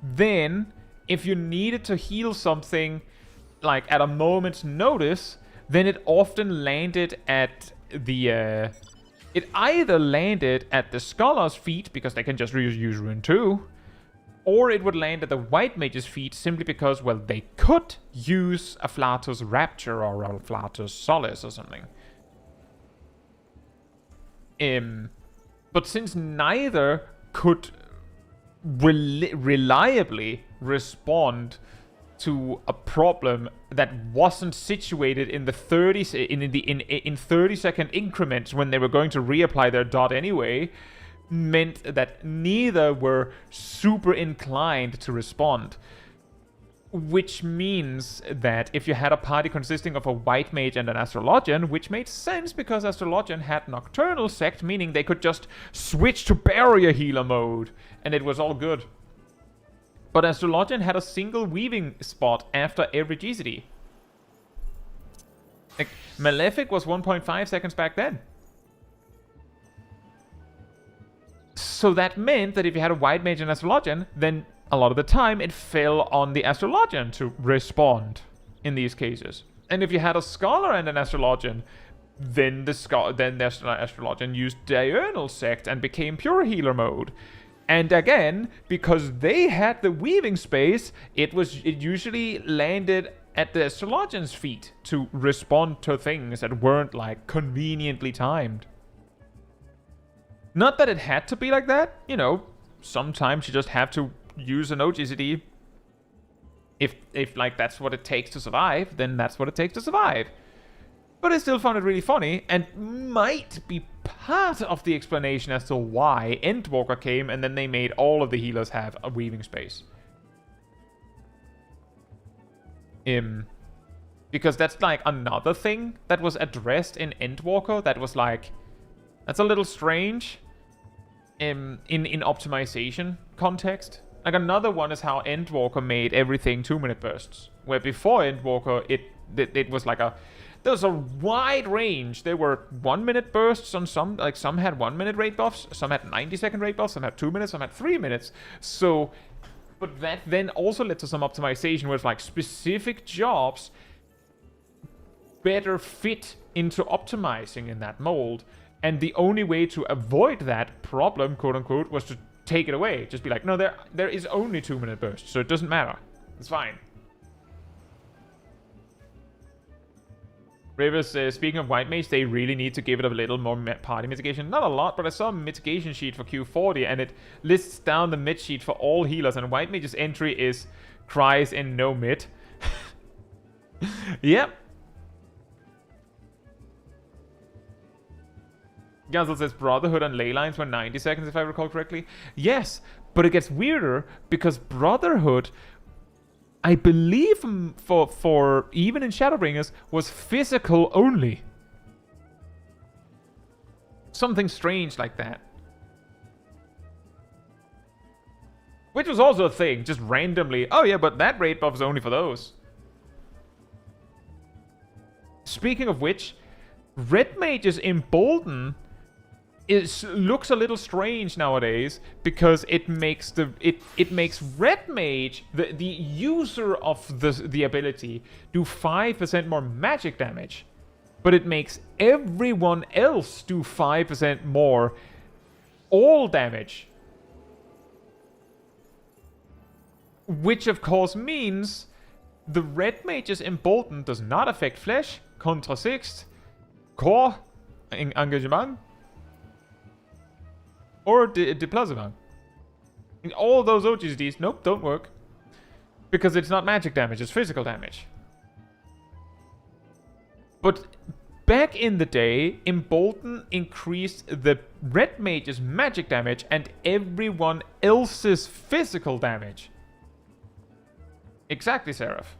then if you needed to heal something like at a moment's notice, then it often landed at the it either landed at the scholar's feet because they can just use Rune 2, or it would land at the white mage's feet simply because, well, they could use a Afflatus Rapture or a Afflatus Solace or something. But since neither could reliably respond to a problem that wasn't situated in the 30-second increments when they were going to reapply their dot anyway, meant that neither were super inclined to respond. Which means that if you had a party consisting of a white mage and an astrologian, which made sense because astrologian had nocturnal sect, meaning they could just switch to barrier healer mode, and it was all good. But astrologian had a single weaving spot after every GCD. Like, Malefic was 1.5 seconds back then. So that meant that if you had a white mage and astrologian, then a lot of the time it fell on the astrologian to respond in these cases. And if you had a scholar and an astrologian, then the astrologian used diurnal sect and became pure healer mode. And again, because they had the weaving space, it usually landed at the astrologian's feet to respond to things that weren't like conveniently timed. Not that it had to be like that, you know, sometimes you just have to use an OGCD. If like that's what it takes to survive, then that's what it takes to survive. But I still found it really funny, and might be part of the explanation as to why Endwalker came and then they made all of the healers have a weaving space. Because that's like another thing that was addressed in Endwalker that was like, that's a little strange in optimization context. Like another one is how Endwalker made everything 2-minute bursts, where before Endwalker it was like There's a wide range. There were 1 minute bursts on some, like some had 1 minute rate buffs, some had 90-second rate buffs, some had 2 minutes, some had 3 minutes. So, but that then also led to some optimization where it's like specific jobs better fit into optimizing in that mold. And the only way to avoid that problem, quote unquote, was to take it away. Just be like, no, there is only 2 minute bursts, so it doesn't matter. It's fine. Rivers says, speaking of White Mage, they really need to give it a little more party mitigation. Not a lot, but I saw a mitigation sheet for Q40, and it lists down the mid sheet for all healers, and White Mage's entry is cries in no mid. Yep. Gazel says Brotherhood and ley lines were 90 seconds, if I recall correctly. Yes, but it gets weirder, because Brotherhood, I believe for even in Shadowbringers, was physical only. Something strange like that. Which was also a thing, just randomly. Oh yeah, but that rate buff is only for those. Speaking of which, Red Mage's Embolden looks a little strange nowadays because it makes it makes Red Mage, the user of the ability, do 5% more magic damage, but it makes everyone else do 5% more all damage, which of course means the Red Mage's Embolden does not affect Flesh, Contra 6, Core, Engagement, or Déplacement. All those OGSDs, nope, don't work. Because it's not magic damage, it's physical damage. But back in the day, Embolden increased the Red Mage's magic damage and everyone else's physical damage. Exactly, Seraph.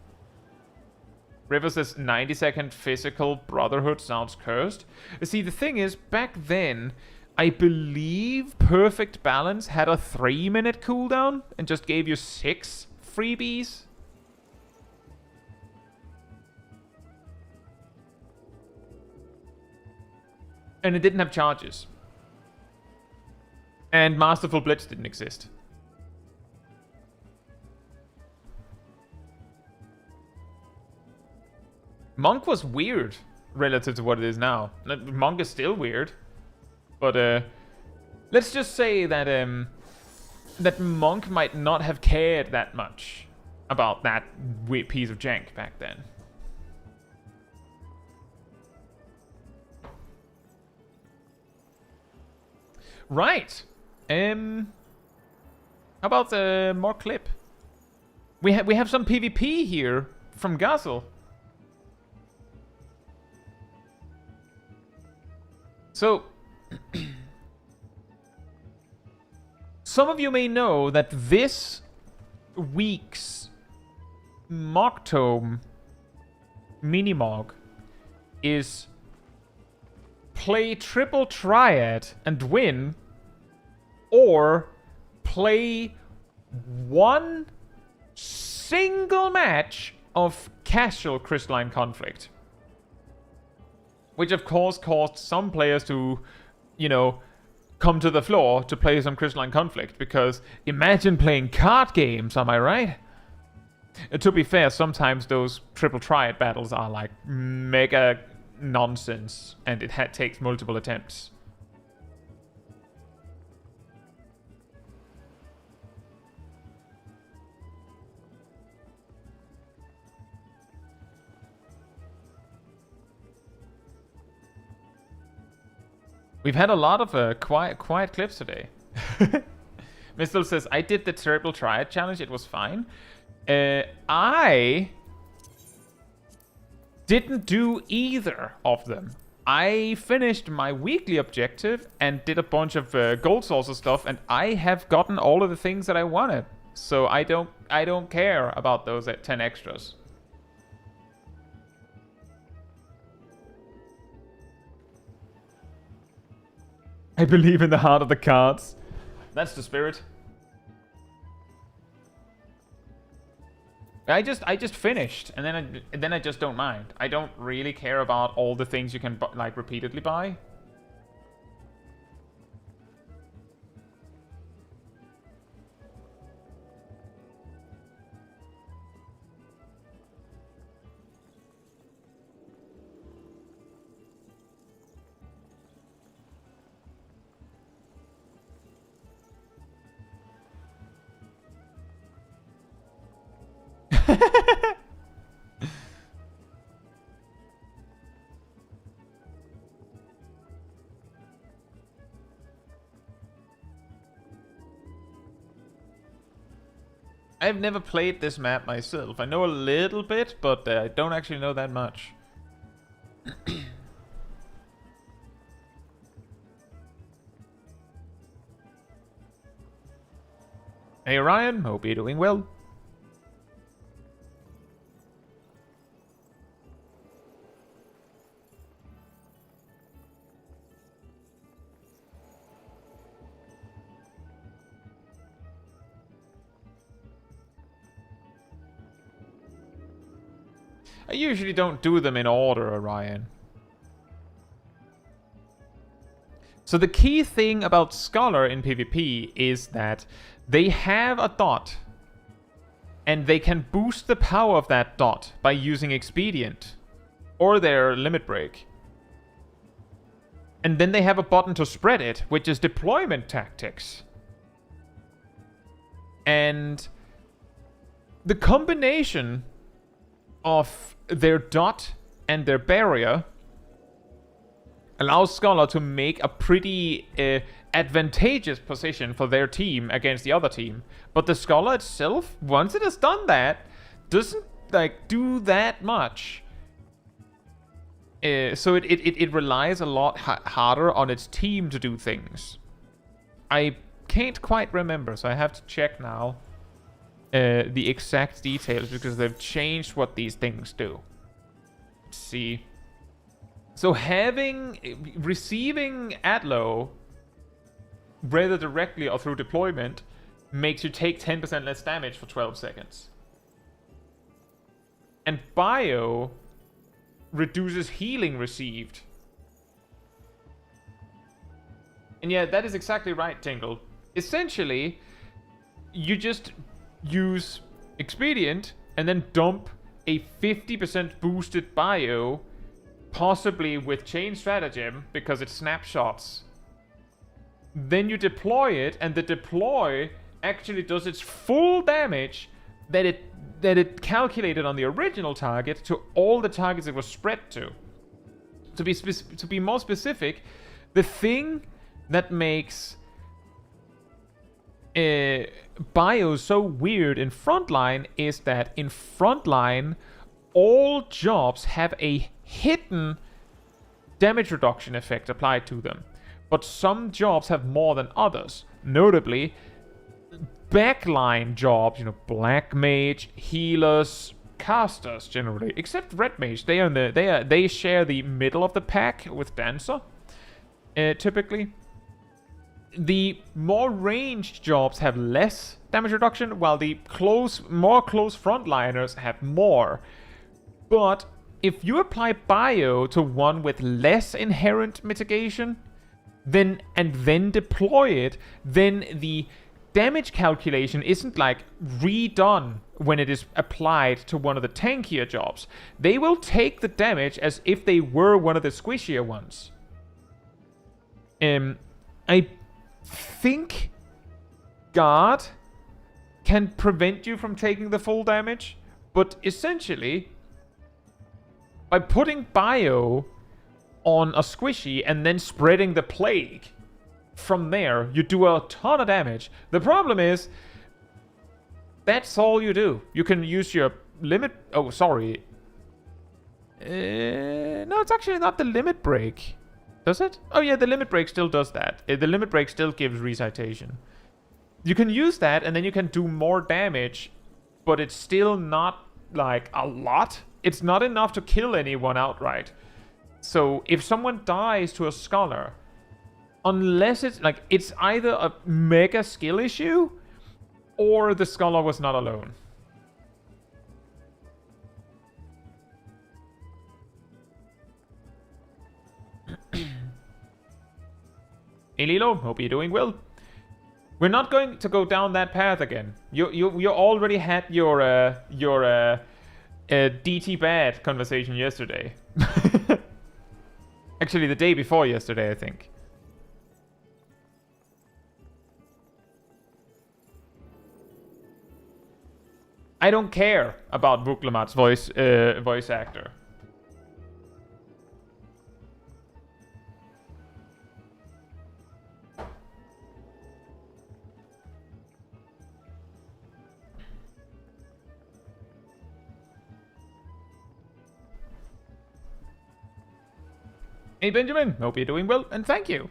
River says 90-second physical Brotherhood sounds cursed. See, the thing is, back then, I believe Perfect Balance had a 3-minute cooldown and just gave you 6 freebies. And it didn't have charges. And Masterful Blitz didn't exist. Monk was weird relative to what it is now. Monk is still weird. But let's just say that that Monk might not have cared that much about that weird piece of jank back then. Right. How about more clip? We have some PvP here from Gazel. So, some of you may know that this week's Moctome mini-mog is play triple triad and win, or play one single match of casual Crystalline Conflict. Which of course caused some players to, you know, come to the floor to play some Crystalline Conflict. Because imagine playing card games, am I right? To be fair, sometimes those triple triad battles are like mega nonsense. And it takes multiple attempts. We've had a lot of quiet clips today. Mistel says, I did the triple triad challenge. It was fine. I didn't do either of them. I finished my weekly objective and did a bunch of gold saucer stuff, and I have gotten all of the things that I wanted. So I don't care about those 10 extras. I believe in the heart of the cards. That's the spirit. I just finished, and then I just don't mind. I don't really care about all the things you can like repeatedly buy. I've never played this map myself. I know a little bit, but I don't actually know that much. Hey Ryan, hope you're doing well. I usually don't do them in order, Orion. So the key thing about Scholar in PvP is that they have a dot. And they can boost the power of that dot by using Expedient. Or their Limit Break. And then they have a button to spread it, which is Deployment Tactics. And the combination of their dot and their barrier allows Scholar to make a pretty advantageous position for their team against the other team. But the Scholar itself, once it has done that, doesn't like do that much. So it relies a lot harder on its team to do things. I can't quite remember, so I have to check now the exact details because they've changed what these things do. Let's see. So receiving Adlo, whether directly or through deployment, makes you take 10% less damage for 12 seconds. And Bio reduces healing received. And yeah, that is exactly right, Tingle. Essentially, you just use Expedient and then dump a 50% boosted Bio, possibly with Chain Stratagem, because it snapshots. Then you deploy it, and the deploy actually does its full damage that it calculated on the original target to all the targets it was spread to. To be more specific, the thing that makes Bio so weird in Frontline is that in Frontline, all jobs have a hidden damage reduction effect applied to them. But some jobs have more than others. Notably, backline jobs, Black Mage, healers, casters generally, except Red Mage. They share the middle of the pack with Dancer, typically. The more ranged jobs have less damage reduction, while the more close frontliners have more. But if you apply Bio to one with less inherent mitigation, and then deploy it, then the damage calculation isn't like redone when it is applied to one of the tankier jobs. They will take the damage as if they were one of the squishier ones. I think Guard can prevent you from taking the full damage, but essentially, by putting Bio on a squishy and then spreading the plague, from there, you do a ton of damage. The problem is, that's all you do. You can use your limit... Oh, sorry. No, it's actually not the limit break. Does it? Oh yeah, the limit break still does that. The limit break still gives recitation. You can use that, and then you can do more damage, but it's still not, like, a lot. It's not enough to kill anyone outright. So, if someone dies to a Scholar, unless it's either a mega skill issue, or the Scholar was not alone. Hey Lilo, hope you're doing well. We're not going to go down that path again. You already had your DT bad conversation yesterday. Actually, the day before yesterday, I think. I don't care about Vuklamat's voice actor. Hey Benjamin, hope you're doing well, and thank you.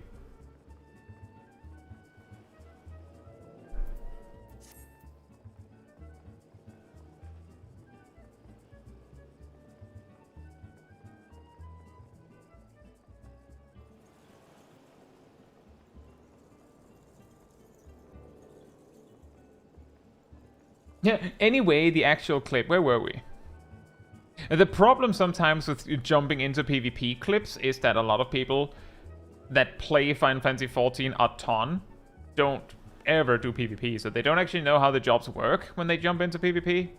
Yeah, anyway, the actual clip, where were we? The problem sometimes with jumping into PvP clips is that a lot of people that play Final Fantasy XIV a ton don't ever do PvP, so they don't actually know how the jobs work when they jump into PvP.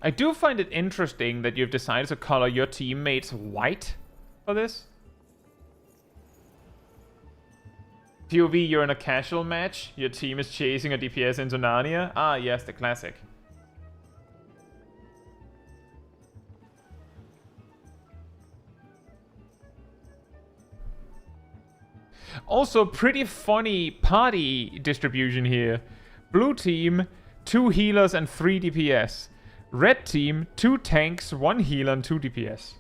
I do find it interesting that you've decided to color your teammates white for this. POV, you're in a casual match. Your team is chasing a DPS into Narnia. Ah, yes, the classic. Also, pretty funny party distribution here. Blue team, 2 healers and 3 DPS. Red team, 2 tanks, 1 healer and 2 DPS.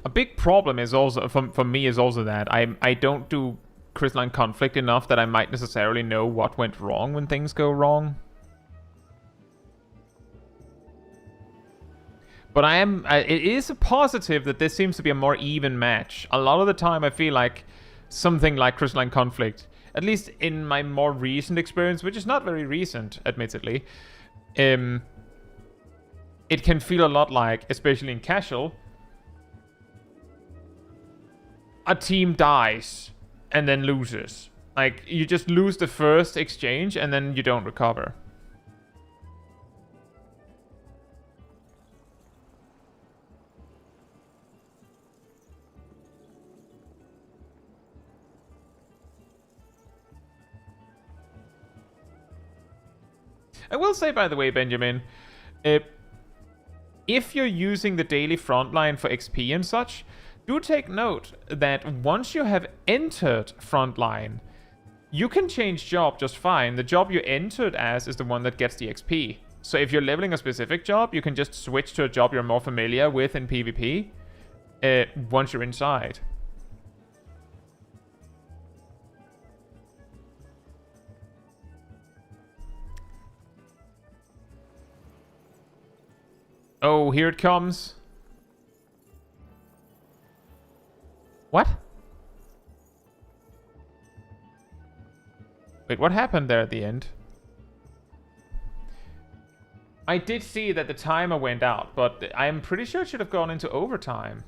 A big problem is also, for me, is also that I don't do Crystalline Conflict enough that I might necessarily know what went wrong when things go wrong. But it is a positive that this seems to be a more even match. A lot of the time I feel like something like Crystalline Conflict, at least in my more recent experience, which is not very recent, admittedly, it can feel a lot like, especially in casual, a team dies and then loses. Like, you just lose the first exchange and then you don't recover. I will say, by the way, Benjamin, if you're using the daily frontline for XP and such, do take note that once you have entered frontline, you can change job just fine. The job you entered as is the one that gets the XP. So if you're leveling a specific job, you can just switch to a job you're more familiar with in PvP once you're inside. Oh, here it comes. What? Wait, what happened there at the end? I did see that the timer went out, but I'm pretty sure it should have gone into overtime.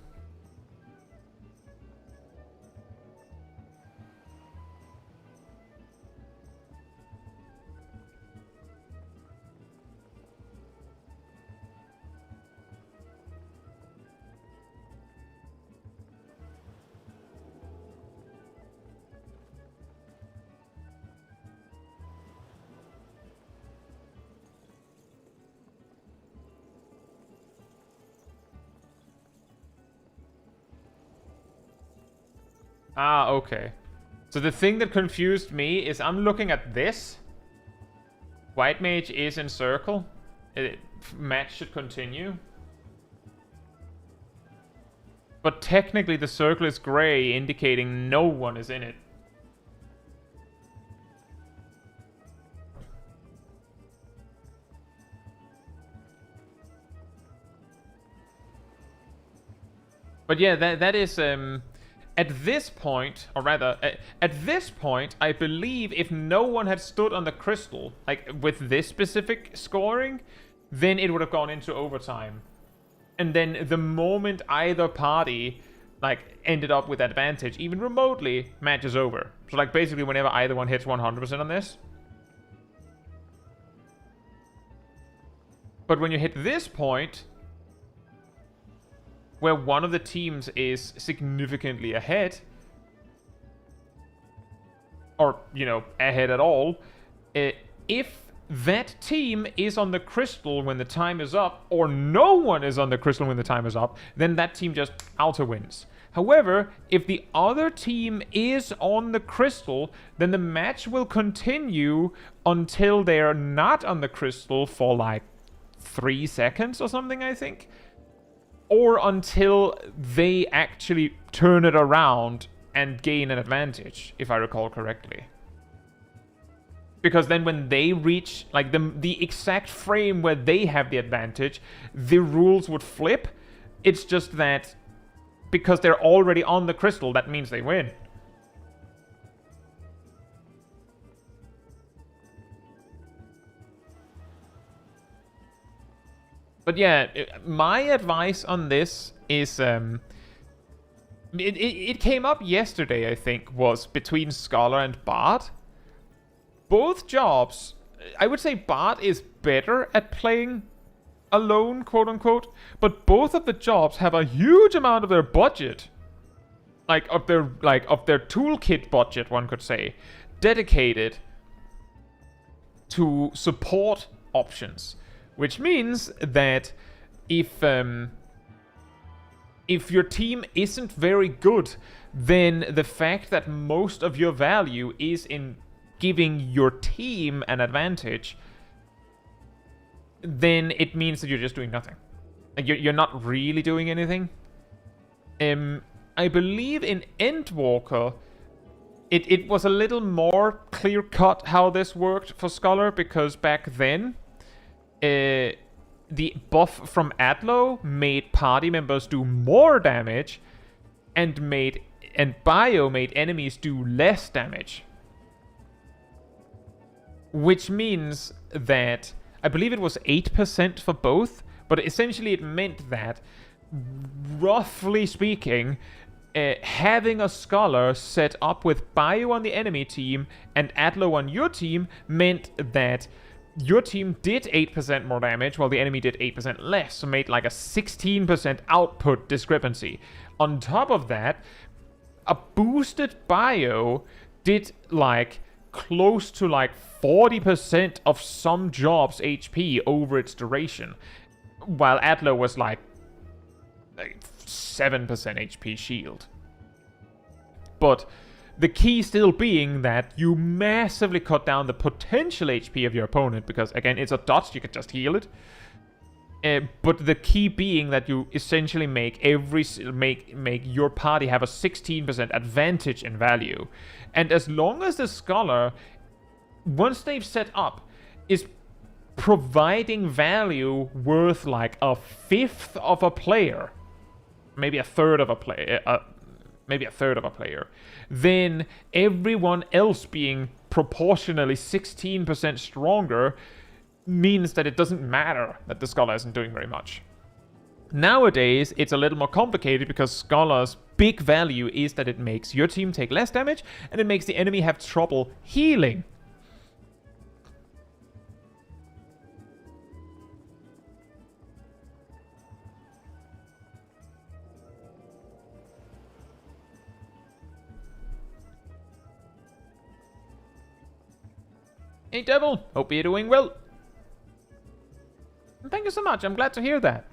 Ah, okay. So the thing that confused me is I'm looking at this. White mage is in circle. Match should continue. But technically the circle is gray, indicating no one is in it. But yeah, that is at this point, or rather, at this point, I believe if no one had stood on the crystal, like with this specific scoring, then it would have gone into overtime. And then the moment either party like ended up with advantage, even remotely, match is over. So like basically whenever either one hits 100% on this. But when you hit this point, where one of the teams is significantly ahead, or, you know, ahead at all, if that team is on the crystal when the time is up, or no one is on the crystal when the time is up, then that team just auto-wins. However, if the other team is on the crystal, then the match will continue until they're not on the crystal for like 3 seconds or something, I think. Or until they actually turn it around and gain an advantage, if I recall correctly. Because then when they reach like the exact frame where they have the advantage, the rules would flip. It's just that because they're already on the crystal, that means they win. But yeah, my advice on this is it came up yesterday, I think, was between Scholar and Bard. Both jobs, I would say Bard is better at playing alone, quote unquote, but both of the jobs have a huge amount of their budget, of their toolkit budget, one could say, dedicated to support options. Which means that if your team isn't very good, then the fact that most of your value is in giving your team an advantage, then it means that you're just doing nothing. Like you're not really doing anything. I believe in Endwalker, it was a little more clear-cut how this worked for Scholar, because back then, the buff from Adlo made party members do more damage, and Bio made enemies do less damage. Which means that I believe it was 8% for both, but essentially it meant that, roughly speaking, having a Scholar set up with Bio on the enemy team and Adlo on your team meant that your team did 8% more damage, while the enemy did 8% less, so made like a 16% output discrepancy. On top of that, a boosted Bio did like close to like 40% of some job's HP over its duration, while Adlo was like 7% HP shield. But the key still being that you massively cut down the potential HP of your opponent, because again, it's a dodge, you can just heal it. But the key being that you essentially make your party have a 16% advantage in value. And as long as the Scholar, once they've set up, is providing value worth like a fifth of a player, maybe a third of a player, then everyone else being proportionally 16% stronger means that it doesn't matter that the Scholar isn't doing very much. Nowadays, it's a little more complicated because Scholar's big value is that it makes your team take less damage and it makes the enemy have trouble healing. Hey Devil, hope you're doing well. Thank you so much, I'm glad to hear that.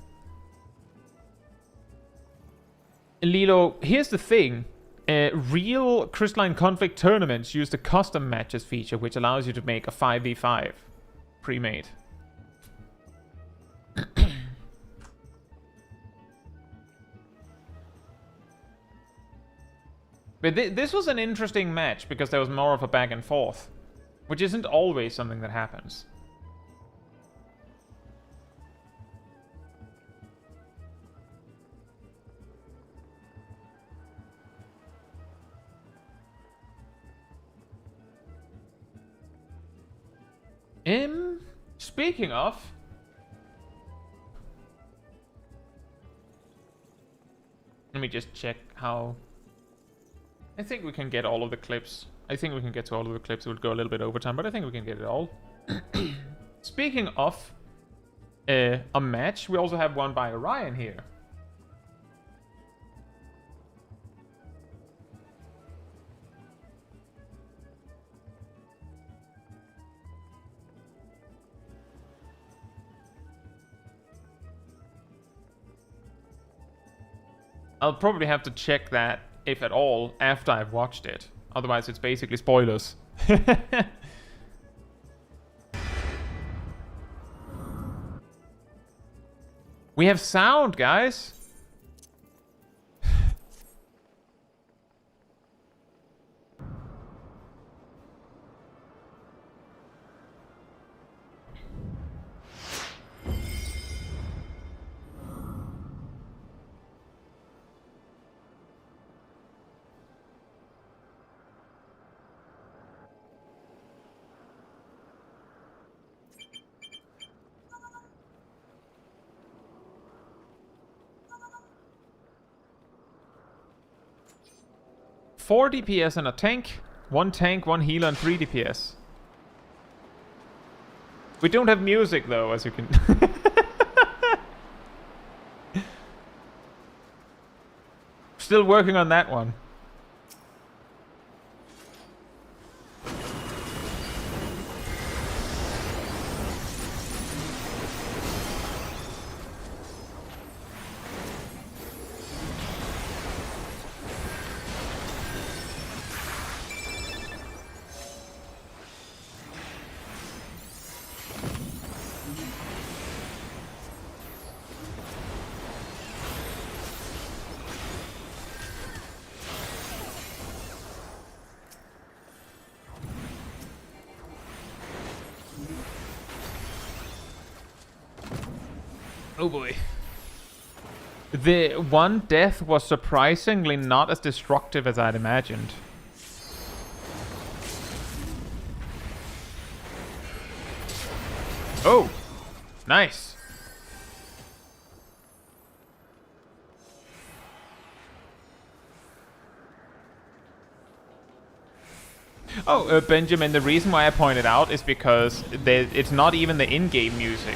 Lilo, here's the thing. Real Crystalline Conflict tournaments use the custom matches feature, which allows you to make a 5v5 pre-made. But this was an interesting match because there was more of a back and forth, which isn't always something that happens. Speaking of, let me just check how. I think we can get all of the clips. I think we can get to all of the clips. It would go a little bit over time, but I think we can get it all. Speaking of a match, we also have one by Orion here. I'll probably have to check that, if at all, after I've watched it. Otherwise, it's basically spoilers. We have sound, guys! 4 DPS and a tank, 1 healer, and 3 DPS. We don't have music though, as you can... Still working on that one. Oh boy. The one death was surprisingly not as destructive as I'd imagined. Oh! Nice! Oh, Benjamin, the reason why I pointed out is because it's not even the in-game music.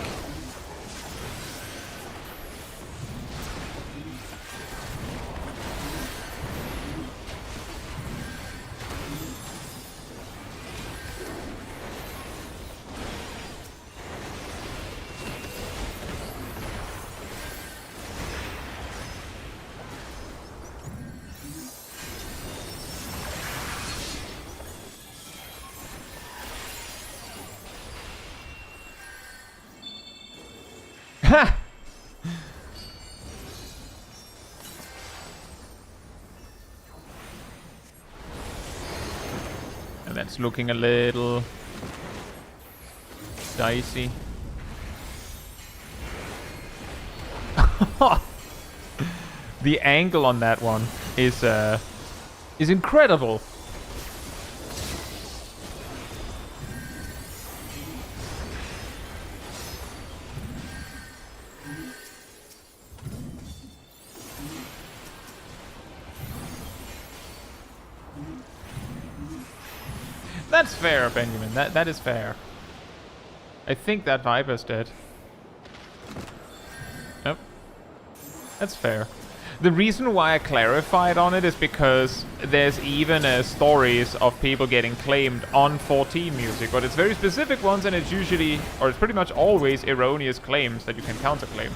Ha! And that's looking a little dicey. The angle on that one is incredible. That's fair, Benjamin. That is fair. I think that Viper's dead. Nope. That's fair. The reason why I clarified on it is because there's even stories of people getting claimed on 14 music, but it's very specific ones, and it's usually, or it's pretty much always, erroneous claims that you can counterclaim.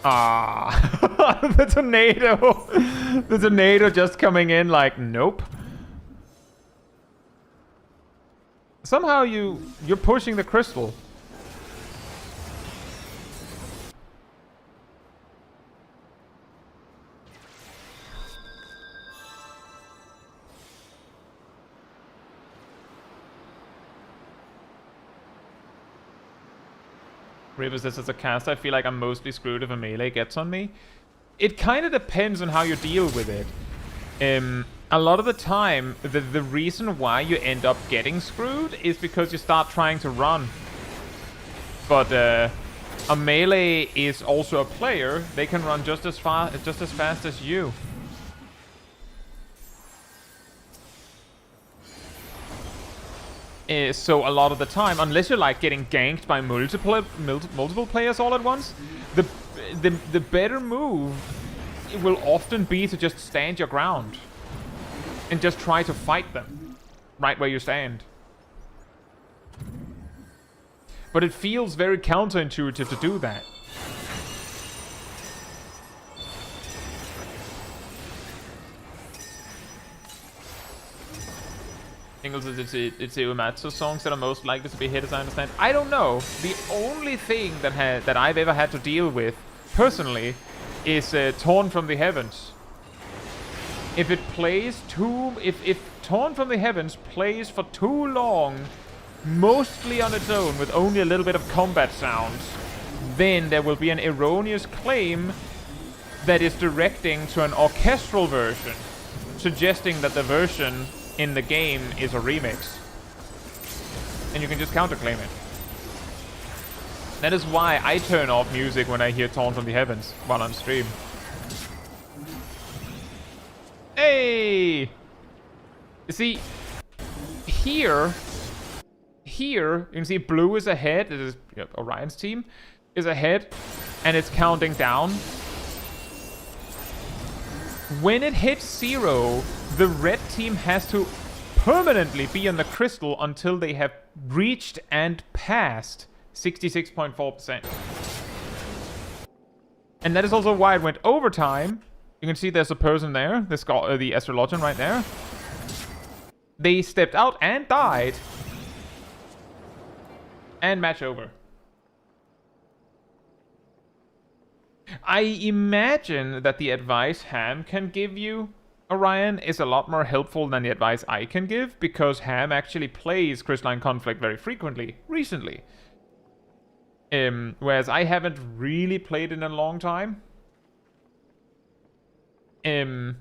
Ah, the tornado. The tornado just coming in like, nope. Somehow you're pushing the crystal. Rivers says, as a caster, I feel like I'm mostly screwed if a melee gets on me. It kind of depends on how you deal with it. A lot of the time, the reason why you end up getting screwed is because you start trying to run. But a melee is also a player. They can run just as fast as you. So a lot of the time, unless you're like getting ganked by multiple players all at once, the better move it will often be to just stand your ground and just try to fight them right where you stand. But it feels very counterintuitive to do that. It's the Uematsu songs that are most likely to be hit, as I understand. I don't know. The only thing that I've ever had to deal with, personally, is Torn from the Heavens. If it plays if Torn from the Heavens plays for too long, mostly on its own, with only a little bit of combat sounds, then there will be an erroneous claim that is directing to an orchestral version, suggesting that the version in the game is a remix. And you can just counterclaim it. That is why I turn off music when I hear Torn from the Heavens while on stream. Hey! You see, here, you can see blue is ahead. This is Orion's team is ahead, and it's counting down. When it hits 0, the red team has to permanently be on the crystal until they have reached and passed 66.4%. And that is also why it went overtime. You can see there's a person there, the Astrologian right there. They stepped out and died. And match over. I imagine that the advice Ham can give you, Orion, is a lot more helpful than the advice I can give, because Ham actually plays Crystalline Conflict very frequently, recently. Whereas I haven't really played in a long time. A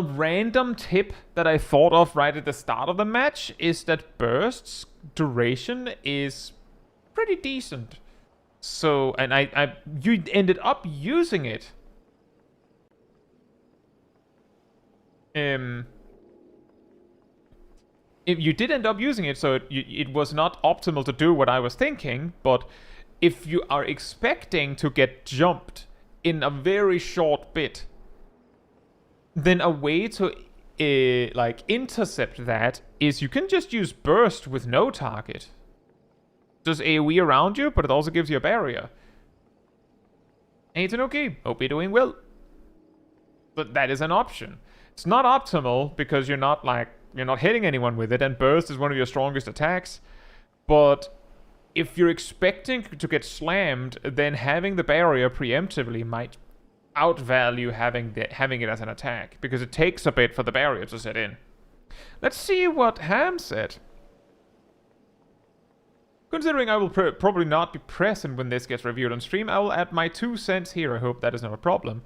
random tip that I thought of right at the start of the match is that burst's duration is pretty decent. So, and you ended up using it. If you did end up using it, so it was not optimal to do what I was thinking, but if you are expecting to get jumped in a very short bit, then a way to like intercept that is you can just use burst with no target. Does AoE around you, but it also gives you a barrier. And it's an okay. Hope you're doing well. But that is an option. It's not optimal because you're not hitting anyone with it, and burst is one of your strongest attacks. But if you're expecting to get slammed, then having the barrier preemptively might outvalue having it as an attack, because it takes a bit for the barrier to set in. Let's see what Ham said. Considering I will probably not be present when this gets reviewed on stream, I will add my 2 cents here. I hope that is not a problem.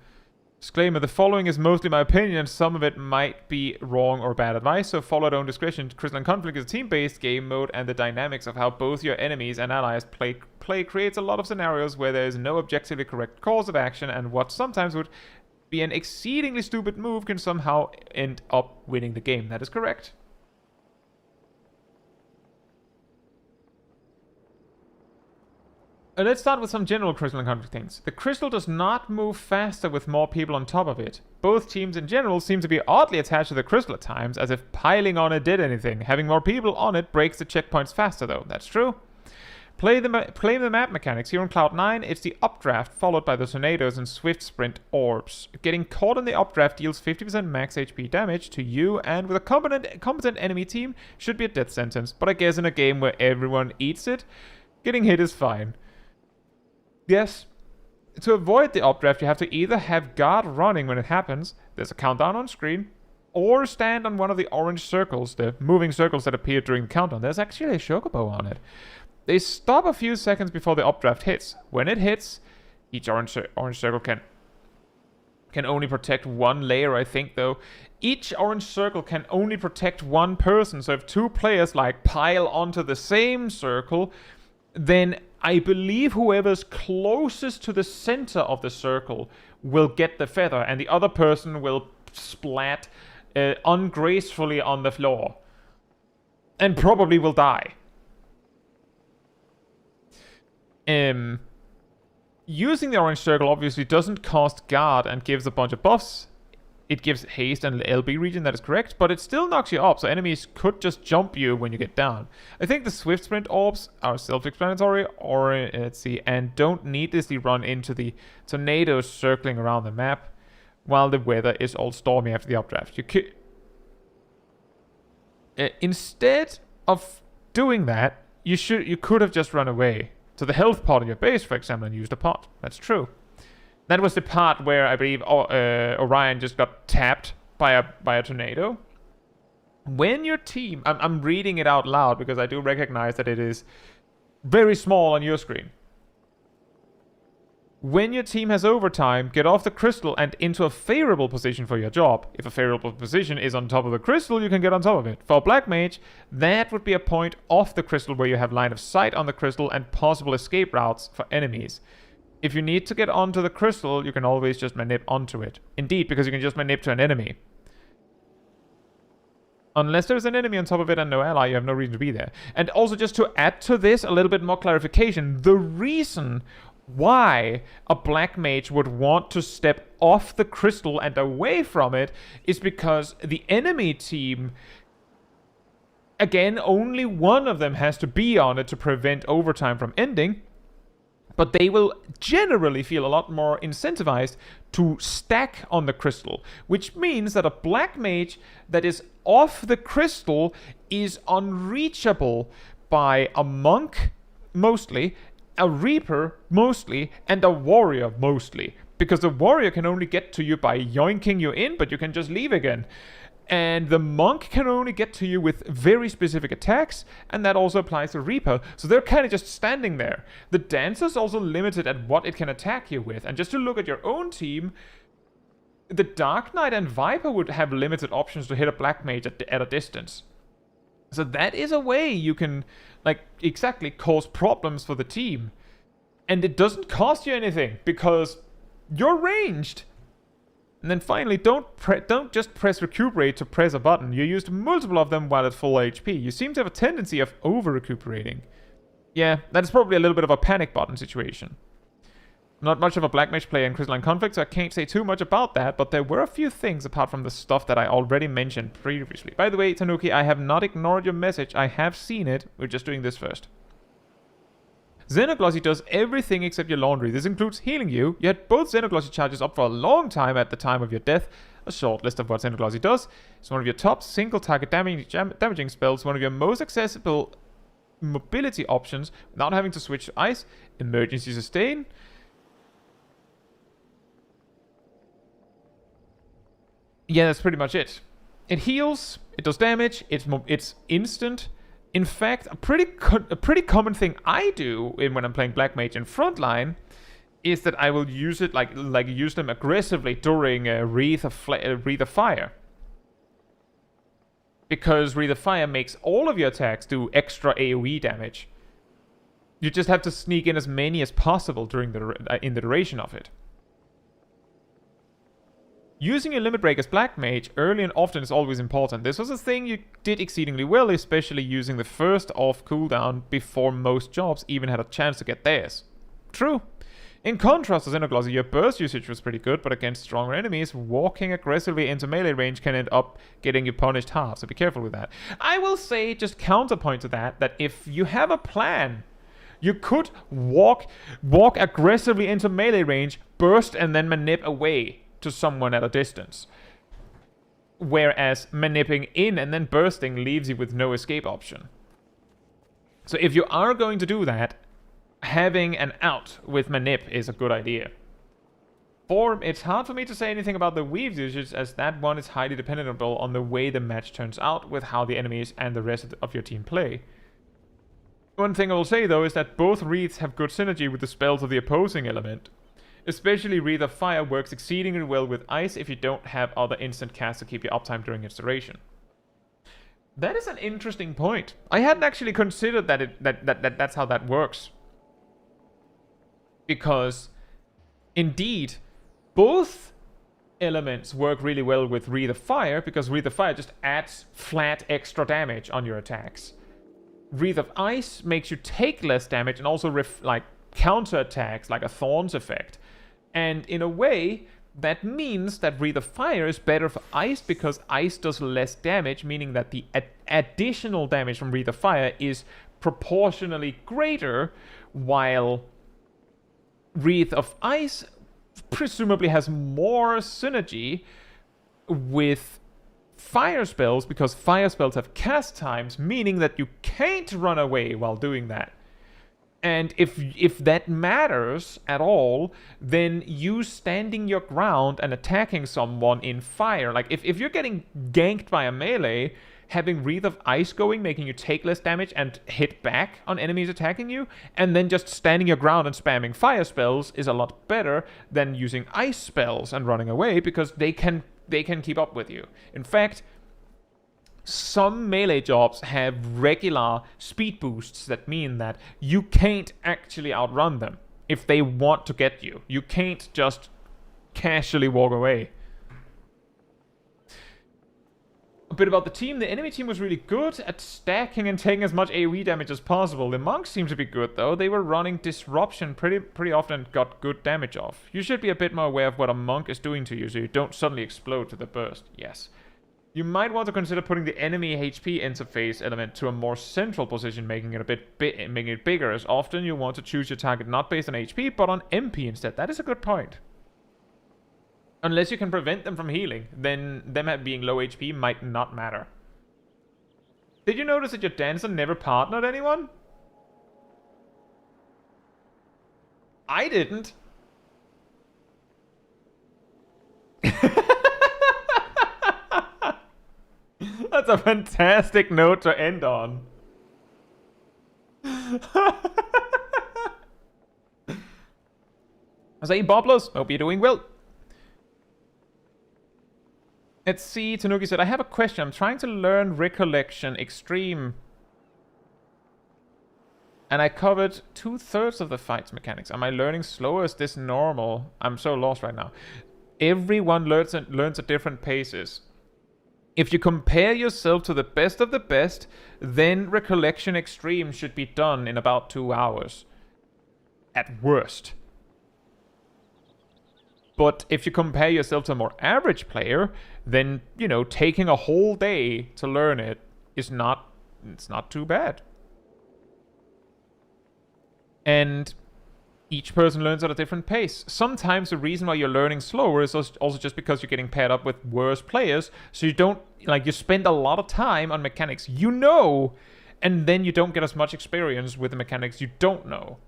Disclaimer, the following is mostly my opinion, and some of it might be wrong or bad advice, so follow your own discretion. Crystalline Conflict is a team-based game mode, and the dynamics of how both your enemies and allies play creates a lot of scenarios where there is no objectively correct course of action, and what sometimes would be an exceedingly stupid move can somehow end up winning the game. That is correct. Let's start with some general Crystalline Conflict things. The crystal does not move faster with more people on top of it. Both teams in general seem to be oddly attached to the crystal at times, as if piling on it did anything. Having more people on it breaks the checkpoints faster though. That's true. Play the map mechanics. Here on Cloud 9, it's the updraft followed by the tornadoes and swift sprint orbs. Getting caught in the updraft deals 50% max HP damage to you, and with a competent enemy team, should be a death sentence. But I guess in a game where everyone eats it, getting hit is fine. Yes. To avoid the updraft, you have to either have guard running when it happens, there's a countdown on screen, or stand on one of the orange circles, the moving circles that appear during the countdown. There's actually a chocobo on it. They stop a few seconds before the updraft hits. When it hits, each orange circle can only protect one layer, I think, though. Each orange circle can only protect one person, so if two players, like, pile onto the same circle, then I believe whoever's closest to the center of the circle will get the feather, and the other person will splat ungracefully on the floor. And probably will die. Using the orange circle obviously doesn't cost guard and gives a bunch of buffs. It gives haste and LB region, that is correct, but it still knocks you up, so enemies could just jump you when you get down. I think the swift sprint orbs are self-explanatory, or let's see, and don't needlessly run into the tornadoes circling around the map while the weather is all stormy after the updraft. Instead of doing that, you could have just run away to the health pod of your base, for example, and used a pod. That's true. That was the part where I believe Orion just got tapped by a tornado. When your team... I'm reading it out loud because I do recognize that it is very small on your screen. When your team has overtime, get off the crystal and into a favorable position for your job. If a favorable position is on top of the crystal, you can get on top of it. For a black mage, that would be a point off the crystal where you have line of sight on the crystal and possible escape routes for enemies. If you need to get onto the crystal, you can always just manip onto it. Indeed, because you can just manip to an enemy. Unless there's an enemy on top of it and no ally, you have no reason to be there. And also, just to add to this, a little bit more clarification. The reason why a black mage would want to step off the crystal and away from it is because the enemy team... Again, only one of them has to be on it to prevent overtime from ending. But they will generally feel a lot more incentivized to stack on the crystal, which means that a black mage that is off the crystal is unreachable by a monk, mostly, a reaper, mostly, and a warrior, mostly. Because the warrior can only get to you by yoinking you in, but you can just leave again. And the monk can only get to you with very specific attacks, and that also applies to Reaper. So they're kind of just standing there. The Dancer's also limited at what it can attack you with. And just to look at your own team, the Dark Knight and Viper would have limited options to hit a Black Mage at a distance. So that is a way you can, like, exactly cause problems for the team. And it doesn't cost you anything, because you're ranged. And then finally, don't just press recuperate to press a button. You used multiple of them while at full HP. You seem to have a tendency of over-recuperating. Yeah, that is probably a little bit of a panic button situation. Not much of a Black Mage player in Crystalline Conflict, so I can't say too much about that, but there were a few things apart from the stuff that I already mentioned previously. By the way, Tanuki, I have not ignored your message. I have seen it. We're just doing this first. Xenoglossy does everything except your laundry. This includes healing you. You had both Xenoglossy charges up for a long time at the time of your death. A short list of what Xenoglossy does. It's one of your top single target damaging spells, one of your most accessible mobility options without having to switch to ice. Emergency sustain. Yeah, that's pretty much it. It heals, it does damage, it's instant. In fact, a pretty common thing I do when I'm playing Black Mage in Frontline is that I will use it like use them aggressively during Wreath of Fire. Because Wreath of Fire makes all of your attacks do extra AoE damage. You just have to sneak in as many as possible during in the duration of it. Using your Limit Break as Black Mage early and often is always important. This was a thing you did exceedingly well, especially using the first off cooldown before most jobs even had a chance to get theirs. True. In contrast to Xenoglossy, your burst usage was pretty good, but against stronger enemies, walking aggressively into melee range can end up getting you punished hard, so be careful with that. I will say, just counterpoint to that if you have a plan You could walk aggressively into melee range, burst, and then manip away to someone at a distance. Whereas manipping in and then bursting leaves you with no escape option. So if you are going to do that, having an out with manip is a good idea. It's hard for me to say anything about the weaves usage, as that one is highly dependent on the way the match turns out with how the enemies and the rest of your team play. One thing I will say though is that both wreaths have good synergy with the spells of the opposing element. Especially Wreath of Fire works exceedingly well with ice if you don't have other instant casts to keep your uptime during its duration. That is an interesting point. I hadn't actually considered that's how that works. Because, indeed, both elements work really well with Wreath of Fire, because Wreath of Fire just adds flat extra damage on your attacks. Wreath of Ice makes you take less damage and also counter attacks, like a Thorns effect. And in a way, that means that Wreath of Fire is better for Ice because Ice does less damage, meaning that the additional damage from Wreath of Fire is proportionally greater, while Wreath of Ice presumably has more synergy with fire spells, because fire spells have cast times, meaning that you can't run away while doing that. And if that matters at all, then you standing your ground and attacking someone in fire, like if you're getting ganked by a melee, having Wreath of Ice going, making you take less damage and hit back on enemies attacking you, and then just standing your ground and spamming fire spells is a lot better than using ice spells and running away, because they can keep up with you. In fact, some melee jobs have regular speed boosts that mean that you can't actually outrun them if they want to get you. You can't just casually walk away. A bit about the team. The enemy team was really good at stacking and taking as much AoE damage as possible. The monks seemed to be good though. They were running disruption pretty often and got good damage off. You should be a bit more aware of what a monk is doing to you so you don't suddenly explode to the burst. Yes. You might want to consider putting the enemy HP interface element to a more central position, making it making it bigger, as often you want to choose your target not based on HP but on MP instead. That is a good point. Unless you can prevent them from healing, then them being low HP might not matter. Did you notice that your dancer never partnered anyone? I didn't. That's a fantastic note to end on. Say, Bobblers, hope you're doing well. Let's see, Tanuki said, I have a question. I'm trying to learn Recollection Extreme. And I covered 2/3 of the fight's mechanics. Am I learning slower? Is this normal? I'm so lost right now. Everyone learns at different paces. If you compare yourself to the best of the best, then Recollection Extreme should be done in about 2 hours. At worst. But if you compare yourself to a more average player, then, you know, taking a whole day to learn it is not too bad. And each person learns at a different pace. Sometimes the reason why you're learning slower is also just because you're getting paired up with worse players, so you don't, you spend a lot of time on mechanics you know, and then you don't get as much experience with the mechanics you don't know.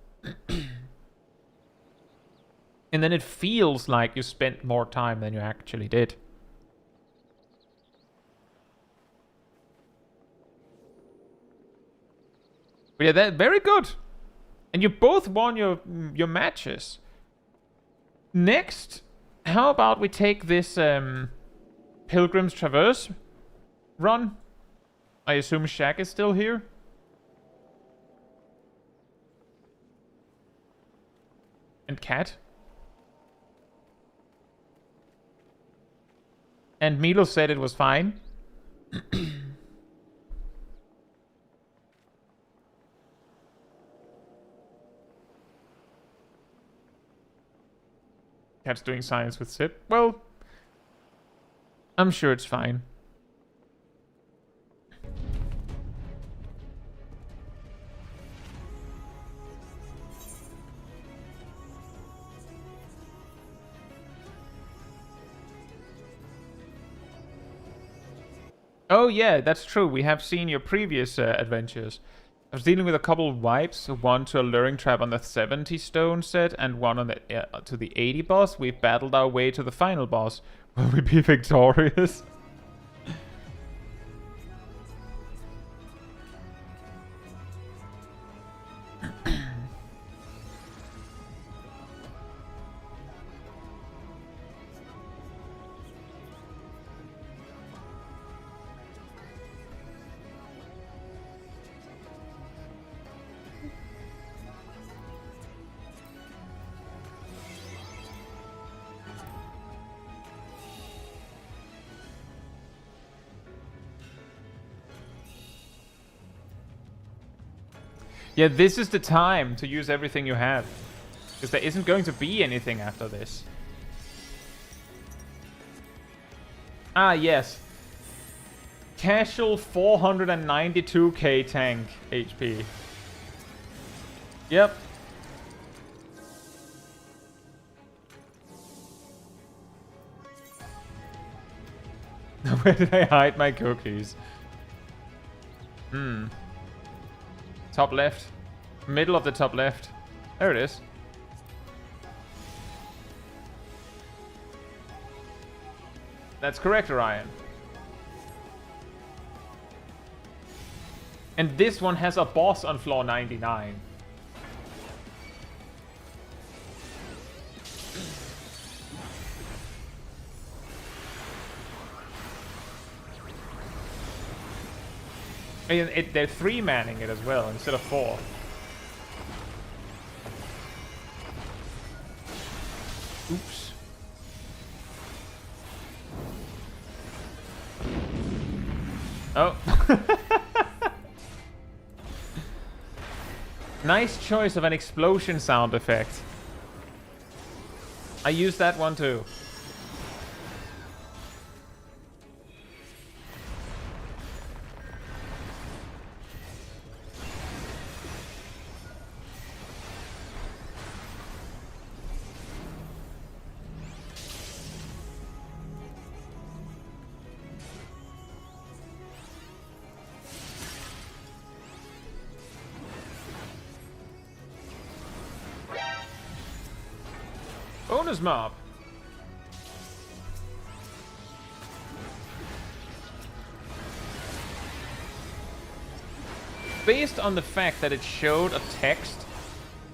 And then it feels like you spent more time than you actually did. But yeah, that's very good. And you both won your matches. Next, how about we take this Pilgrim's Traverse run? I assume Shaq is still here. And Cat. And Milo said it was fine. Cat's doing science with Sip. Well, I'm sure it's fine. Oh yeah, that's true. We have seen your previous adventures. I was dealing with a couple of wipes, one to a luring trap on the 70 stone set, and one on the to the 80 boss. We've battled our way to the final boss. Will we be victorious? Yeah, this is the time to use everything you have. Because there isn't going to be anything after this. Ah, yes. Casual 492k tank HP. Yep. Where did I hide my cookies? Top left. Middle of the top left. There it is. That's correct, Orion. And this one has a boss on floor 99. And they're 3-manning it as well instead of 4. Oops. Oh. Nice choice of an explosion sound effect. I used that one too. Bonus mob. Based on the fact that it showed a text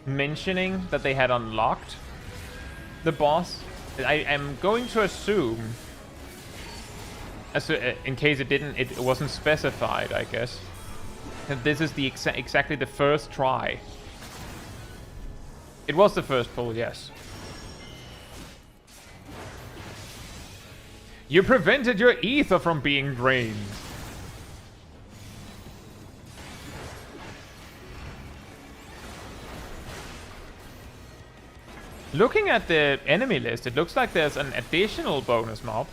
mentioning that they had unlocked the boss, I am going to assume, in case it wasn't specified, I guess, that this is the exactly the first try. It was the first pull, yes. You prevented your ether from being drained. Looking at the enemy list, it looks like there's an additional bonus mob.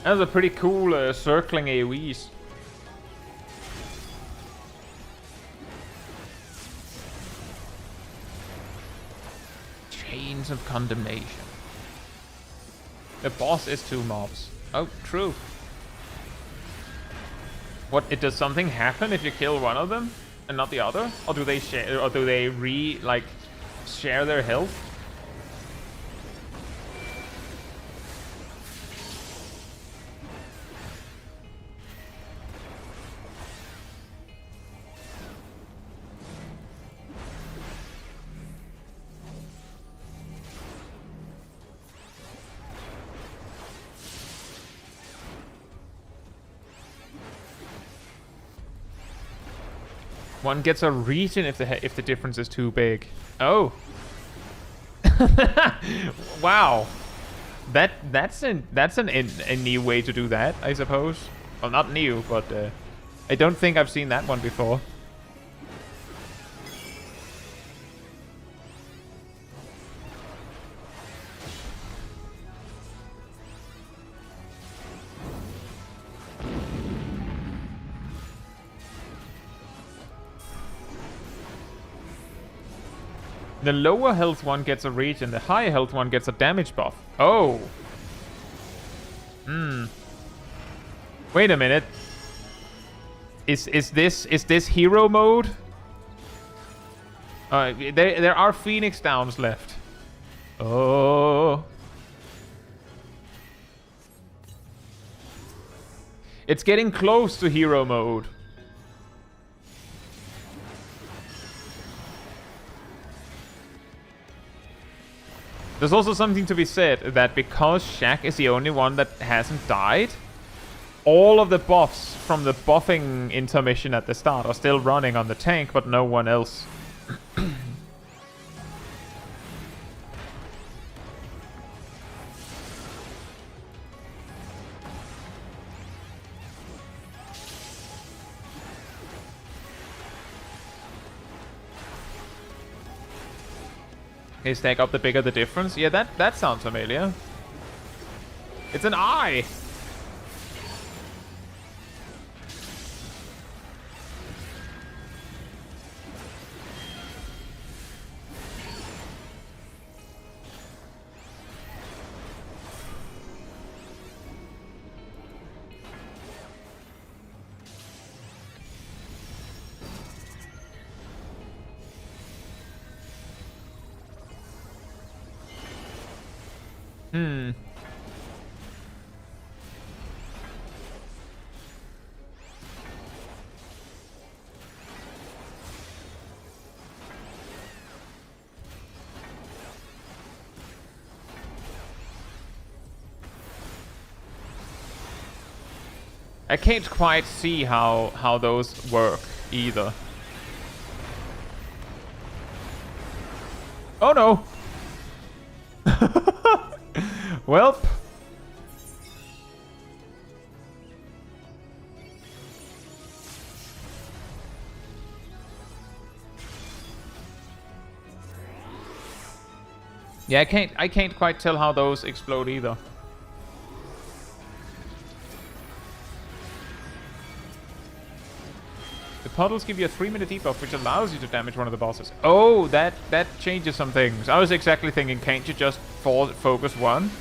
That's a pretty cool circling AoEs. Chains of Condemnation. The boss is 2 mobs. Oh, true. What? Does something happen if you kill one of them and not the other? Or do they share? Or do they share their health? One gets a region if the difference is too big. Oh. Wow. That's a new way to do that, I suppose. Well, not new, but I don't think I've seen that one before. The lower health one gets a reach and the higher health one gets a damage buff. Oh. Wait a minute. Is this hero mode? There are Phoenix Downs left. Oh. It's getting close to hero mode. There's also something to be said that because Shaq is the only one that hasn't died, all of the buffs from the buffing intermission at the start are still running on the tank, but no one else. Okay, stack up the bigger the difference. Yeah, that sounds familiar. It's an eye! I can't quite see how those work either. Oh no! Welp. Yeah, I can't quite tell how those explode either. The puddles give you a 3-minute debuff, which allows you to damage one of the bosses. Oh, that changes some things. I was exactly thinking, can't you just focus one?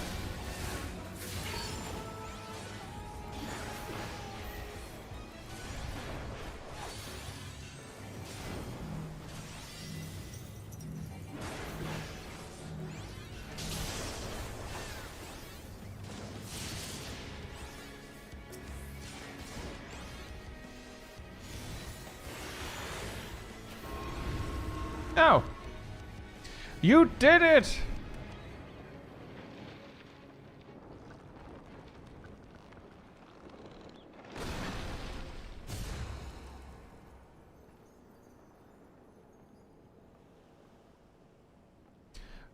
No. You did it!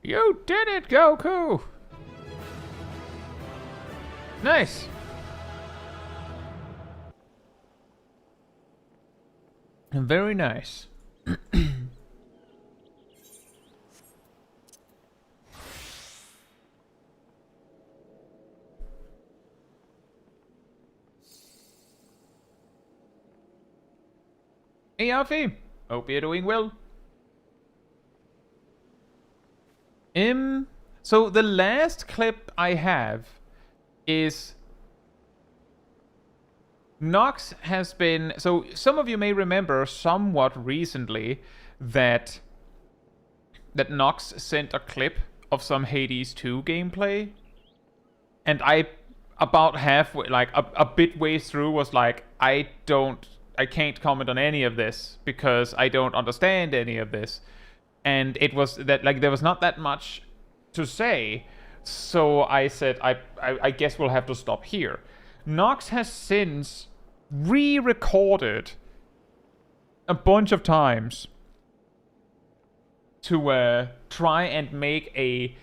You did it, Goku! Nice! Very nice. Hey Alfie, hope you're doing well. So the last clip I have is Nox has been, so some of you may remember somewhat recently that Nox sent a clip of some Hades 2 gameplay, and I about halfway, like a bit ways through, was like, I can't comment on any of this because I don't understand any of this. And it was that, like, there was not that much to say, so I said, I guess we'll have to stop here. Nox has since re-recorded a bunch of times to try and make a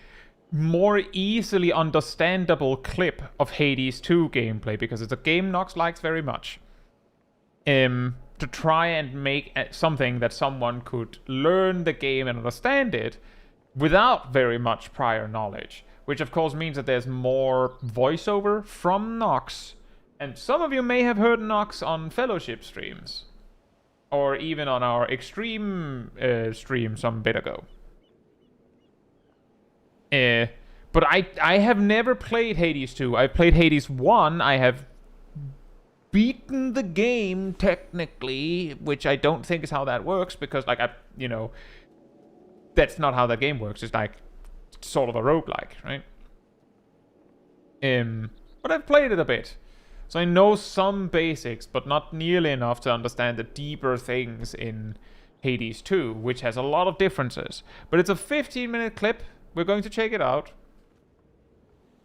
more easily understandable clip of Hades 2 gameplay, because it's a game Nox likes very much. To try and make something that someone could learn the game and understand it without very much prior knowledge. Which of course means that there's more voiceover from Nox. And some of you may have heard Nox on Fellowship streams. Or even on our Extreme stream some bit ago. But I have never played Hades 2. I've played Hades 1. I have beaten the game technically, which I don't think is how that works, because like that's not how that game works. It's like sort of a roguelike, right? But I've played it a bit. So I know some basics, but not nearly enough to understand the deeper things in Hades 2, which has a lot of differences. But it's a 15-minute clip. We're going to check it out.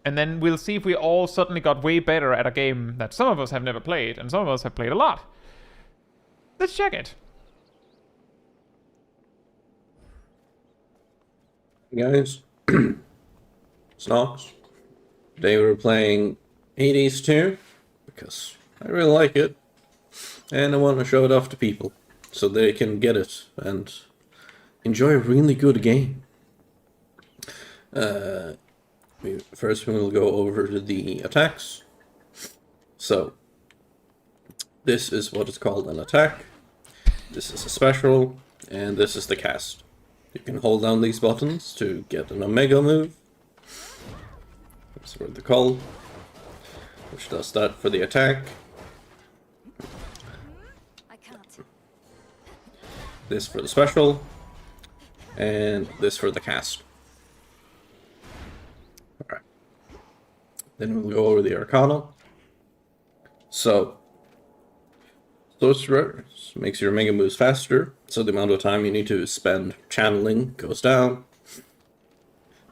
And then we'll see if we all suddenly got way better at a game that some of us have never played, and some of us have played a lot. Let's check it. Hey guys, Snox. Today we're playing Hades 2, because I really like it, and I want to show it off to people, so they can get it and enjoy a really good game. First we will go over to the attacks. So, this is what is called an attack, this is a special, and this is the cast. You can hold down these buttons to get an Omega move. That's what they're called, which does that for the attack. I can't. This for the special, and this for the cast. Alright. Then we'll go over the Arcana. So, Sorcerer makes your Omega moves faster, so the amount of time you need to spend channeling goes down.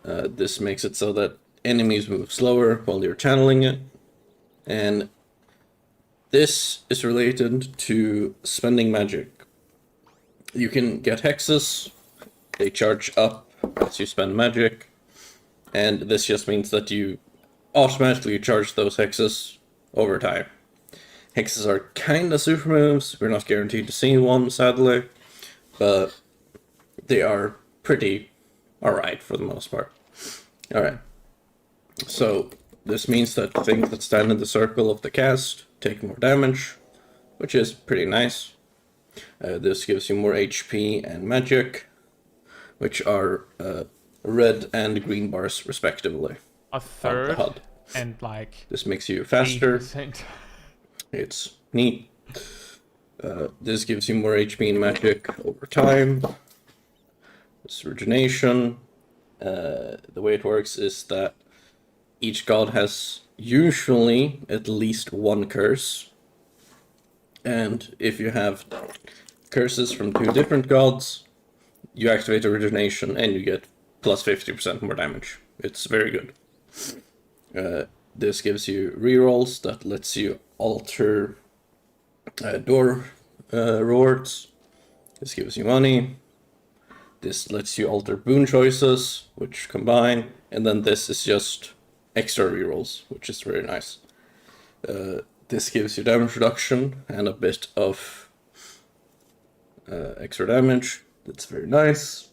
This makes it so that enemies move slower while you're channeling it. And this is related to spending magic. You can get hexes, they charge up as you spend magic, and this just means that you automatically charge those hexes over time. Hexes are kinda super moves, we're not guaranteed to see one, sadly, but they are pretty alright for the most part. Alright, so this means that things that stand in the circle of the cast take more damage, which is pretty nice. This gives you more HP and magic, which are red and green bars respectively. A third the HUD. and like This makes you faster. 80%. It's neat. This gives you more HP and magic over time. This regeneration. The way it works is that each god has usually at least one curse. And if you have curses from two different gods, you activate a regeneration and you get plus 50% more damage. It's very good. This gives you rerolls that lets you alter door rewards. This gives you money. This lets you alter boon choices, which combine. And then this is just extra rerolls, which is very nice. This gives you damage reduction and a bit of extra damage. That's very nice.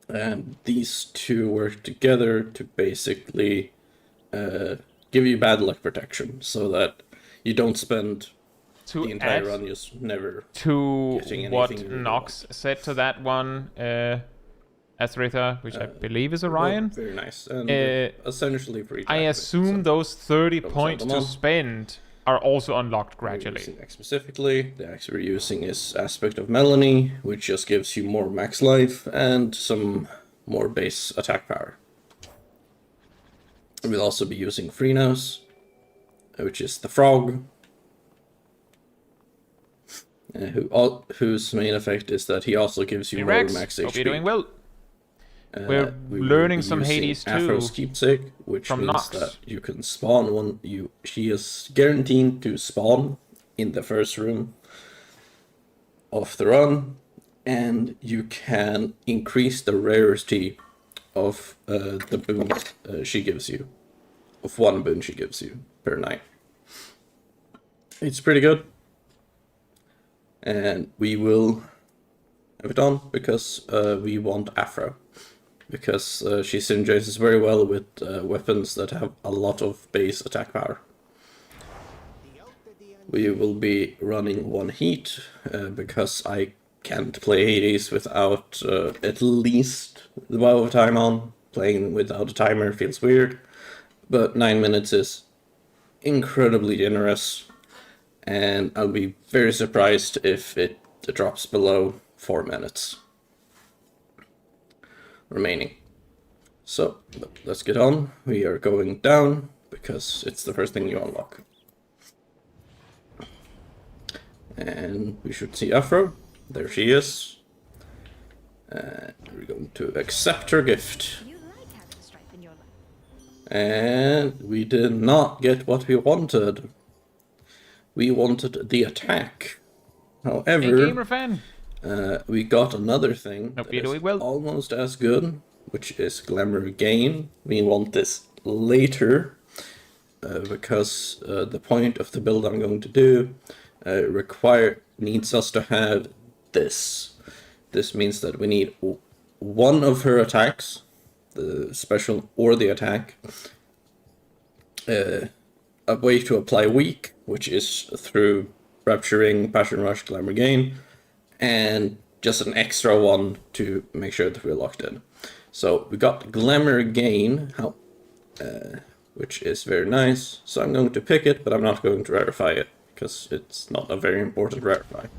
And these two work together to basically give you bad luck protection, so that you don't spend the entire run just never to getting what anything really Nox said to that one, Athritha, which I believe is Orion. Very nice. And essentially free. I assume those 30 points to spend are also unlocked gradually. Specifically, the axe we're using is Aspect of Melanie, which just gives you more max life and some more base attack power. We'll also be using Freenos, which is the frog, whose main effect is that he also gives you more max HP. Hope you're doing well. We're learning some Hades 2 Afro's Keepsake, which from means Nox. that you can spawn one. She is guaranteed to spawn in the first room of the run, and you can increase the rarity of the boons she gives you, of one boon she gives you per night. It's pretty good, and we will have it on because we want Afro. Because she synergizes very well with weapons that have a lot of base attack power. We will be running one heat, because I can't play Hades without at least the amount of time on. playing without a timer feels weird, but 9 minutes is incredibly generous, and I'll be very surprised if it drops below 4 minutes remaining. So let's get on. We are going down because it's the first thing you unlock. And we should see Afro. There she is. We're going to accept her gift. And we did not get what we wanted. We wanted the attack. However, hey, gamer fan. We got another thing Hope that you're is doing well. almost as good, which is Glamour Gain. We want this later, because the point of the build I'm going to do needs us to have this. This means that we need one of her attacks, the special or the attack, a way to apply weak, which is through Rapturing, Passion Rush, Glamour Gain, and just an extra one to make sure that we're locked in. So we got Glamour Gain, which is very nice. So I'm going to pick it, but I'm not going to rarefy it, because it's not a very important rarefy.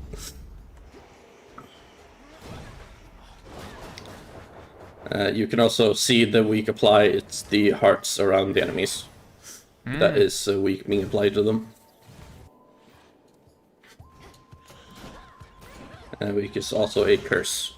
You can also see the weak apply. It's the hearts around the enemies. That is weak being applied to them. Weak is also a curse.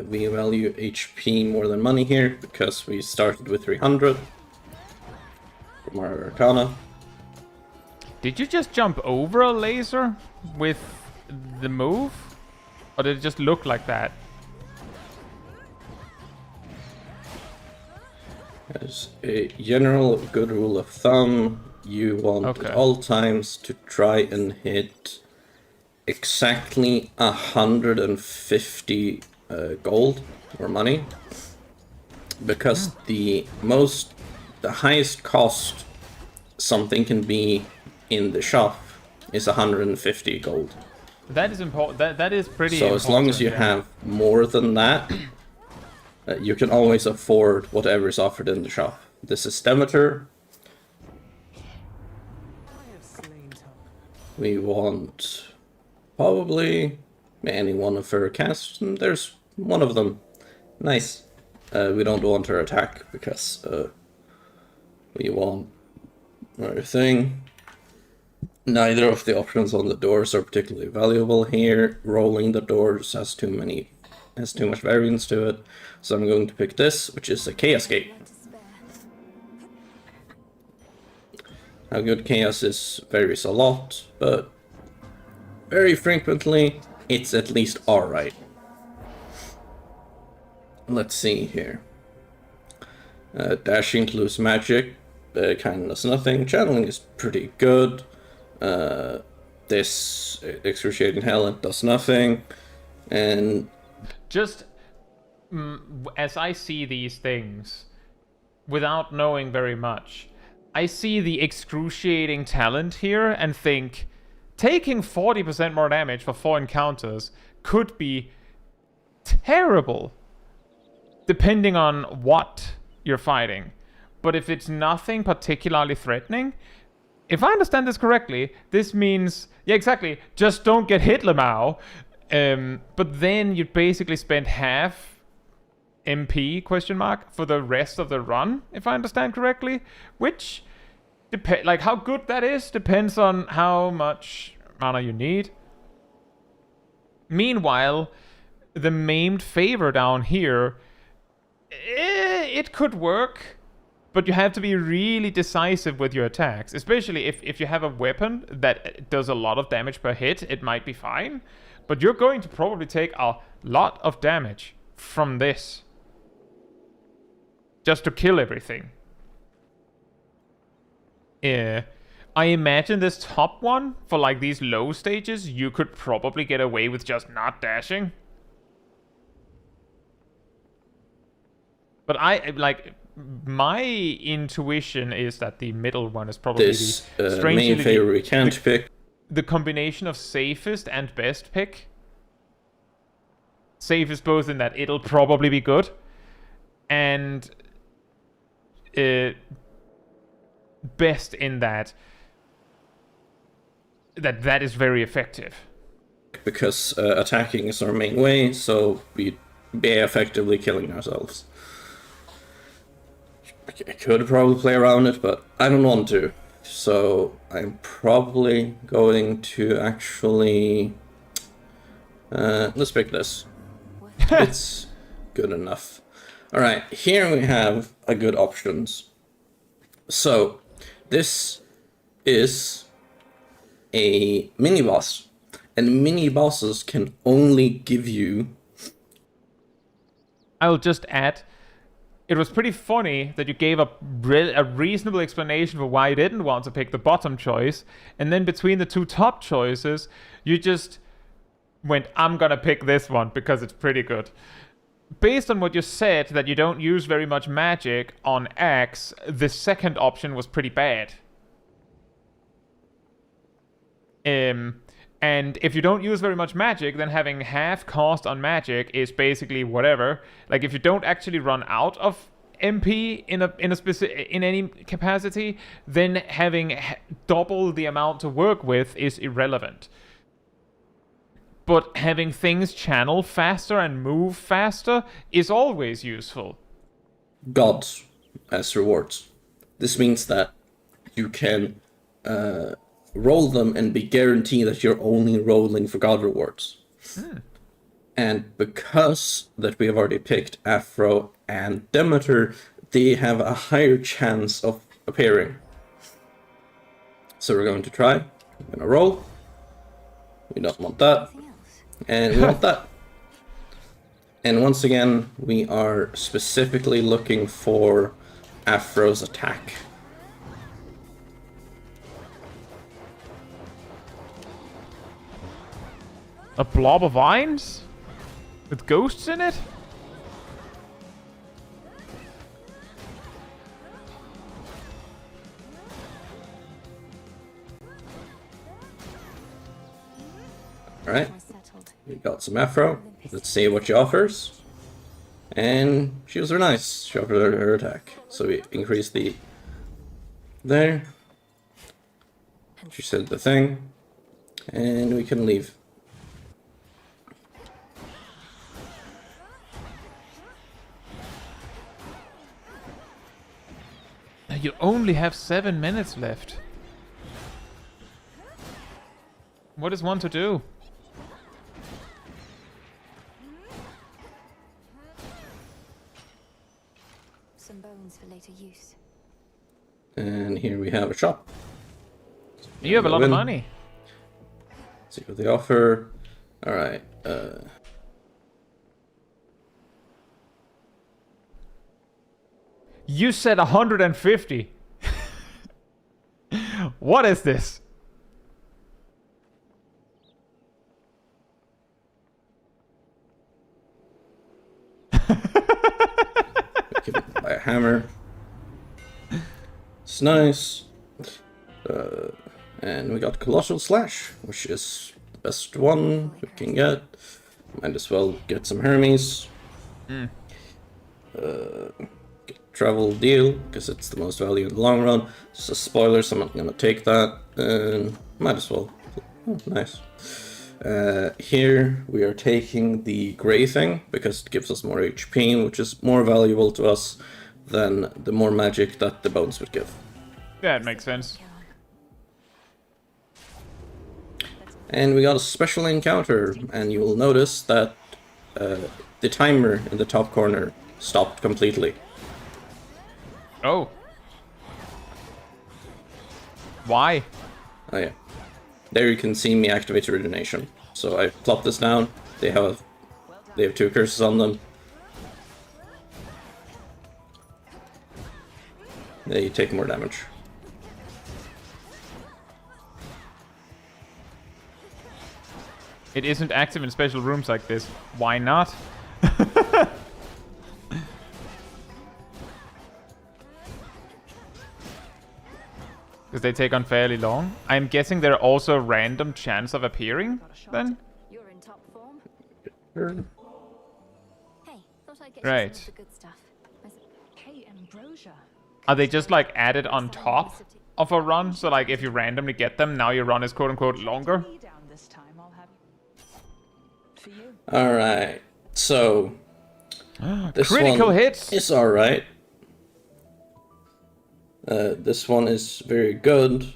We value HP more than money here because we started with 300 from our Arcana. Did you just jump over a laser with the move? Or did it just look like that? As a general good rule of thumb, you want at all times to try and hit exactly 150 gold or money, because the highest cost something can be in the shop is 150 gold. That is important. That is pretty important. So as long as you have more than that, you can always afford whatever is offered in the shop. This is Demeter. We want probably any one of her casts. There's one of them. Nice. We don't want her attack because we want another thing. Neither of the options on the doors are particularly valuable here. Rolling the doors has too much variance to it. So I'm going to pick this, which is a Chaos Gate. How good Chaos is varies a lot, but very frequently it's at least alright. Let's see here. Dashing to lose magic, kindness nothing. Channeling is pretty good. This Excruciating Hell does nothing. And just as I see these things, without knowing very much, I see the excruciating talent here and think taking 40% more damage for 4 encounters could be terrible, depending on what you're fighting. But if it's nothing particularly threatening, if I understand this correctly, this means, yeah, exactly, just don't get hit, Lamau. But then you basically spend half MP for the rest of the run, if I understand correctly, which like how good that is depends on how much mana you need. Meanwhile, the maimed favor down here, it could work, but you have to be really decisive with your attacks, especially if you have a weapon that does a lot of damage per hit. It might be fine, but you're going to probably take a lot of damage from this just to kill everything. I imagine this top one, for like these low stages, you could probably get away with just not dashing. But my intuition is that the middle one is probably this the strangely main favor we can't pick. the combination of safest and best pick. Safest both in that it'll probably be good, and best in that is very effective. Because attacking is our main way, so we be effectively killing ourselves. I could probably play around it, but I don't want to. So I'm probably going to actually... let's pick this. It's good enough. Alright, here we have a good options. So, this is a mini-boss. And mini-bosses can only give you... I'll just add, it was pretty funny that you gave a reasonable explanation for why you didn't want to pick the bottom choice, and then between the two top choices, you just went, I'm gonna pick this one because it's pretty good. Based on what you said, that you don't use very much magic on X, the second option was pretty bad. And if you don't use very much magic, then having half cost on magic is basically whatever. Like, if you don't actually run out of MP in any capacity, then having double the amount to work with is irrelevant. But having things channel faster and move faster is always useful. Gods as rewards. This means that you can roll them and be guaranteed that you're only rolling for god rewards. And because that we have already picked Afro and Demeter, they have a higher chance of appearing. So we're going to try. I'm going to roll. We don't want that. And we want that. And once again, we are specifically looking for Afro's attack. A blob of vines? With ghosts in it? Alright. We got some Afro. Let's see what she offers. And she was very nice. She offered her attack. So we increased the... There. She said the thing. And we can leave. You only have 7 minutes left. What is one to do? Some bones for later use. And here we have a shop. You have a lot of money. See what they offer. Alright. You said 150. What is this? We can buy a hammer. It's nice. And we got Colossal Slash, which is the best one we can get. Might as well get some Hermes. Get Travel Deal, because it's the most value in the long run. Just a spoiler, so I'm not gonna take that. And might as well. Oh, nice. Here we are taking the Grey thing, because it gives us more HP, which is more valuable to us than the more magic that the bones would give. Yeah, it makes sense. And we got a special encounter, and you will notice that the timer in the top corner stopped completely. Oh. Why? Oh yeah. There you can see me activate Origination. So I plop this down. They have 2 curses on them. They take more damage. It isn't active in special rooms like this. Why not? Because they take on fairly long. I'm guessing there are also a random chance of appearing, then? You're in top form. Sure. Hey, thought I'd get Right. you some of the good stuff. Hey, Ambrosia. Are they just, like, added on top of a run? So, like, if you randomly get them, now your run is quote-unquote longer? Me down this time, I'll have for you. Alright, so this Critical one hits! is alright. This one is very good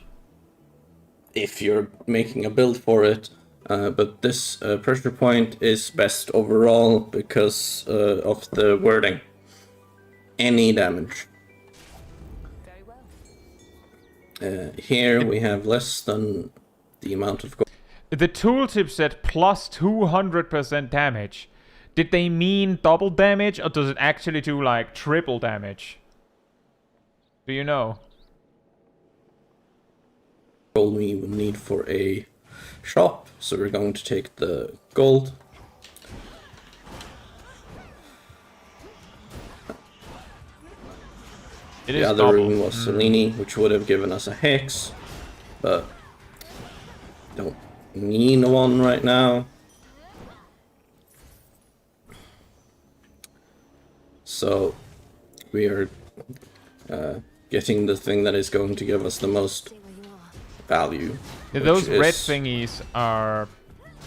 if you're making a build for it, but this pressure point is best overall because of the wording. Any damage. Very well. Here we have less than the amount of gold. The tooltip said plus 200% damage. Did they mean double damage, or does it actually do, like, triple damage? Do you know? Gold we will need for a shop, so we're going to take the gold. It The is other double. room was Selene, which would have given us a hex, but don't need one right now. So we are getting the thing that is going to give us the most Stay where you are. value. Yeah, those which red is thingies are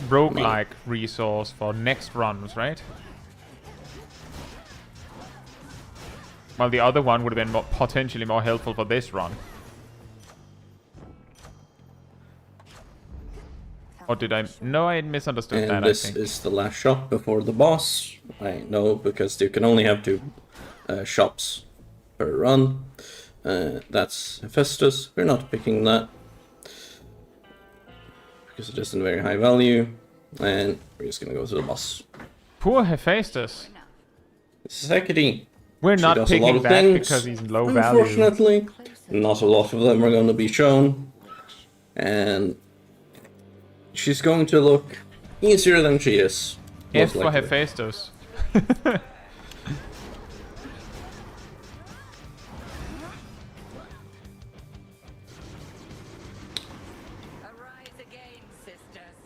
roguelike resource for next runs, right? While the other one would have been potentially more helpful for this run. Or did I... No, I misunderstood And that, this I think. is the last shop before the boss. I know, because you can only have 2 shops per run. That's Hephaestus. We're not picking that, because it isn't very high value. And we're just gonna go to the boss. Poor Hephaestus. This is Hecate. We're She not does a lot picking of that things. because he's low value. Unfortunately, not a lot of them are going to be shown. And she's going to look easier than she is. F most for likely. Hephaestus. Arise again, sisters.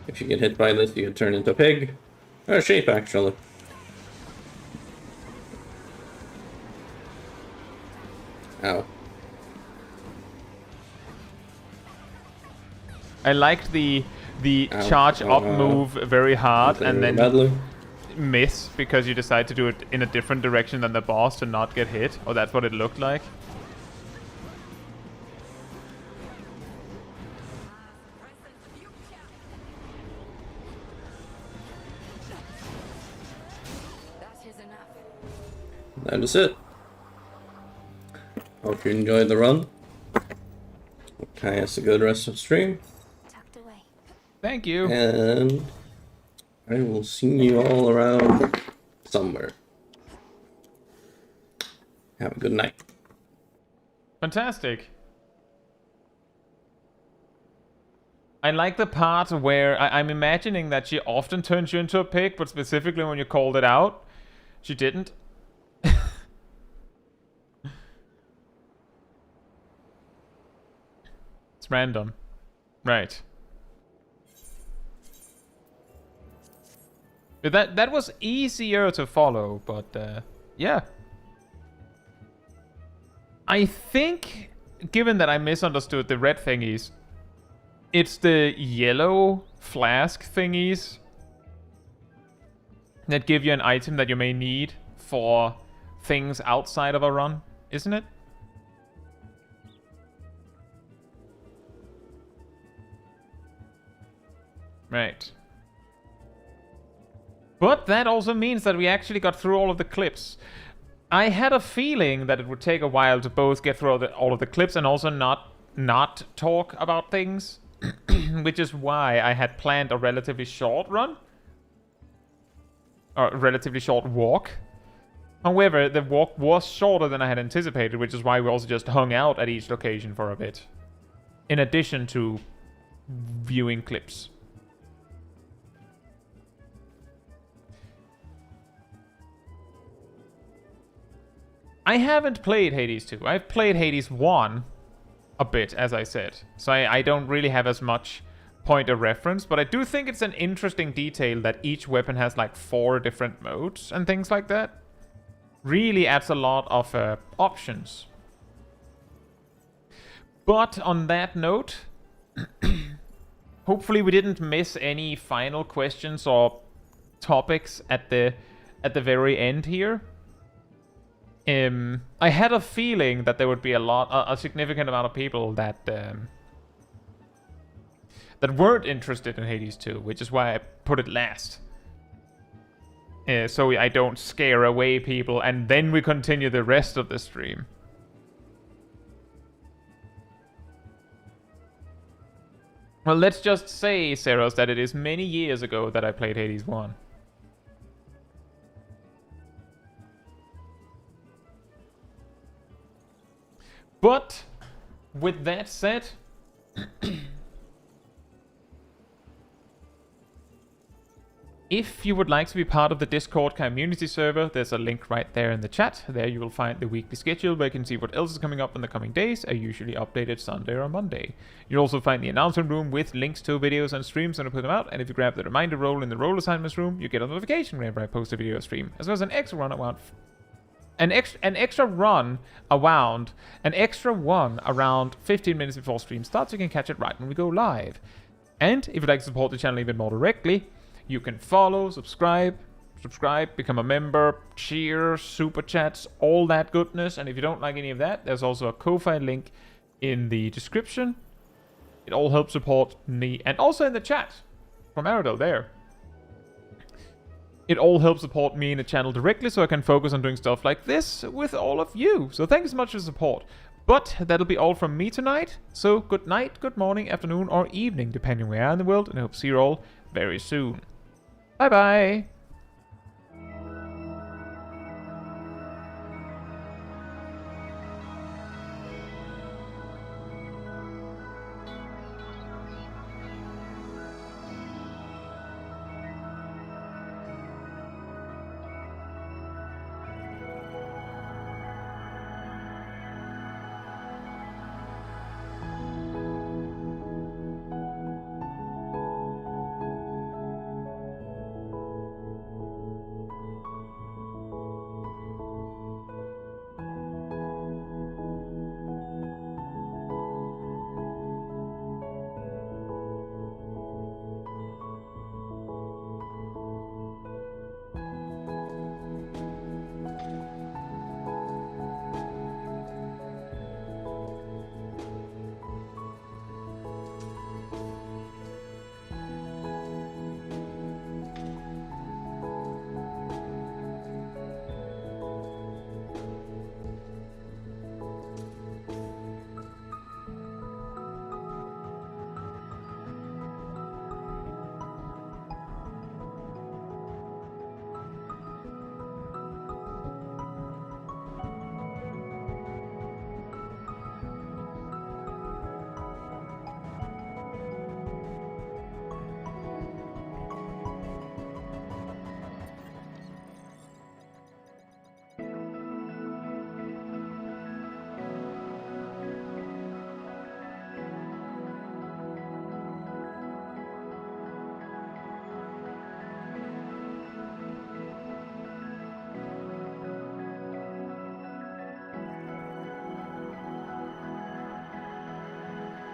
If you get hit by this, you can turn into a pig. Or a sheep, actually. Ow. I liked the Ow. charge up Ow. move very hard and then Badly. miss because you decide to do it in a different direction than the boss to not get hit. Or that's what it looked like. That is enough. That is it. Hope you enjoyed the run. Okay, has a good rest of stream. Tucked away. Thank you. And I will see you all around somewhere. Have a good night. Fantastic. I like the part where I'm imagining that she often turns you into a pig, but specifically when you called it out, she didn't. It's random. Right. But that was easier to follow, but yeah. I think, given that I misunderstood the red thingies, it's the yellow flask thingies that give you an item that you may need for things outside of a run, isn't it? Right. But that also means that we actually got through all of the clips. I had a feeling that it would take a while to both get through all of the clips and also not talk about things. Which is why I had planned a relatively short run. Or a relatively short walk. However, the walk was shorter than I had anticipated, which is why we also just hung out at each location for a bit. In addition to viewing clips. I haven't played Hades 2. I've played Hades 1 a bit, as I said. So I don't really have as much point of reference, but I do think it's an interesting detail that each weapon has like 4 different modes and things like that. Really adds a lot of options. But on that note, hopefully we didn't miss any final questions or topics at the very end here. I had a feeling that there would be a significant amount of people that that weren't interested in Hades 2, which is why I put it last. So I don't scare away people, and then we continue the rest of the stream. Well, let's just say, Seros, that it is many years ago that I played Hades 1. But, with that said... If you would like to be part of the Discord community server, there's a link right there in the chat. There you will find the weekly schedule where you can see what else is coming up in the coming days. I usually updated Sunday or Monday. You'll also find the announcement room with links to videos and streams when I put them out. And if you grab the reminder roll in the role assignments room, you get a notification whenever I post a video or stream, as well as an extra one around around 15 minutes before stream starts. You can catch it right when we go live. And if you'd like to support the channel even more directly, you can follow, subscribe, become a member, cheer, super chats, all that goodness. And if you don't like any of that, there's also a Ko-Fi link in the description. It all helps support me, and also in the chat from Aradel there. It all helps support me in the channel directly, so I can focus on doing stuff like this with all of you. So thanks so much for the support. But that'll be all from me tonight. So good night, good morning, afternoon, or evening, depending where you are in the world. And I hope to see you all very soon. Bye-bye.